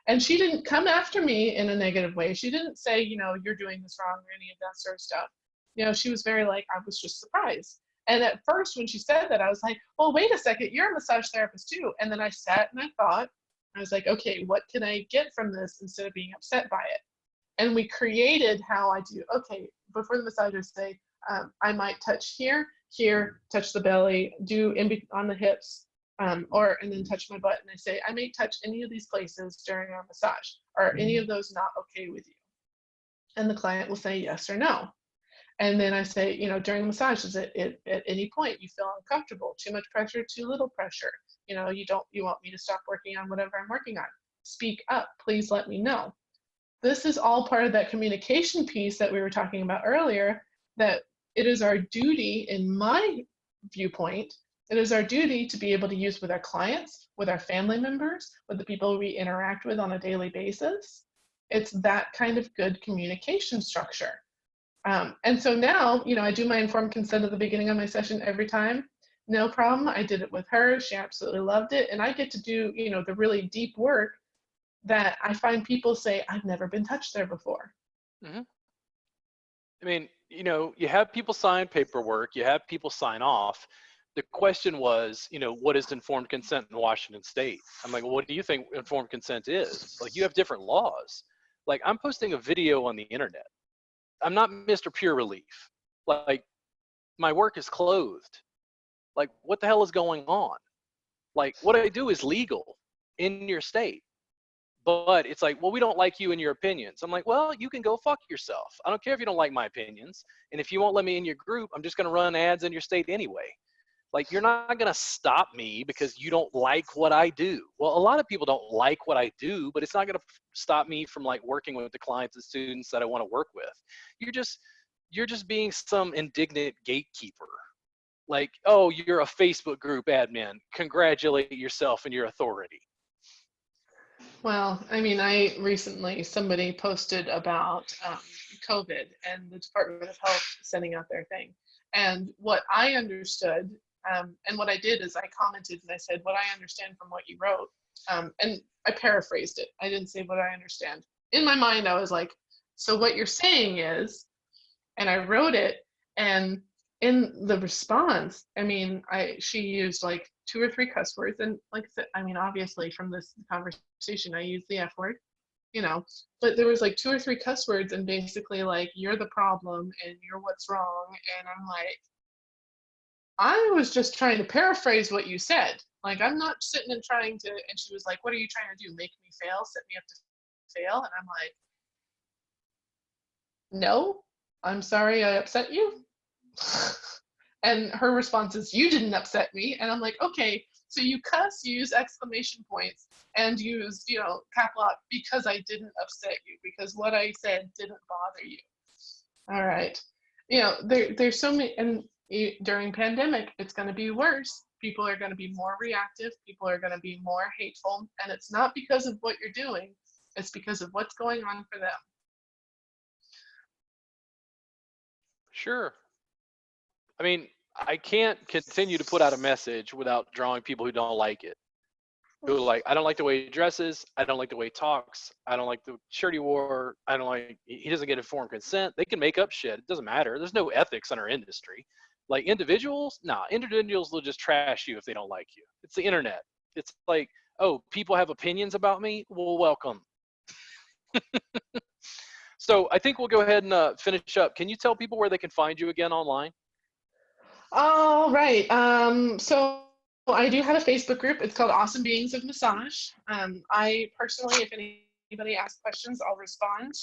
And she didn't come after me in a negative way. She didn't say, you're doing this wrong or any of that sort of stuff. She was very like, I was just surprised. And at first, when she said that, I was like, well, wait a second, you're a massage therapist too. And then I sat and I thought, I was like, okay, what can I get from this instead of being upset by it? And we created how I do, okay, before the massagers say, I might touch here, touch the belly, do on the hips, and then touch my butt. And I say, I may touch any of these places during our massage. Are any of those not okay with you? And the client will say yes or no. And then I say, during the massage, is it at any point you feel uncomfortable, too much pressure, too little pressure? You want me to stop working on whatever I'm working on? Speak up, please let me know. This is all part of that communication piece that we were talking about earlier, that it is our duty, in my viewpoint, it is our duty to be able to use with our clients, with our family members, with the people we interact with on a daily basis. It's that kind of good communication structure. And so now, I do my informed consent at the beginning of my session every time. No problem. I did it with her. She absolutely loved it. And I get to do, the really deep work that I find people say, I've never been touched there before. Mm-hmm. I mean, you have people sign paperwork, you have people sign off, The question was, what is informed consent in Washington State? I'm like, well, what do you think informed consent is? Like, you have different laws. Like, I'm posting a video on the internet. I'm not Mr. Pure Relief. Like, my work is clothed. Like, what the hell is going on? Like, what I do is legal in your state. But it's like, well, we don't like you and your opinions. I'm like, well, you can go fuck yourself. I don't care if you don't like my opinions. And if you won't let me in your group, I'm just going to run ads in your state anyway. Like, you're not going to stop me because you don't like what I do. Well, a lot of people don't like what I do, but it's not going to stop me from like working with the clients and students that I want to work with. You're just being some indignant gatekeeper. Like, oh, you're a Facebook group admin. Congratulate yourself and your authority. Well, I mean, somebody posted about COVID and the Department of Health sending out their thing. And what I understood, and what I did is I commented and I said, what I understand from what you wrote, and I paraphrased it. I didn't say what I understand. In my mind, I was like, so what you're saying is, and I wrote it, and in the response, I mean, she used like 2 or 3 cuss words, and like I said, I mean, obviously from this conversation, I used the F word, but there was like 2 or 3 cuss words, and basically like, you're the problem and you're what's wrong, and I'm like, I was just trying to paraphrase what you said. Like, I'm not sitting and trying to, and she was like, what are you trying to do? Make me fail? Set me up to fail? And I'm like, no, I'm sorry I upset you. And her response is, you didn't upset me. And I'm like, okay, so you cuss, you use exclamation points, and use, cap lock because I didn't upset you, because what I said didn't bother you. All right. There's so many, and during pandemic, it's going to be worse. People are going to be more reactive. People are going to be more hateful. And it's not because of what you're doing. It's because of what's going on for them. Sure. I mean, I can't continue to put out a message without drawing people who don't like it. Who are like, I don't like the way he dresses. I don't like the way he talks. I don't like the shirt he wore. I don't like, he doesn't get informed consent. They can make up shit. It doesn't matter. There's no ethics in our industry. Like individuals, individuals will just trash you if they don't like you. It's the internet. It's like, oh, people have opinions about me. Well, welcome. So I think we'll go ahead and finish up. Can you tell people where they can find you again online? All right. So I do have a Facebook group. It's called Awesome Beings of Massage. I personally, if anybody asks questions, I'll respond.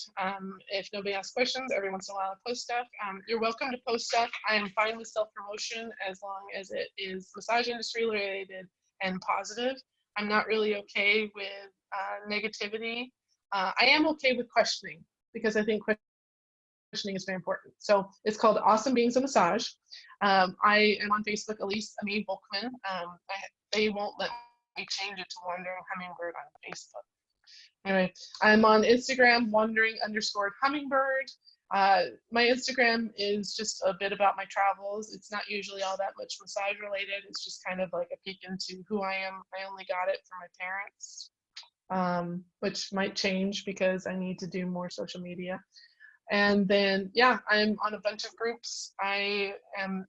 If nobody asks questions, every once in a while I post stuff. You're welcome to post stuff. I am fine with self-promotion as long as it is massage industry related and positive. I'm not really okay with negativity. I am okay with questioning, because I think questioning is very important. So it's called Awesome Beings of Massage. I am on Facebook, Elise Volkmann. They won't let me change it to Wandering Hummingbird on Facebook. Anyway, I'm on Instagram, wandering_hummingbird. My Instagram is just a bit about my travels. It's not usually all that much massage related. It's just kind of like a peek into who I am. I only got it from my parents, which might change because I need to do more social media. And then, yeah, I'm on a bunch of groups. I am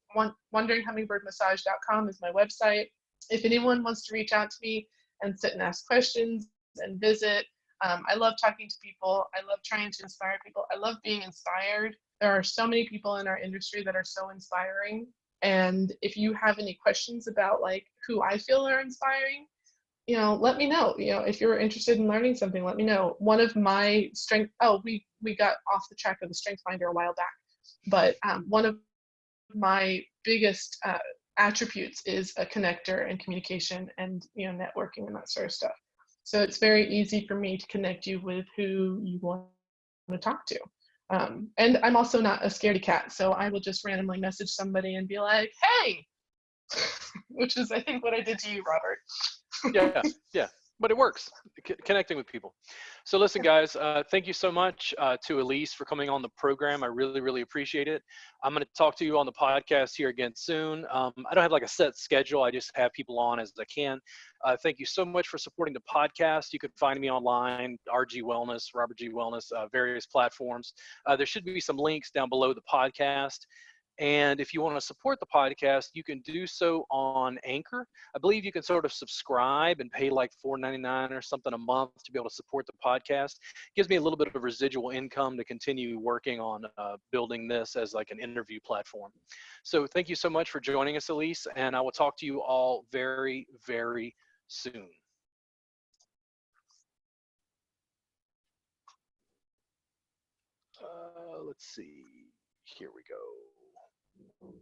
wanderinghummingbirdmassage.com is my website. If anyone wants to reach out to me and sit and ask questions and visit, I love talking to people. I love trying to inspire people. I love being inspired. There are so many people in our industry that are so inspiring. And if you have any questions about like who I feel are inspiring, let me know. If you're interested in learning something, let me know. One of my strengths, we got off the track of the Strength Finder a while back, but one of my biggest attributes is a connector and communication and, networking and that sort of stuff. So it's very easy for me to connect you with who you want to talk to. And I'm also not a scaredy cat, so I will just randomly message somebody and be like, hey, which is, I think, what I did to you, Robert. Yeah, but it works, connecting with people. So listen, guys, thank you so much to Elise for coming on the program. I really, really appreciate it. I'm going to talk to you on the podcast here again soon. I don't have like a set schedule. I just have people on as I can. Thank you so much for supporting the podcast. You can find me online, RG Wellness, Robert G Wellness, various platforms. There should be some links down below the podcast. And if you want to support the podcast, you can do so on Anchor. I believe you can sort of subscribe and pay like $4.99 or something a month to be able to support the podcast. It gives me a little bit of residual income to continue working on building this as like an interview platform. So thank you so much for joining us, Elise, and I will talk to you all very, very soon. Let's see. Here we go.